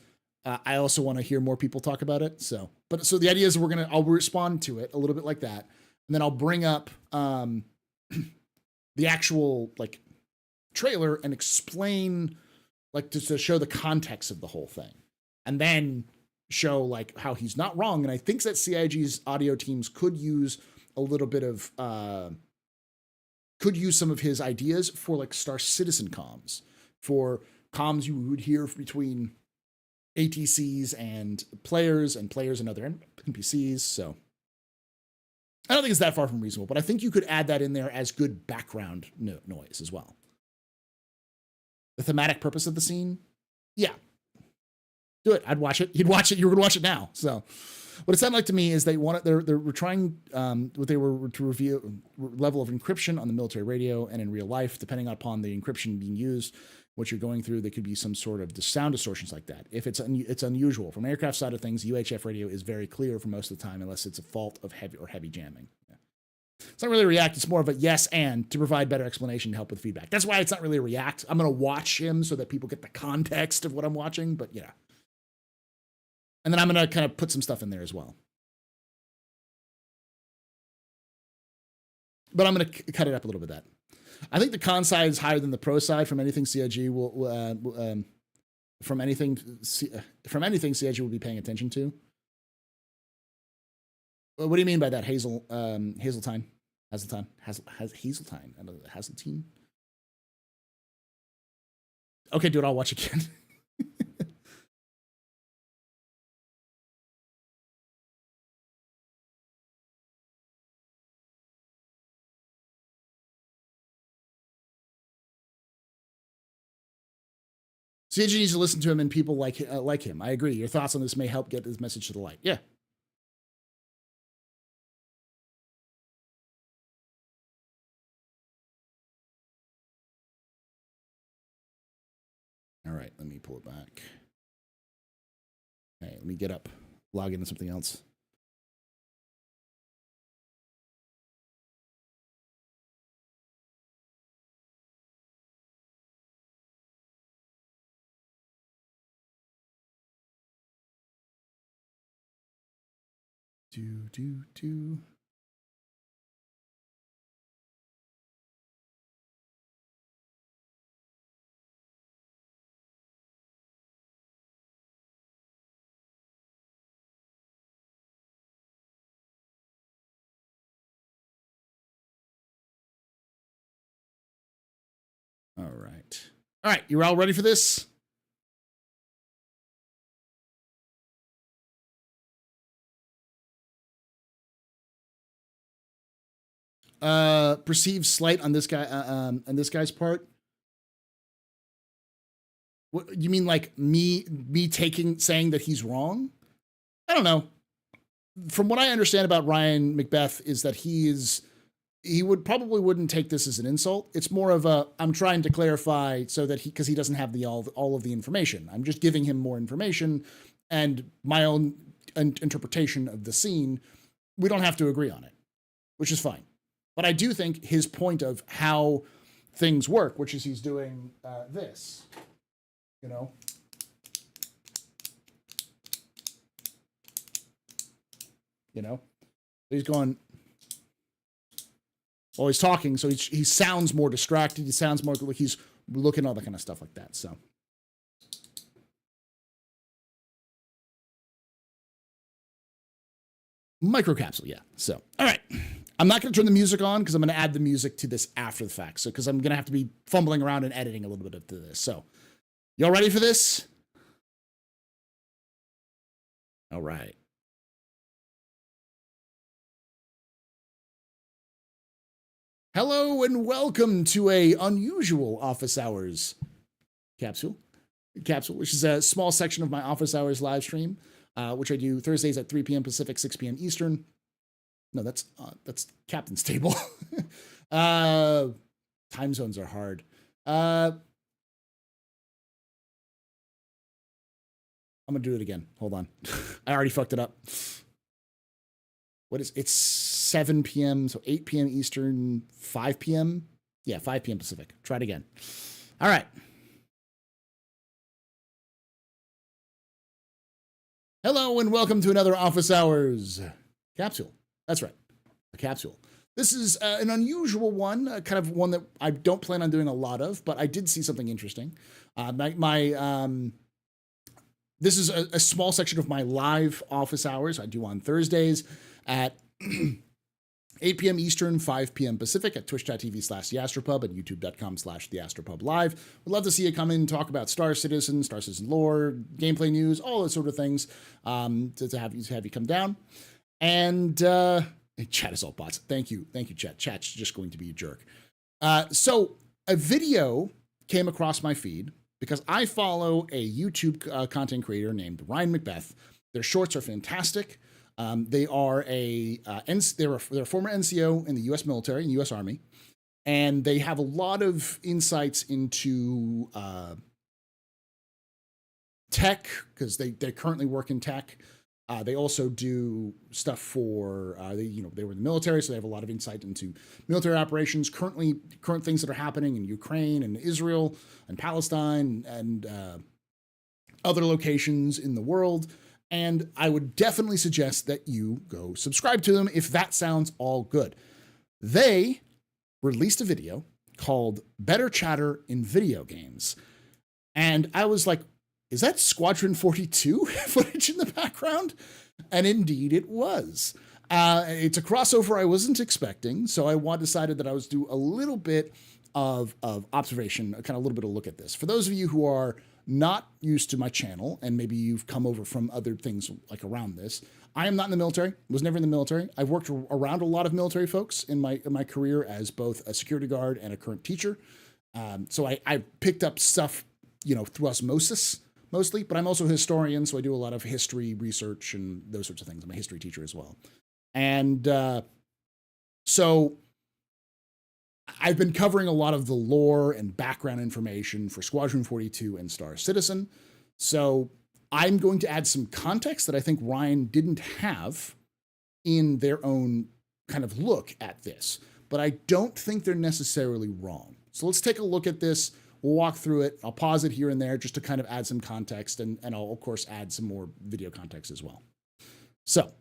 I also want to hear more people talk about it. So the idea is I'll respond to it a little bit like that, and then I'll bring up the actual trailer and explain to show the context of the whole thing, and then show how he's not wrong. And I think that CIG's audio teams could use a little bit of could use some of his ideas for Star Citizen comms, for comms you would hear between ATCs and players and other NPCs. So I don't think it's that far from reasonable, but I think you could add that in there as good background noise as well. The thematic purpose of the scene, Yeah. Do it. I'd watch it. You'd watch it. You were going to watch it now. So what it sounded like to me is they wanted, they were trying, what they were to reveal level of encryption on the military radio and in real life, depending upon the encryption being used, what you're going through, there could be some sort of sound distortions like that. If it's unusual. From an aircraft side of things, UHF radio is very clear for most of the time, unless it's a fault of heavy jamming. Yeah. It's not really a react. It's more of a yes and to provide better explanation to help with feedback. That's why it's not really a react. I'm going to watch him so that people get the context of what I'm watching, but yeah. And then I'm going to kind of put some stuff in there as well. But I'm going to cut it up a little bit of that. I think the con side is higher than the pro side from anything CIG from anything CIG will be paying attention to. What do you mean by that, Hazeltine? Hazeltine? Okay, dude, I'll watch again. CIG needs to listen to him and people like him. I agree. Your thoughts on this may help get his message to the light. Yeah. All right, let me pull it back. Okay, let me get up, log into something else. Do. All right. All right, you're all ready for this? Perceived slight on this guy, on this guy's part. What you mean, like me saying that he's wrong? I don't know. From what I understand about Ryan Macbeth is that he probably wouldn't take this as an insult. It's more of a, I'm trying to clarify so that because he doesn't have all of the information. I'm just giving him more information and my own interpretation of the scene. We don't have to agree on it, which is fine. But I do think his point of how things work, which is he's doing this, you know. You know, he's going, well, he's talking, so he sounds more distracted. He sounds more like he's looking at all that kind of stuff like that. So. Microcapsule, yeah. So, all right. I'm not going to turn the music on because I'm going to add the music to this after the fact. So, because I'm going to have to be fumbling around and editing a little bit of this. So, y'all ready for this? All right. Hello and welcome to a unusual office hours capsule, which is a small section of my office hours live stream, which I do Thursdays at 3 p.m. Pacific, 6 p.m. Eastern. No, that's Captain's Table. Time zones are hard. I'm gonna do it again. Hold on. I already fucked it up. It's 7 p.m., so 8 p.m. Eastern, 5 p.m. Yeah, 5 p.m. Pacific. Try it again. All right. Hello and welcome to another Office Hours capsule. That's right, a capsule. This is an unusual one, kind of one that I don't plan on doing a lot of, but I did see something interesting. This is a small section of my live office hours I do on Thursdays at 8 p.m. Eastern, 5 p.m. Pacific at twitch.tv/TheAstroPub and youtube.com/TheAstroPubLive. We'd love to see you come in and talk about Star Citizen lore, gameplay news, all those sort of things to have you come down. And chat is all bots. Thank you, chat. Chat's just going to be a jerk. So a video came across my feed because I follow a YouTube content creator named Ryan Macbeth. Their shorts are fantastic. They are they're a former NCO in the U.S. military, in the U.S. Army, and they have a lot of insights into tech, because they currently work in tech. They also do stuff for they were in the military, so they have a lot of insight into military operations, current things that are happening in Ukraine and Israel and Palestine and other locations in the world. And I would definitely suggest that you go subscribe to them if that sounds all good. They released a video called Better Chatter in Video Games. And I was like, is that Squadron 42 footage in the background? And indeed it was. It's a crossover I wasn't expecting, so I decided that I was do a little bit of observation, kind of a little bit of look at this. For those of you who are not used to my channel, and maybe you've come over from other things like around this, I am not in the military, was never in the military. I've worked around a lot of military folks in my career as both a security guard and a current teacher. So I picked up stuff, through osmosis mostly, but I'm also a historian, so I do a lot of history research and those sorts of things. I'm a history teacher as well. And so I've been covering a lot of the lore and background information for Squadron 42 and Star Citizen. So I'm going to add some context that I think Ryan didn't have in their own kind of look at this, but I don't think they're necessarily wrong. So let's take a look at this. We'll walk through it. I'll pause it here and there just to kind of add some context, and I'll, of course, add some more video context as well. So,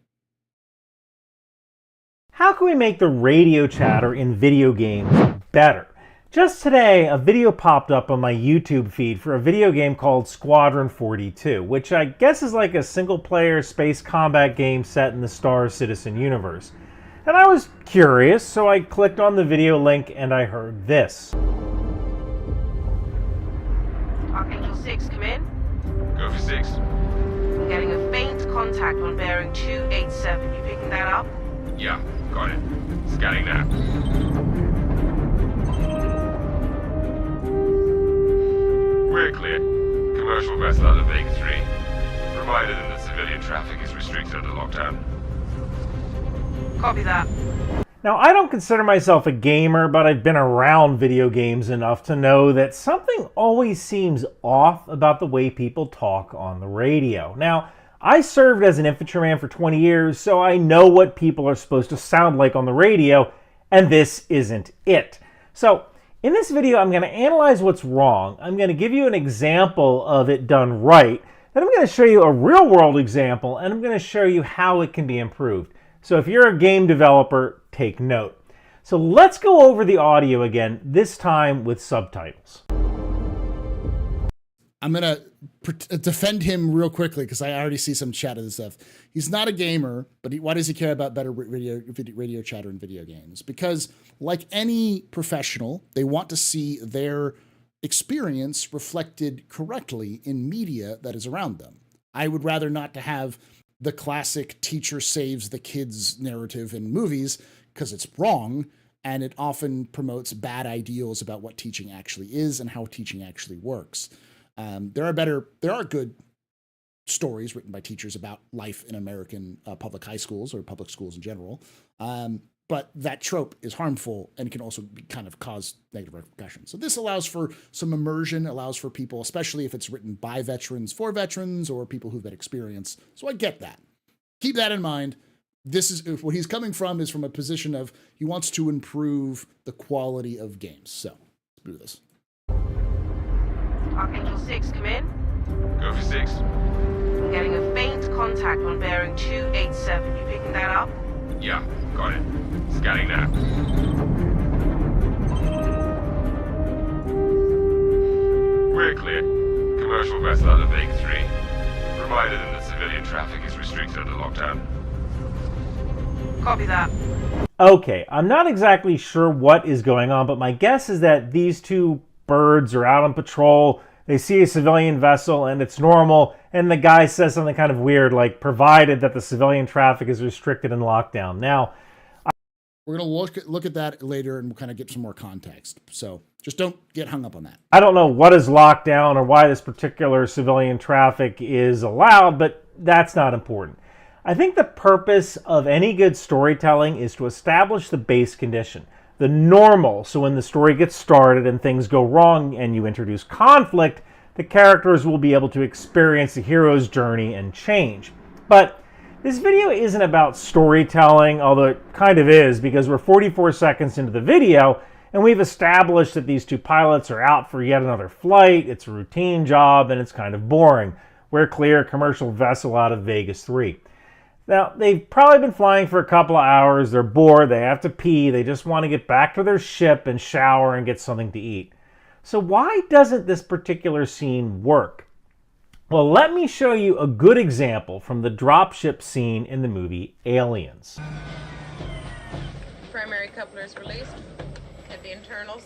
how can we make the radio chatter in video games better? Just today, a video popped up on my YouTube feed for a video game called Squadron 42, which I guess is like a single-player space combat game set in the Star Citizen universe. And I was curious, so I clicked on the video link and I heard this. Archangel 6, come in. Go for 6. I'm getting a faint contact on bearing 287. You picking that up? Yeah, got it. Scanning now. We're clear. Commercial vessel out of Vega 3. Reminder that civilian traffic is restricted under lockdown. Copy that. Now, I don't consider myself a gamer, but I've been around video games enough to know that something always seems off about the way people talk on the radio. Now, I served as an infantryman for 20 years, so I know what people are supposed to sound like on the radio, and this isn't it. So, in this video, I'm going to analyze what's wrong. I'm going to give you an example of it done right. Then I'm going to show you a real-world example, and I'm going to show you how it can be improved. So if you're a game developer, take note. So let's go over the audio again, this time with subtitles. I'm going to defend him real quickly because I already see some chat of this stuff. He's not a gamer, but why does he care about better radio chatter in video games? Because like any professional, they want to see their experience reflected correctly in media that is around them. I would rather not to have the classic teacher saves the kids narrative in movies because it's wrong, and it often promotes bad ideals about what teaching actually is and how teaching actually works. There are good stories written by teachers about life in American public high schools or public schools in general. But that trope is harmful and can also kind of cause negative repercussions. So this allows for some immersion, allows for people, especially if it's written by veterans for veterans or people who've had experience. So I get that. Keep that in mind. This is what he's coming from, is from a position of he wants to improve the quality of games. So let's do this. Archangel 6, come in. Go for 6. I'm getting a faint contact on bearing 287. You picking that up? Yeah, got it. Scanning now. We're clear. Commercial vessel out of Vega 3. Reminder that civilian traffic is restricted under lockdown. Copy that. Okay, I'm not exactly sure what is going on, but my guess is that these two birds are out on patrol. They see a civilian vessel and it's normal, and the guy says something kind of weird like, provided that the civilian traffic is restricted and locked down. Now, we're going to look at that later and we'll kind of get some more context. So Just don't get hung up on that. I don't know what is locked down or why this particular civilian traffic is allowed, but that's not important. I think the purpose of any good storytelling is to establish the base condition, the normal, so when the story gets started and things go wrong and you introduce conflict, the characters will be able to experience the hero's journey and change. But this video isn't about storytelling, although it kind of is, because we're 44 seconds into the video and we've established that these two pilots are out for yet another flight. It's a routine job and it's kind of boring. We're clear a commercial vessel out of Vegas 3. Now, they've probably been flying for a couple of hours. They're bored. They have to pee. They just want to get back to their ship and shower and get something to eat. So why doesn't this particular scene work? Well, let me show you a good example from the dropship scene in the movie Aliens. Primary couplers released. Hit the internals.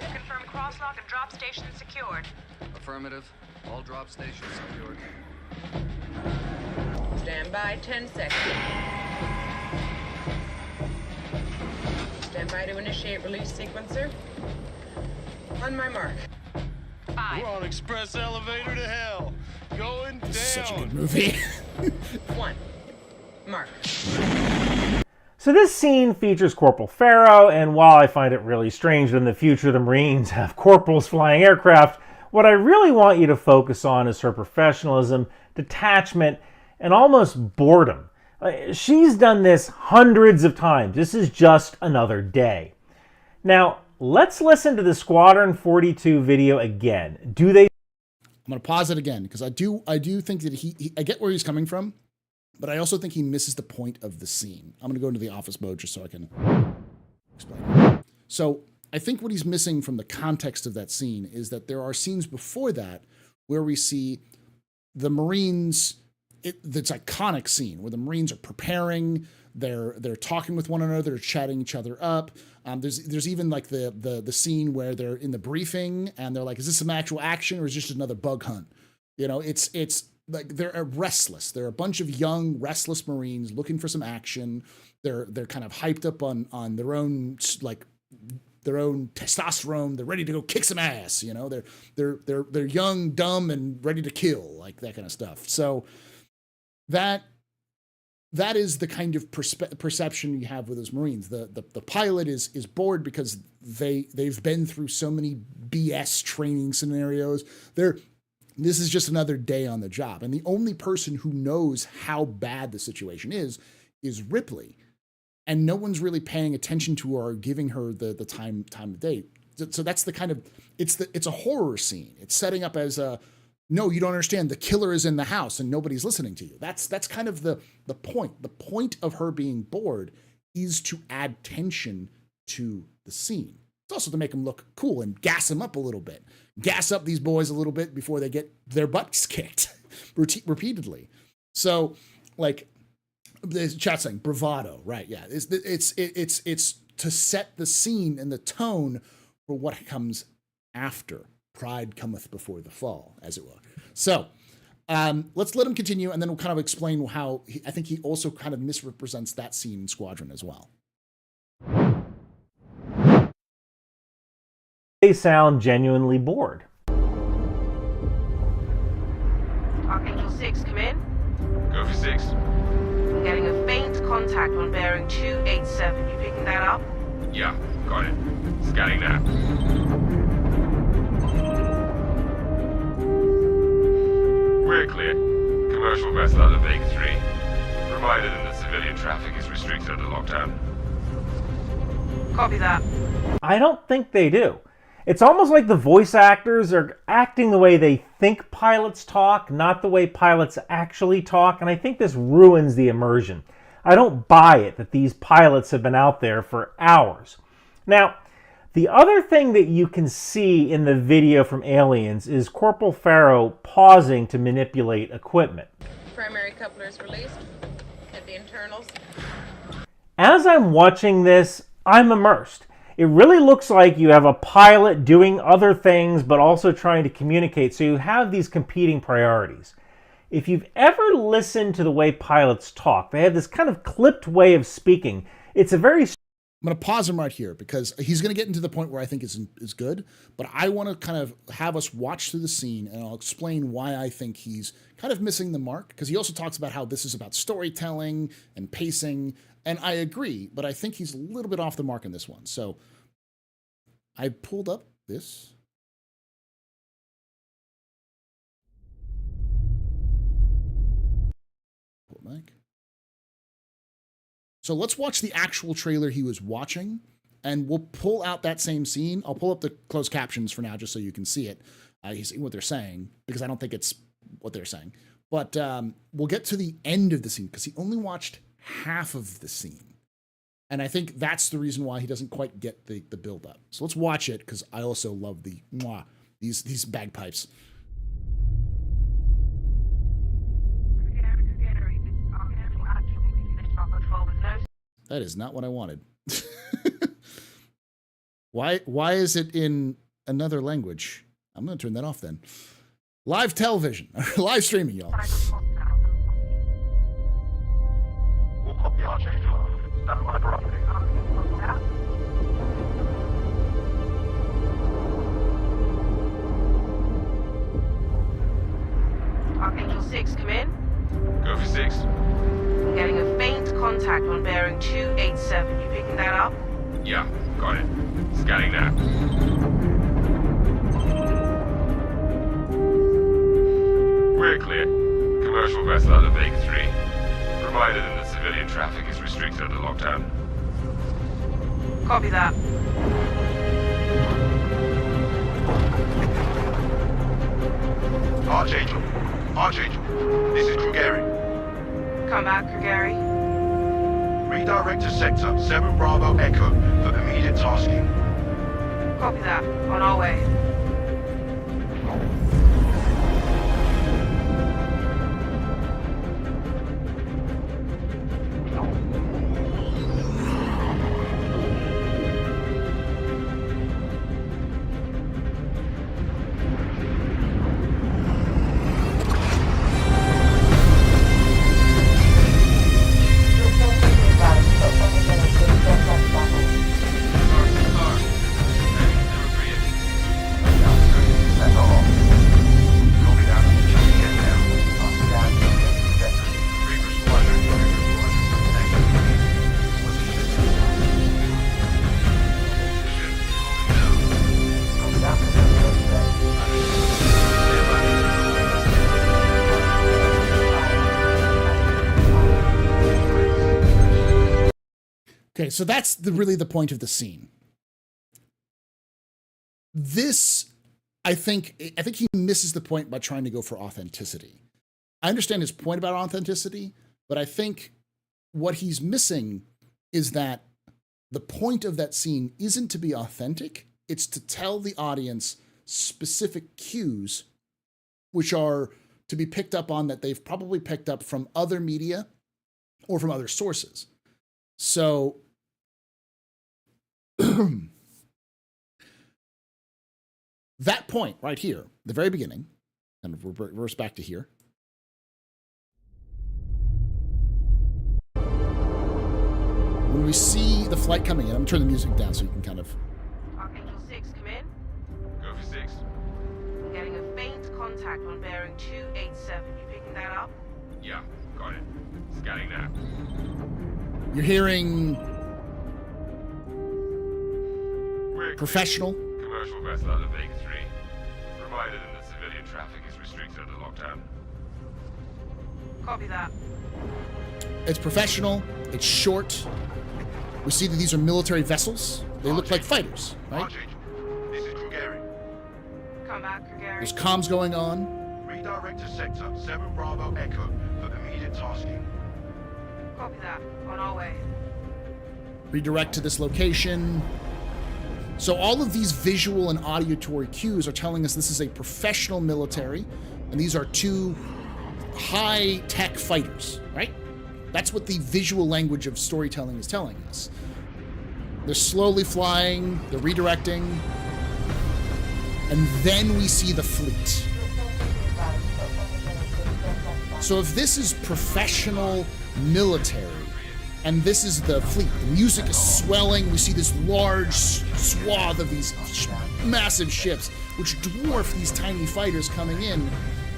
Confirm crosslock and drop station secured. Affirmative. All drop stations secured. Stand by 10 seconds. Stand by to initiate release sequencer. On my mark. 5. We're on express elevator to hell. Going down. This is such a good movie. 1. Mark. So this scene features Corporal Pharaoh, and while I find it really strange that in the future the Marines have corporals flying aircraft, what I really want you to focus on is her professionalism, detachment, and almost boredom. She's done this hundreds of times. This is just another day. Now, let's listen to the Squadron 42 video again. I'm going to pause it again because I do think that I get where he's coming from, but I also think he misses the point of the scene. I'm going to go into the office mode just so I can explain. So I think what he's missing from the context of that scene is that there are scenes before that where we see the Marines, this iconic scene where the Marines are preparing, they're talking with one another, they're chatting each other up. There's even like the scene where they're in the briefing and they're like, is this some actual action or is this just another bug hunt? You know, it's like they're restless. They're a bunch of young, restless Marines looking for some action. They're kind of hyped up on their own their own testosterone. They're ready to go kick some ass. You know, they're young, dumb, and ready to kill, like that kind of stuff. So that is the kind of perception you have with those Marines. The pilot is bored because they've been through so many BS training scenarios. This is just another day on the job. And the only person who knows how bad the situation is Ripley. And no one's really paying attention to her or giving her the time of day. So that's the kind of, it's a horror scene. It's setting up as no, you don't understand. The killer is in the house and nobody's listening to you. That's kind of the point. The point of her being bored is to add tension to the scene. It's also to make them look cool and gas them up a little bit. Gas up these boys a little bit before they get their butts kicked repeatedly. So, like, the chat saying bravado, right? Yeah, it's to set the scene and the tone for what comes after. Pride cometh before the fall, as it were. So, let's let him continue, and then we'll kind of explain how I think he also kind of misrepresents that scene in Squadron as well. They sound genuinely bored. Archangel 6, come in. Go for 6. I'm getting a faint contact on bearing 287. You picking that up? Yeah, got it. Scanning now. We're clear. Commercial vessel out of Vegas 3. Reminder that civilian traffic is restricted under lockdown. Copy that. I don't think they do. It's almost like the voice actors are acting the way they think pilots talk, not the way pilots actually talk, and I think this ruins the immersion. I don't buy it that these pilots have been out there for hours. Now, the other thing that you can see in the video from Aliens is Corporal Pharaoh pausing to manipulate equipment. Primary couplers released. Hit the internals. As I'm watching this, I'm immersed. It really looks like you have a pilot doing other things but also trying to communicate, so you have these competing priorities. If you've ever listened to the way pilots talk, they have this kind of clipped way of speaking. It's a very I'm going to pause him right here because he's going to get into the point where I think is good, but I want to kind of have us watch through the scene, and I'll explain why I think he's kind of missing the mark, because he also talks about how this is about storytelling and pacing, and I agree, but I think he's a little bit off the mark in this one. So I pulled up this. Mic. So let's watch the actual trailer he was watching, and we'll pull out that same scene. I'll pull up the closed captions for now just so you can see it. You see what they're saying, because I don't think it's what they're saying. But we'll get to the end of the scene, because he only watched half of the scene. And I think that's the reason why he doesn't quite get the build up. So let's watch it, because I also love these bagpipes. That is not what I wanted. Why is it in another language? I'm going to turn that off then. Live television. Live streaming, y'all. Archangel 6, come in. Go for 6. I'm getting a faint contact on bearing 287. You picking that up? Yeah, got it. Scanning now. We're clear. Commercial vessel out of Vega 3. Reminder that civilian traffic is restricted under lockdown. Copy that. Archangel, this is Krugeri. Come back, Krugeri. Redirect to sector 7 Bravo Echo for immediate tasking. Copy that. On our way. Okay, so that's really the point of the scene. This, I think he misses the point by trying to go for authenticity. I understand his point about authenticity, but I think what he's missing is that the point of that scene isn't to be authentic. It's to tell the audience specific cues, which are to be picked up on that they've probably picked up from other media or from other sources. So that point right here, the very beginning, and reverse back to here. When we see the flight coming in, I'm going to turn the music down so you can kind of... Archangel 6, come in. Go for 6. I'm getting a faint contact on bearing 287. You picking that up? Yeah, got it. Scanning now. You're hearing... professional. Commercial vessel out of Vega 3. Reminder that civilian traffic is restricted under lockdown. Copy that. It's professional. It's short. We see that these are military vessels. They look like fighters, right? This is Krugeri. Come back, Krugeri. There's comms going on. Redirect to sector 7 Bravo Echo for immediate tasking. Copy that. On our way. Redirect to this location. So all of these visual and auditory cues are telling us this is a professional military, and these are two high-tech fighters, right? That's what the visual language of storytelling is telling us. They're slowly flying, they're redirecting, and then we see the fleet. So if this is professional military, And this is the fleet. The music is swelling. We see this large swath of these massive ships, which dwarf these tiny fighters coming in.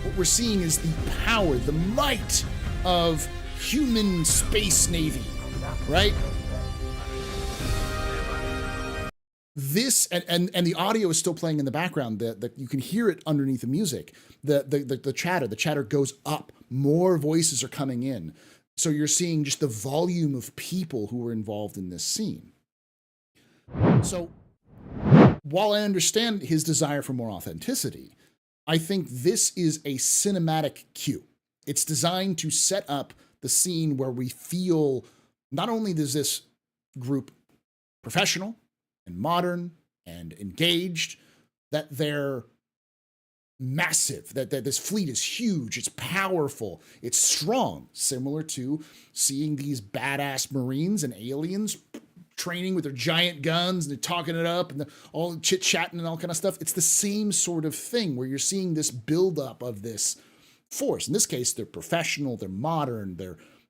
What we're seeing is the power, the might of human space navy, right? This and the audio is still playing in the background. You can hear it underneath the music. The chatter goes up. More voices are coming in. So you're seeing just the volume of people who are involved in this scene. So while I understand his desire for more authenticity, I think this is a cinematic cue. It's designed to set up the scene where we feel not only is this group professional and modern and engaged, that they're massive, that this fleet is huge, it's powerful, it's strong, similar to seeing these badass Marines and aliens training with their giant guns and they're talking it up and all chit-chatting and all kind of stuff. It's the same sort of thing where you're seeing this buildup of this force. In this case, they're professional, they're modern,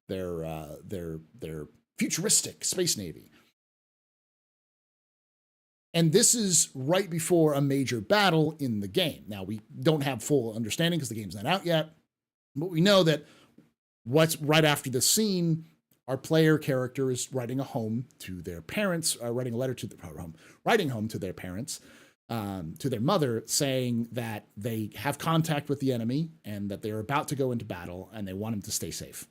they're futuristic space navy. And this is right before a major battle in the game. Now, we don't have full understanding because the game's not out yet, but we know that what's right after the scene, our player character is writing home to their parents, writing a letter to writing home to their parents, to their mother, saying that they have contact with the enemy and that they're about to go into battle and they want them to stay safe.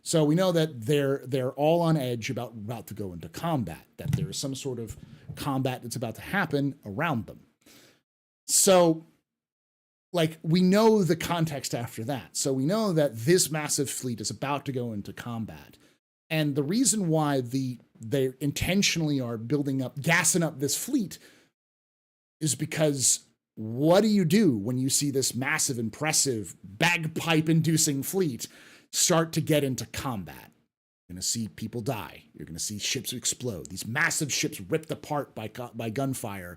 So we know that they're all on edge about to go into combat, that there is some sort of combat that's about to happen around them. So, like, we know the context after that. So we know that this massive fleet is about to go into combat. And the reason why they intentionally are gassing up this fleet is because what do you do when you see this massive, impressive, bagpipe-inducing fleet start to get into combat? You're going to see people die. You're going to see ships explode. These massive ships ripped apart by gunfire.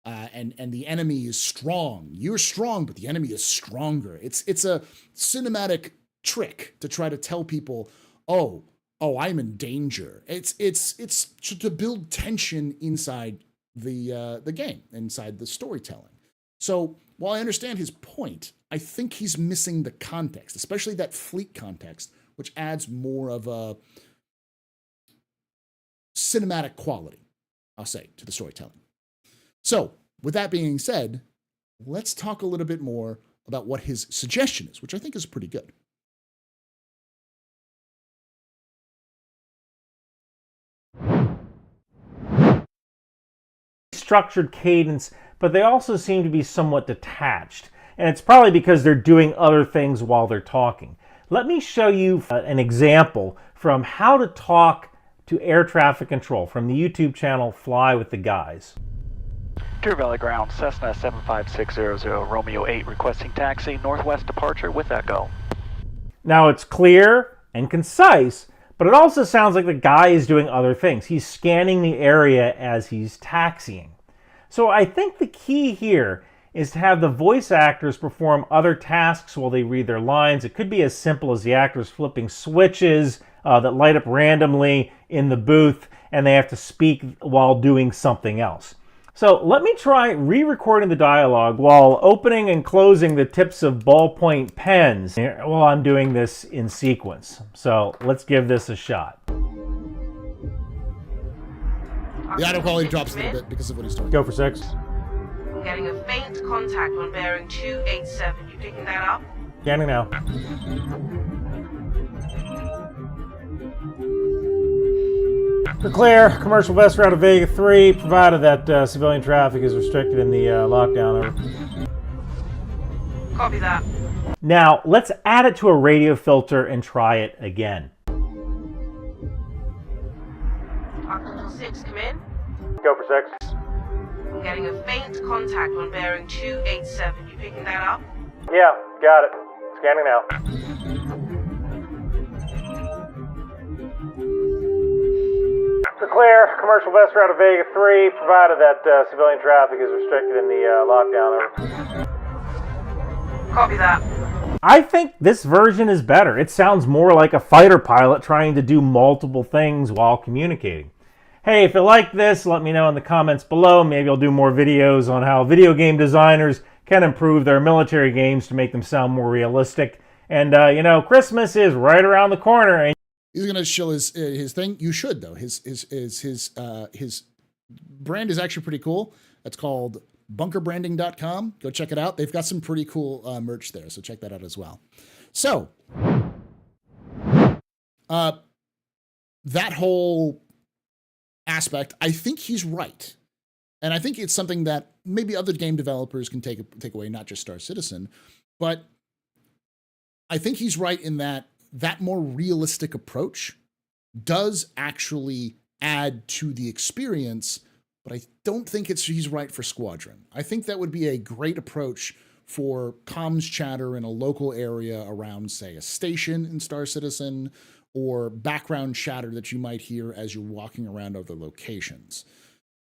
And the enemy is strong. You're strong, but the enemy is stronger. It's a cinematic trick to try to tell people, oh, I'm in danger. It's to build tension inside the game, inside the storytelling. So while I understand his point, I think he's missing the context, especially that fleet context, which adds more of a cinematic quality, I'll say, to the storytelling. So with that being said, let's talk a little bit more about what his suggestion is, which I think is pretty good. Structured cadence, but they also seem to be somewhat detached. And it's probably because they're doing other things while they're talking. Let me show you an example from how to talk to air traffic control from the YouTube channel Fly with the Guys. Deer Valley Ground, Cessna 75600, Romeo 8, requesting taxi, northwest departure with Echo. Now it's clear and concise, but it also sounds like the guy is doing other things. He's scanning the area as he's taxiing. So I think the key here is to have the voice actors perform other tasks while they read their lines. It could be as simple as the actors flipping switches that light up randomly in the booth, and they have to speak while doing something else. So let me try re-recording the dialogue while opening and closing the tips of ballpoint pens while I'm doing this in sequence. So let's give this a shot. The audio quality drops a little bit because of what he's doing. Go for 6. I'm getting a faint contact on bearing 287. You picking that up? Scanning now. We're clear. Commercial vessel route to Vega 3, provided that civilian traffic is restricted in the lockdown. Over. Copy that. Now, let's add it to a radio filter and try it again. Occidental 6, come in. Go for 6. I'm getting a faint contact on bearing 287. You picking that up? Yeah, got it. Scanning now. We're clear. Commercial vessel route to Vega 3, provided that civilian traffic is restricted in the lockdown. Over. Copy that. I think this version is better. It sounds more like a fighter pilot trying to do multiple things while communicating. Hey, if you like this, let me know in the comments below. Maybe I'll do more videos on how video game designers can improve their military games to make them sound more realistic. And, you know, Christmas is right around the corner. And he's going to show his thing. You should, though. His brand is actually pretty cool. It's called bunkerbranding.com. Go check it out. They've got some pretty cool merch there, so check that out as well. So, that whole aspect, I think he's right. And I think it's something that maybe other game developers can take away, not just Star Citizen. But I think he's right in that more realistic approach does actually add to the experience, but I don't think he's right for Squadron. I think that would be a great approach for comms chatter in a local area around, say, a station in Star Citizen, or background chatter that you might hear as you're walking around other locations.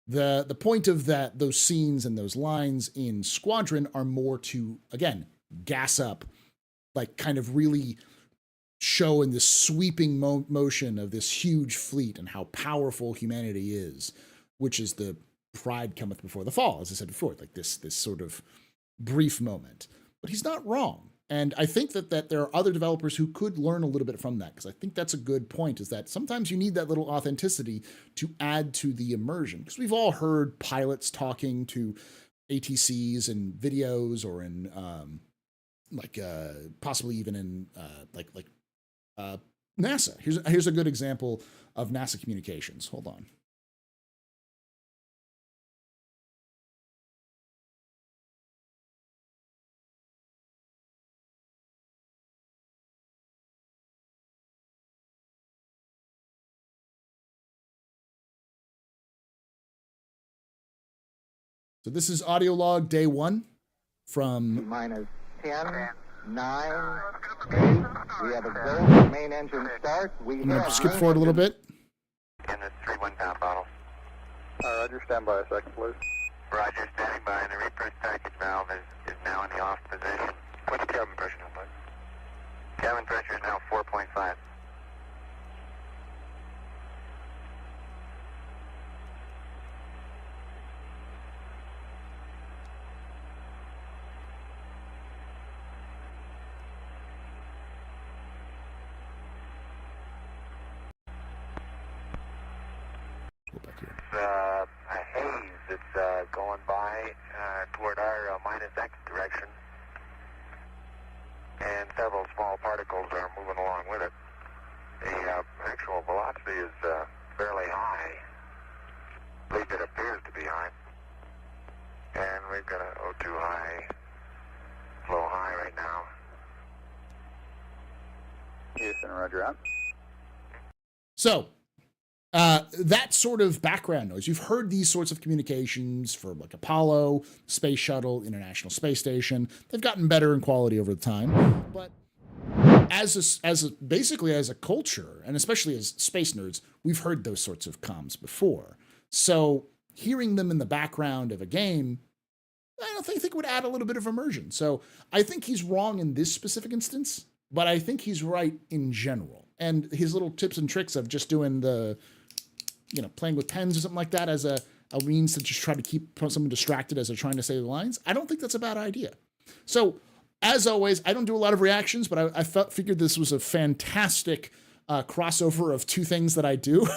The point of those scenes and those lines in Squadron are more to, again, gas up, like kind of really show in this sweeping motion of this huge fleet and how powerful humanity is, which is the pride cometh before the fall, as I said before, like this sort of brief moment. But he's not wrong. And I think that there are other developers who could learn a little bit from that, because I think that's a good point, is that sometimes you need that little authenticity to add to the immersion. Because we've all heard pilots talking to ATCs in videos, or in possibly even in NASA. Here's a good example of NASA communications. Hold on. So this is audio log day 1 from minus 10, 9, 8. We have a go. Main engine start. I'm going to skip forward a little bit. And it's 3 1-pound bottle. Roger, stand by a second, please. Roger, standing by. The reverse package valve is now in the off position. What's the cabin pressure now, please? Cabin pressure is now 4.5. A haze that's going by toward our minus X direction, and several small particles are moving along with it. The actual velocity is fairly high, at least it appears to be high, and we've got an O2 high, low high right now. Houston, roger out. So, that sort of background noise, you've heard these sorts of communications for like Apollo, Space Shuttle, International Space Station. They've gotten better in quality over the time, but basically as a culture, and especially as space nerds, we've heard those sorts of comms before. So hearing them in the background of a game, I think would add a little bit of immersion. So I think he's wrong in this specific instance, but I think he's right in general. And his little tips and tricks of just doing the, playing with pens or something like that as a means to just try to keep someone distracted as they're trying to say the lines, I don't think that's a bad idea. So, as always, I don't do a lot of reactions, but I figured this was a fantastic crossover of two things that I do,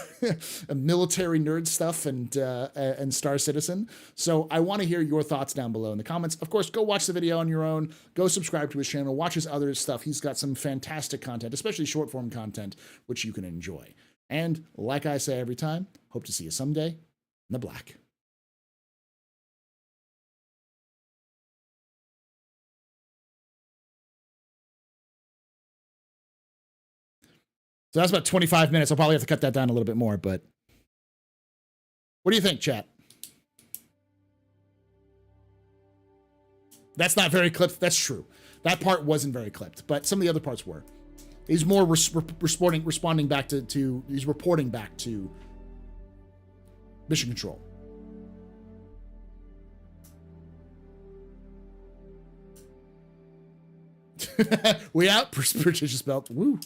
military nerd stuff and Star Citizen. So I want to hear your thoughts down below in the comments. Of course, go watch the video on your own. Go subscribe to his channel. Watch his other stuff. He's got some fantastic content, especially short form content, which you can enjoy. And like I say every time, hope to see you someday in the black. So that's about 25 minutes. I'll probably have to cut that down a little bit more, but what do you think, chat? That's not very clipped. That's true. That part wasn't very clipped, but some of the other parts were. He's more responding back to he's reporting back to mission control. We out. Prestigious belt. Woo.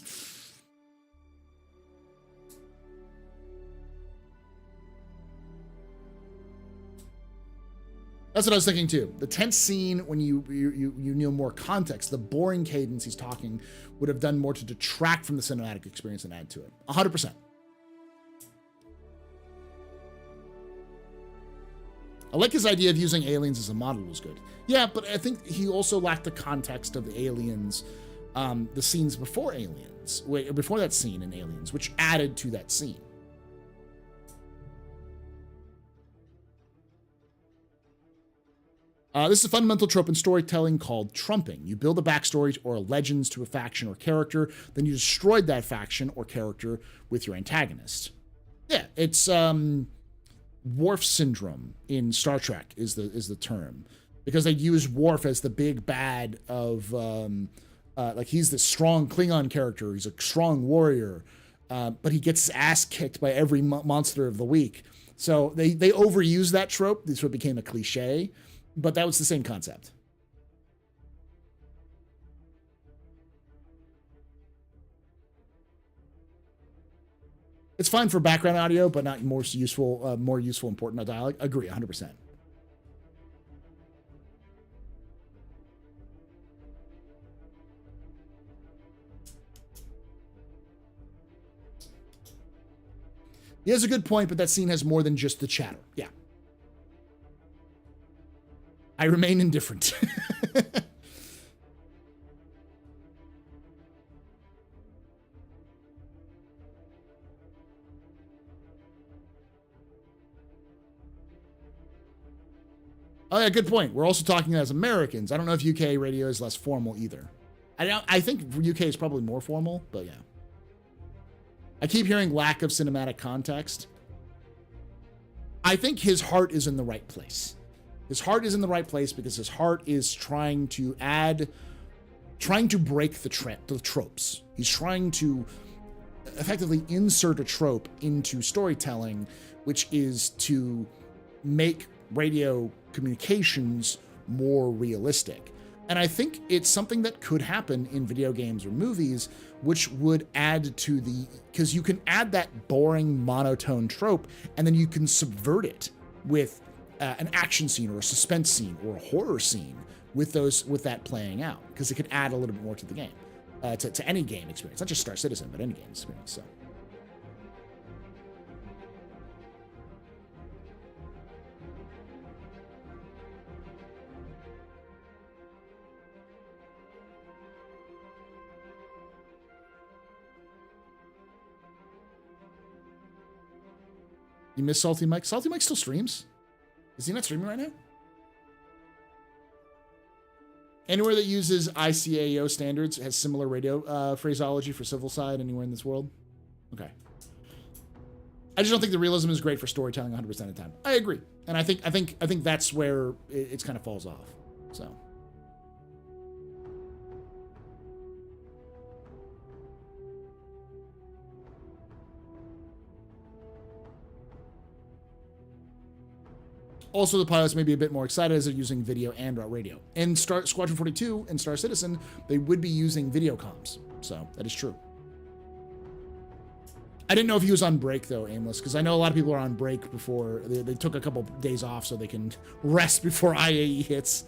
That's what I was thinking too. The tense scene, when you know more context, the boring cadence he's talking would have done more to detract from the cinematic experience than add to it. 100%. I like his idea of using aliens as a model was good. Yeah, but I think he also lacked the context of the aliens, the scenes before Aliens, before that scene in Aliens, which added to that scene. This is a fundamental trope in storytelling called trumping. You build a backstory or legends to a faction or character, then you destroyed that faction or character with your antagonist. Yeah, it's Worf syndrome in Star Trek is the term, because they use Worf as the big bad of like he's the strong Klingon character. He's a strong warrior, but he gets his ass kicked by every monster of the week. So they overused that trope. This became a cliche. But that was the same concept. It's fine for background audio, but not more useful, important dialogue. Agree, 100%. He has a good point, but that scene has more than just the chatter. Yeah. I remain indifferent. Oh yeah, good point. We're also talking as Americans. I don't know if UK radio is less formal either. I think UK is probably more formal, but yeah. I keep hearing lack of cinematic context. I think his heart is in the right place. His heart is in the right place because his heart is trying to break the tropes. He's trying to effectively insert a trope into storytelling, which is to make radio communications more realistic. And I think it's something that could happen in video games or movies, which would add to because you can add that boring monotone trope and then you can subvert it with an action scene or a suspense scene or a horror scene with that playing out, because it could add a little bit more to the game, to any game experience, not just Star Citizen, but any game experience. So. You miss Salty Mike? Salty Mike still streams? Is he not streaming right now? Anywhere that uses ICAO standards has similar radio phraseology for civil side anywhere in this world? Okay. I just don't think the realism is great for storytelling 100% of the time. I agree. And I think that's where it kind of falls off. So. Also, the pilots may be a bit more excited as they're using video and radio. In Squadron 42 and Star Citizen, they would be using video comms. So that is true. I didn't know if he was on break, though, Aimless, because I know a lot of people are on break before. They took a couple days off so they can rest before IAE hits.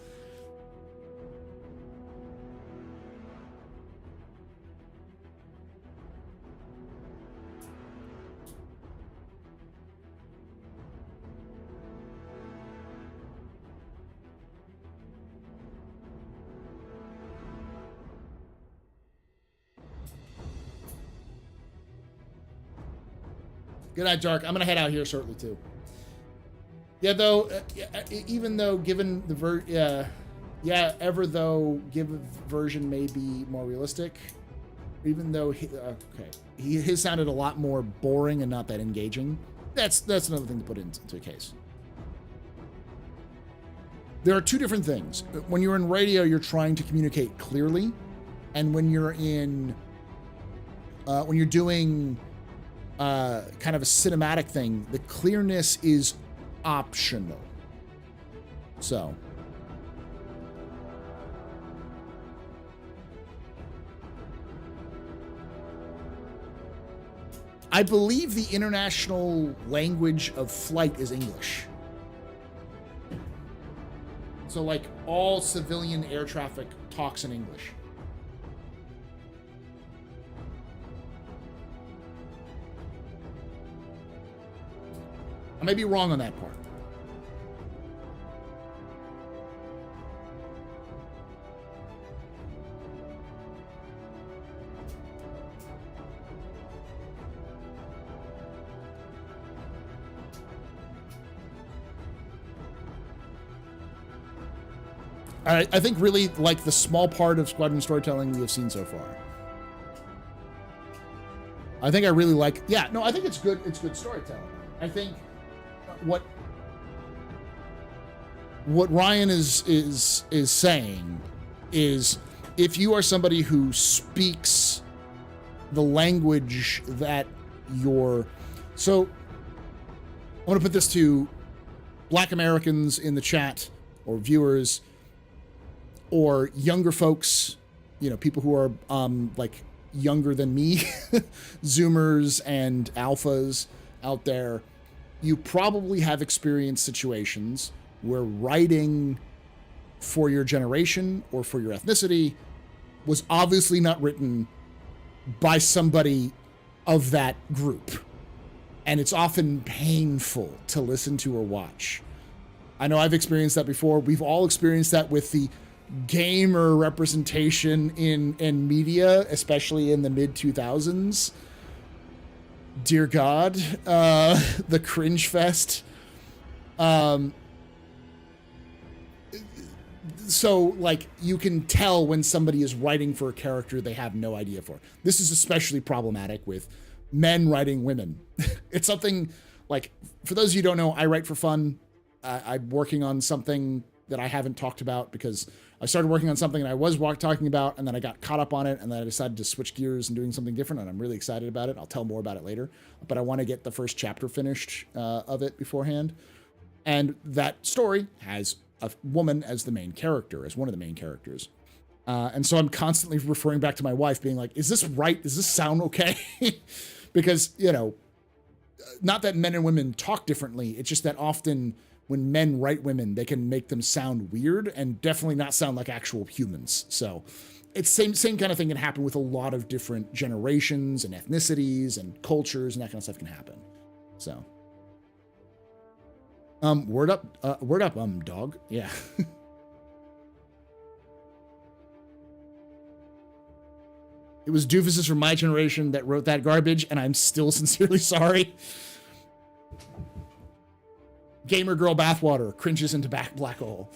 Good night, Dark. I'm going to head out here shortly, too. Yeah, though, even though given the given version may be more realistic, even though, his sounded a lot more boring and not that engaging. That's another thing to put into a case. There are two different things. When you're in radio, you're trying to communicate clearly, and when you're doing kind of a cinematic thing, the clearness is optional. So I believe the international language of flight is English. So like all civilian air traffic talks in English. I may be wrong on that part. I think really like the small part of squadron storytelling we have seen so far. I think I really like, yeah, no, I think it's good. It's good storytelling. I think what Ryan is saying is if you are somebody who speaks the language that you're, so I want to put this to Black Americans in the chat or viewers or younger folks, you know, people who are like younger than me, Zoomers and alphas out there. You probably have experienced situations where writing for your generation or for your ethnicity was obviously not written by somebody of that group. And it's often painful to listen to or watch. I know I've experienced that before. We've all experienced that with the gamer representation in media, especially in the mid-2000s. Dear God, the cringe fest. So, like, you can tell when somebody is writing for a character they have no idea for. This is especially problematic with men writing women. It's something, like, for those of you who don't know, I write for fun. I'm working on something that I haven't talked about because I started working on something that I was talking about, and then I got caught up on it, and then I decided to switch gears and doing something different, and I'm really excited about it. I'll tell more about it later, but I want to get the first chapter finished of it beforehand. And that story has a woman as the main character, as one of the main characters. And so I'm constantly referring back to my wife being like, is this right? Does this sound okay? Because, you know, not that men and women talk differently. It's just that often when men write women, they can make them sound weird and definitely not sound like actual humans. So it's same kind of thing can happen with a lot of different generations and ethnicities and cultures, and that kind of stuff can happen. So, word up, dog. Yeah. It was doofuses from my generation that wrote that garbage, and I'm still sincerely sorry. Gamer girl bathwater cringes into black hole.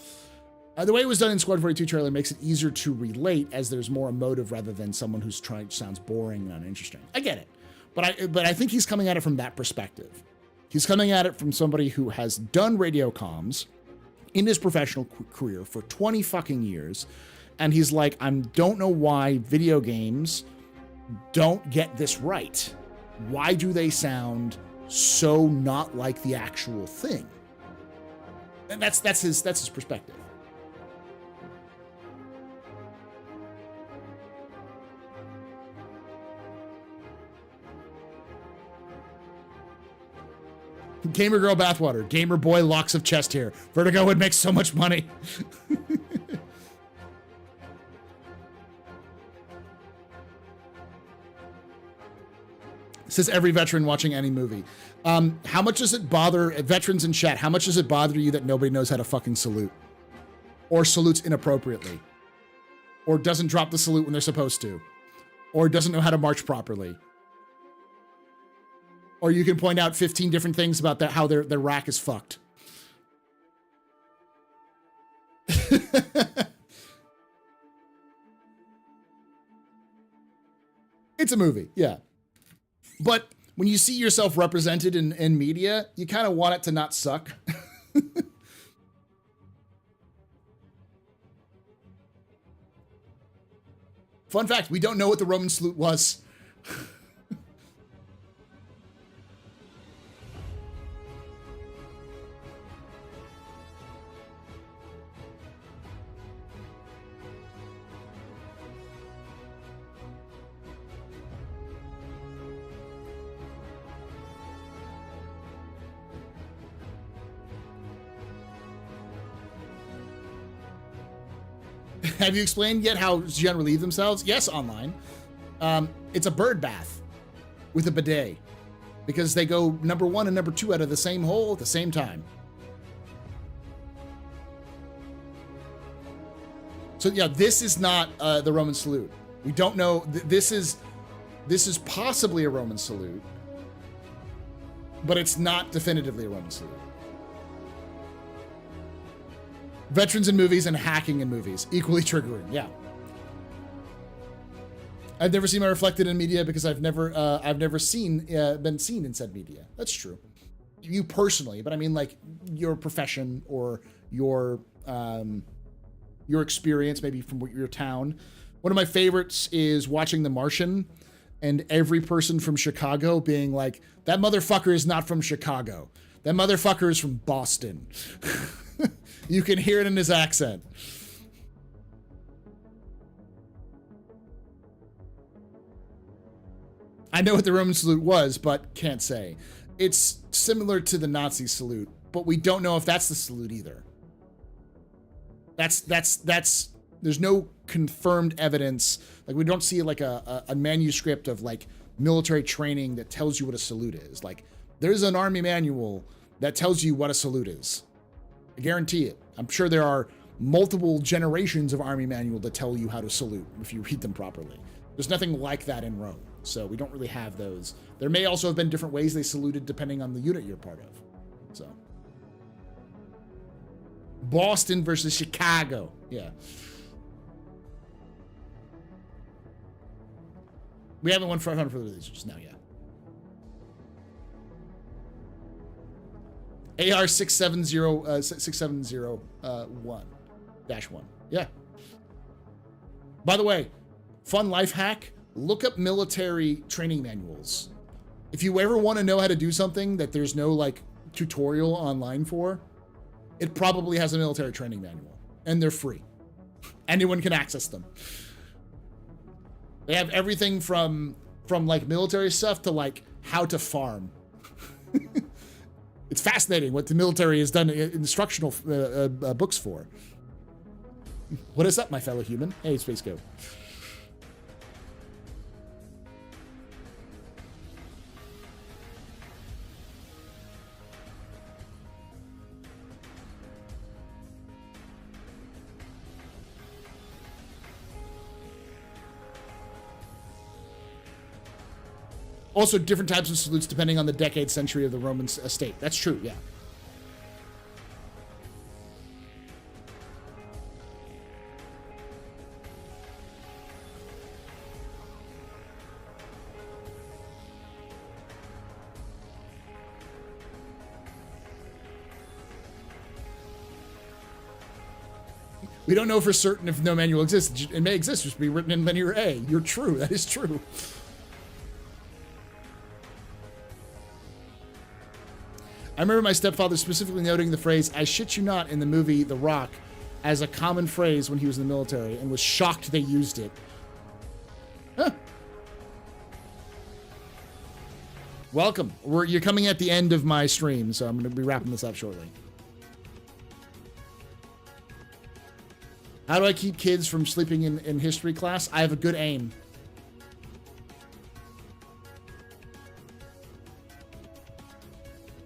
The way it was done in Squad 42 trailer makes it easier to relate, as there's more emotive rather than someone who's sounds boring and uninteresting. I get it, but I think he's coming at it from that perspective. He's coming at it from somebody who has done radio comms in his professional career for 20 fucking years, and he's like, I don't know why video games don't get this right. Why do they sound so not like the actual thing? And that's his perspective. Gamer girl bathwater, gamer boy locks of chest hair. Vertigo would make so much money. Says every veteran watching any movie. How much does it bother veterans in chat? How much does it bother you that nobody knows how to fucking salute, or salutes inappropriately, or doesn't drop the salute when they're supposed to, or doesn't know how to march properly? Or you can point out 15 different things about that, how their rack is fucked. It's a movie, yeah. But when you see yourself represented in media, you kind of want it to not suck. Fun fact, we don't know what the Roman salute was. Have you explained yet how Xi'an relieve themselves? Yes, online. It's a bird bath with a bidet because they go number 1 and number 2 out of the same hole at the same time. So yeah, this is not the Roman salute. We don't know. This is possibly a Roman salute, but it's not definitively a Roman salute. Veterans in movies and hacking in movies, equally triggering. Yeah. I've never seen my reflected in media because I've never been seen in said media. That's true. You personally, but I mean like your profession or your experience, maybe from your town. One of my favorites is watching The Martian and every person from Chicago being like, that motherfucker is not from Chicago. That motherfucker is from Boston. You can hear it in his accent. I know what the Roman salute was, but can't say. It's similar to the Nazi salute, but we don't know if that's the salute either. That's there's no confirmed evidence. Like we don't see like a manuscript of like military training that tells you what a salute is. Like there's an army manual that tells you what a salute is. I guarantee it. I'm sure there are multiple generations of army manual that tell you how to salute if you read them properly. There's nothing like that in Rome, so we don't really have those. There may also have been different ways they saluted depending on the unit you're part of. So Boston versus Chicago. Yeah. We haven't won 500 for the releases now, yeah. AR 670-1. Yeah. By the way, fun life hack, look up military training manuals. If you ever want to know how to do something that there's no like tutorial online for, it probably has a military training manual and they're free. Anyone can access them. They have everything from like military stuff to like how to farm. It's fascinating what the military has done instructional books for. What is up, my fellow human? Hey, Space Go. Also, different types of salutes depending on the decade, century of the Roman state. That's true, yeah. We don't know for certain if no manual exists. It may exist, just be written in linear A. You're true, that is true. I remember my stepfather specifically noting the phrase, "I shit you not," in the movie The Rock as a common phrase when he was in the military and was shocked they used it. Huh. Welcome. You're coming at the end of my stream, so I'm going to be wrapping this up shortly. How do I keep kids from sleeping in history class? I have a good aim.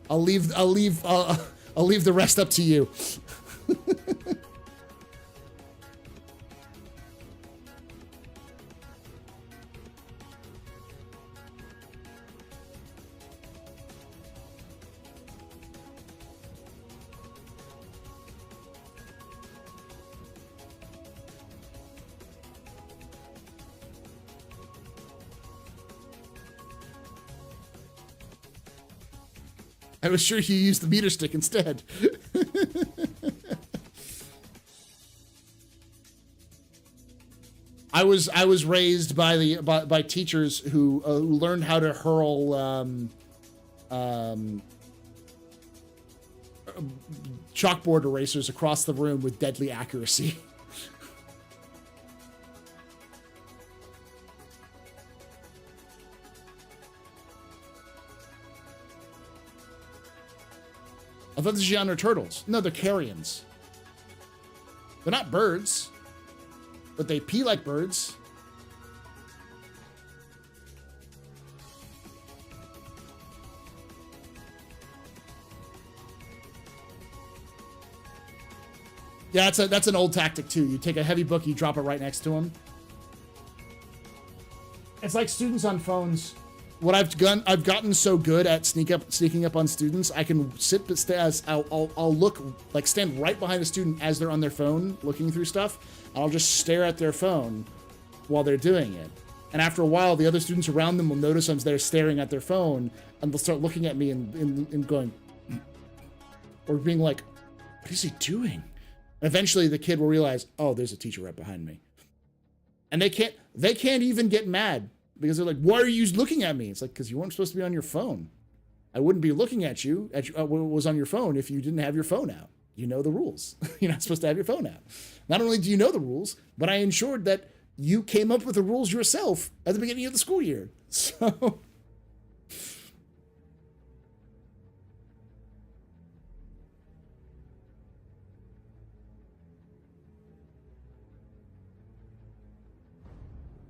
I'll leave the rest up to you. I was sure you used the meter stick instead. I was raised by teachers who learned how to hurl chalkboard erasers across the room with deadly accuracy. I thought the Xi'an are turtles. No, they're carrions. They're not birds. but they pee like birds. Yeah, that's an old tactic too. You take a heavy book, you drop it right next to them. It's like students on phones. What I've gotten so good at sneaking up on students. I can sit, but I'll look, like stand right behind a student as they're on their phone looking through stuff. And I'll just stare at their phone while they're doing it. And after a while, the other students around them will notice I'm there staring at their phone, and they'll start looking at me and going, or being like, "What is he doing?" And eventually, the kid will realize, "Oh, there's a teacher right behind me," and they can't even get mad. Because they're like, "Why are you looking at me?" It's like, because you weren't supposed to be on your phone. I wouldn't be looking at you what was on your phone if you didn't have your phone out. You know the rules. You're not supposed to have your phone out. Not only do you know the rules, but I ensured that you came up with the rules yourself at the beginning of the school year. So...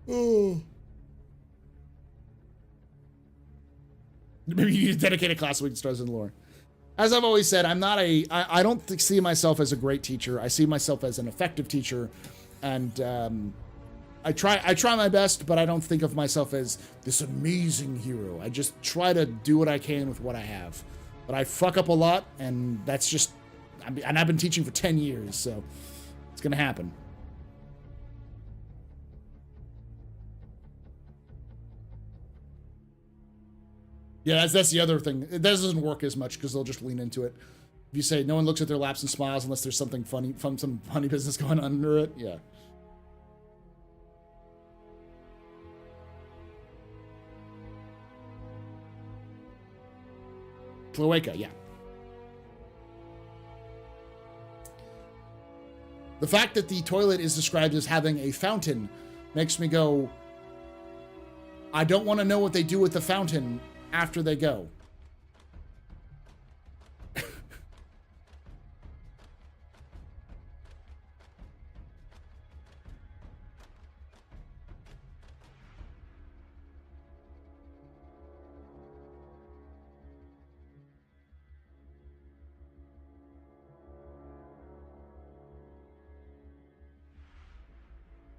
Oh... Maybe you need to dedicate a class so we can start in lore. As I've always said, I don't see myself as a great teacher. I see myself as an effective teacher, and I try my best, but I don't think of myself as this amazing hero. I just try to do what I can with what I have. But I fuck up a lot, and that's just, and I've been teaching for 10 years, so it's gonna happen. Yeah, that's the other thing. It doesn't work as much because they'll just lean into it. If you say no one looks at their laps and smiles unless there's something funny, some funny business going on under it, yeah. Cloaca, yeah. The fact that the toilet is described as having a fountain makes me go, I don't want to know what they do with the fountain after they go.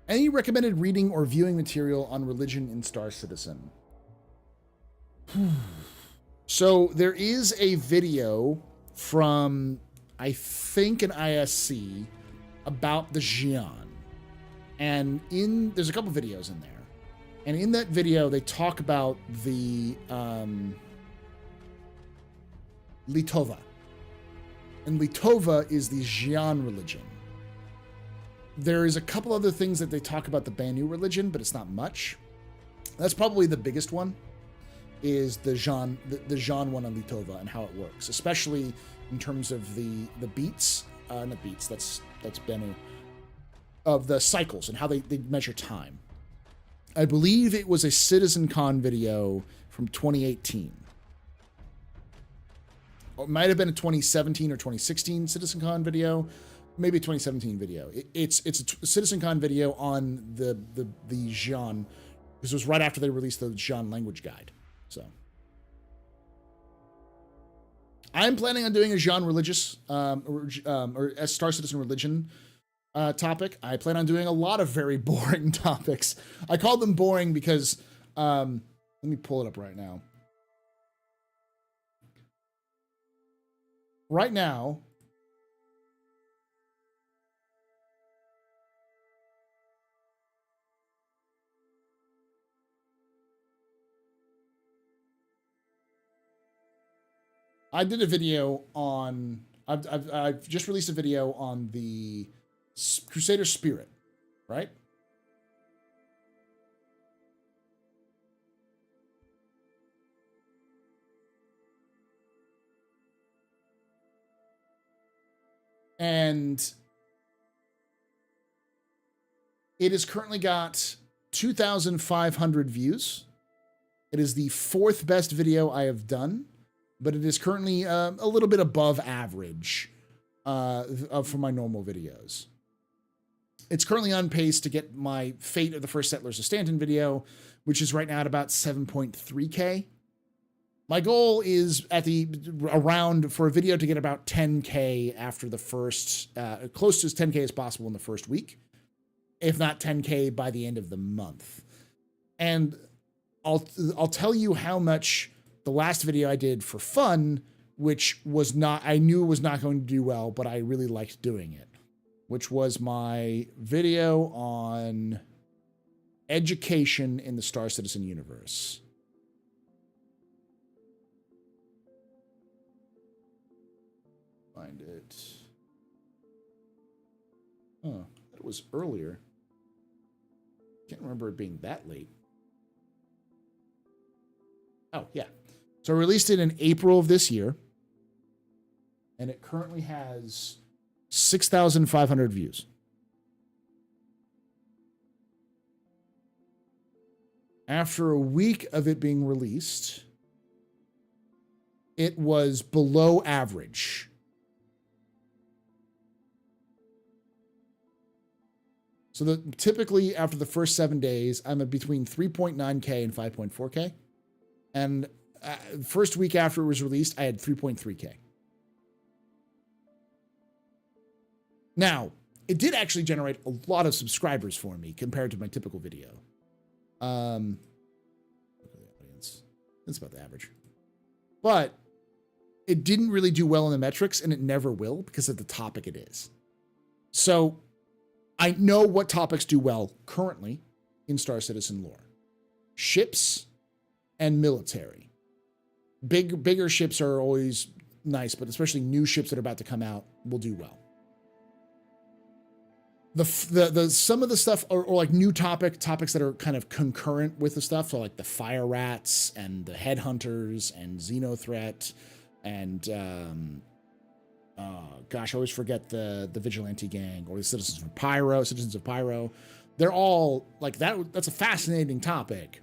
Any recommended reading or viewing material on religion in Star Citizen? So there is a video from, I think, an ISC about the Xi'an. And there's a couple videos in there. And in that video, they talk about the Litova. And Litova is the Xi'an religion. There is a couple other things that they talk about the Banu religion, but it's not much. That's probably the biggest one, is the Zhan one on Litova and how it works, especially in terms of the beats, not beats, that's Banu, of the cycles and how they measure time. I believe it was a CitizenCon video from 2018. Or it might have been a 2017 or 2016 CitizenCon video. Maybe a 2017 video. It's a CitizenCon video on the Xi'an, because it was right after they released the Xi'an language guide. So I'm planning on doing a Xi'an religious or a Star Citizen religion topic. I plan on doing a lot of very boring topics. I call them boring because let me pull it up right now. Right now, I did a video on, I've just released a video on the Crusader Spirit, right? And it has currently got 2,500 views. It is the 4th best video I have done, but it is currently a little bit above average for my normal videos. it's currently on pace to get my Fate of the First Settlers of Stanton video, which is right now at about 7.3K. My goal is around for a video to get about 10K after the first, close to as 10K as possible in the first week, if not 10K by the end of the month. And I'll tell you how much the last video I did for fun, which was not, I knew was not going to do well, but I really liked doing it, which was my video on education in the Star Citizen universe. Find it. Oh, it was earlier. Can't remember it being that late. Oh, yeah. So I released it in April of this year, and it currently has 6,500 views. After a week of it being released, it was below average. So typically after the first 7 days, I'm at between 3.9K and 5.4K. And first week after it was released, I had 3.3K. Now, it did actually generate a lot of subscribers for me compared to my typical video. Look at the audience. That's about the average. But it didn't really do well in the metrics, and it never will because of the topic it is. So I know what topics do well currently in Star Citizen lore. Ships and military. Bigger ships are always nice, but especially new ships that are about to come out will do well. Some of the stuff or like new topics that are kind of concurrent with the stuff, so like the fire rats and the headhunters and Xenothreat and gosh, I always forget the vigilante gang or the citizens of Pyro. They're all like that. That's a fascinating topic.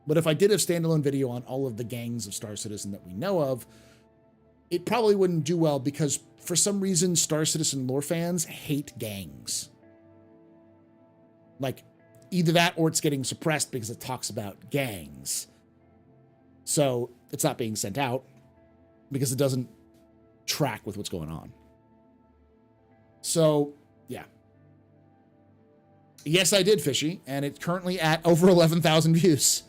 But if I did a standalone video on all of the gangs of Star Citizen that we know of, it probably wouldn't do well because for some reason, Star Citizen lore fans hate gangs. Like either that or it's getting suppressed because it talks about gangs. So it's not being sent out because it doesn't track with what's going on. So yeah. Yes, I did, Fishy, and it's currently at over 11,000 views.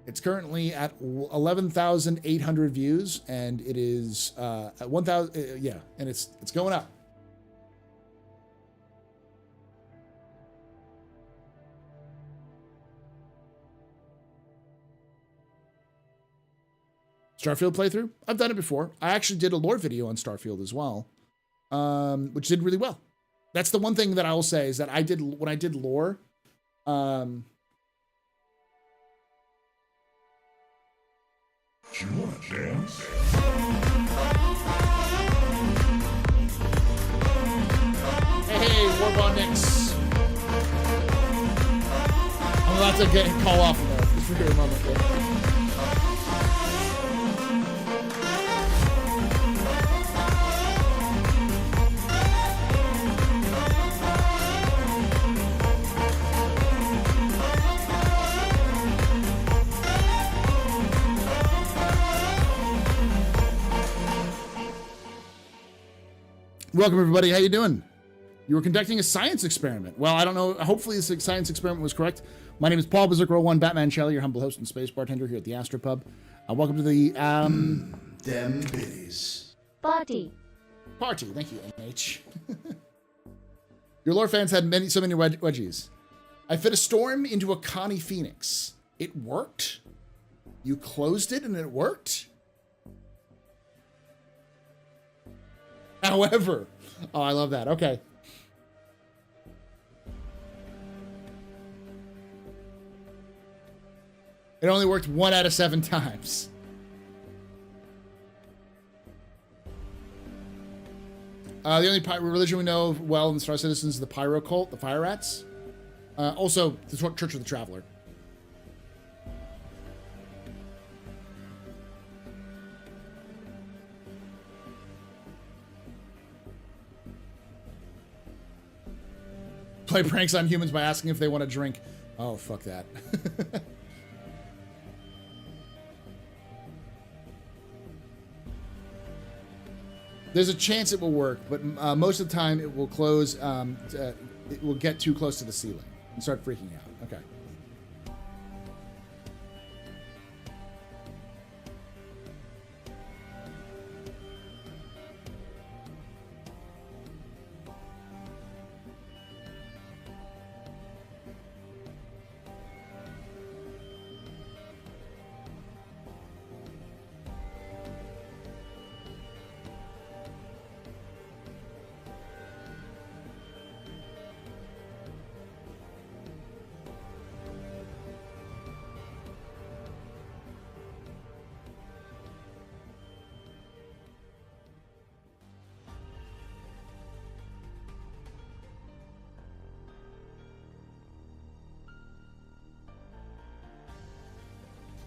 It's currently at 11,800 views, and it is at 1,000. Yeah, and it's going up. Starfield playthrough. I've done it before. I actually did a lore video on Starfield as well, which did really well. That's the one thing that I will say is that when I did lore. You want to dance? Hey, Warbond Nix. I'm about to get a call off of there. Just for a moment. Welcome, everybody. How you doing? You were conducting a science experiment. Well, I don't know. Hopefully this science experiment was correct. My name is Paul Berserker01 Batman Shelley, your humble host and space bartender here at the AstroPub. Welcome to the Dem Biddies. Party. Thank you, NH. Your lore fans had so many wedgies. I fit a storm into a Connie Phoenix. It worked. You closed it and it worked. However, oh, I love that. Okay. It only worked 1 out of 7 times. The only religion we know well in Star Citizens is the Pyro Cult, the Fire Rats. Also, the Church of the Traveler. Play pranks on humans by asking if they want to drink. Oh, fuck that. There's a chance it will work, but most of the time it will close. It will get too close to the ceiling and start freaking out. Okay.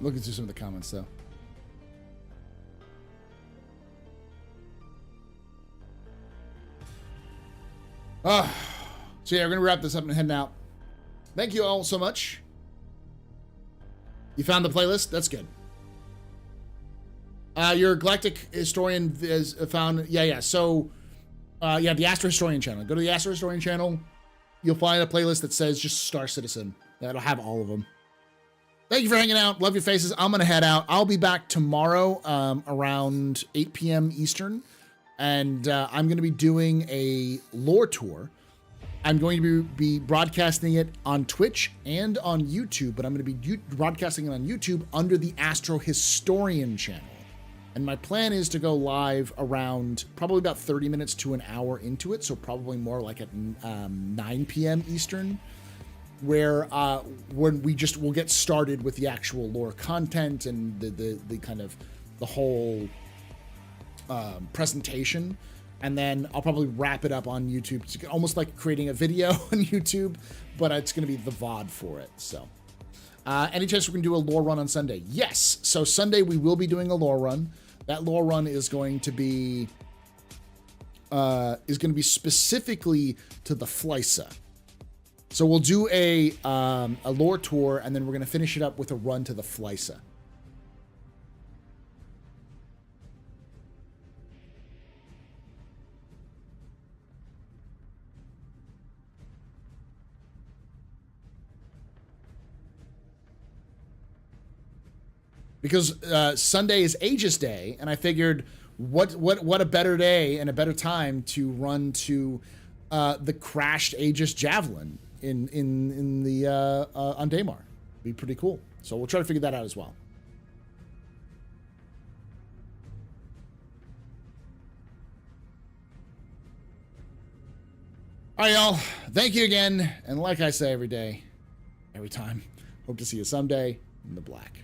Looking through some of the comments, though. So yeah, we're going to wrap this up and head out. Thank you all so much. You found the playlist? That's good. Your Galactic Historian is found... Yeah. So, yeah, the Astro Historian channel. Go to the Astro Historian channel. You'll find a playlist that says just Star Citizen. That'll have all of them. Thank you for hanging out. Love your faces. I'm going to head out. I'll be back tomorrow around 8 p.m. Eastern. And I'm going to be doing a lore tour. I'm going to be broadcasting it on Twitch and on YouTube. But I'm going to be broadcasting it on YouTube under the Astro Historian channel. And my plan is to go live around probably about 30 minutes to an hour into it. So probably more like at 9 p.m. Eastern. Where when we'll get started with the actual lore content and the kind of the whole presentation, and then I'll probably wrap it up on YouTube. It's almost like creating a video on YouTube, but it's going to be the VOD for it. So, any chance we're going to do a lore run on Sunday? Yes. So Sunday we will be doing a lore run. That lore run is going to be specifically to the Flysa. So we'll do a lore tour, and then we're going to finish it up with a run to the Flysa. Because Sunday is Aegis Day, and I figured what a better day and a better time to run to the crashed Aegis Javelin in the on Daymar. Be pretty cool. So we'll try to figure that out as well. All right, y'all. Thank you again. And like I say every day, every time, hope to see you someday in the black.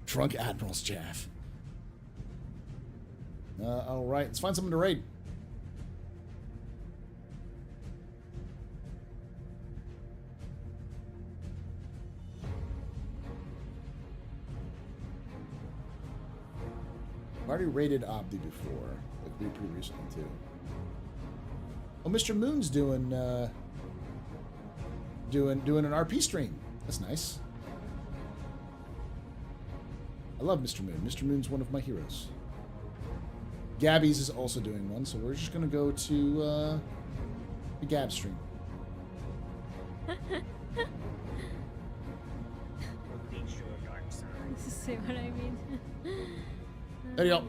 Drunk Admiral's Jaff. All right, let's find someone to raid. I've already raided Obdi before, like pretty recently too. Oh, Mr. Moon's doing an RP stream. That's nice. I love Mr. Moon. Mr. Moon's one of my heroes. Gabby's is also doing one, so we're just gonna go to the Gab stream. See what I mean? There you go.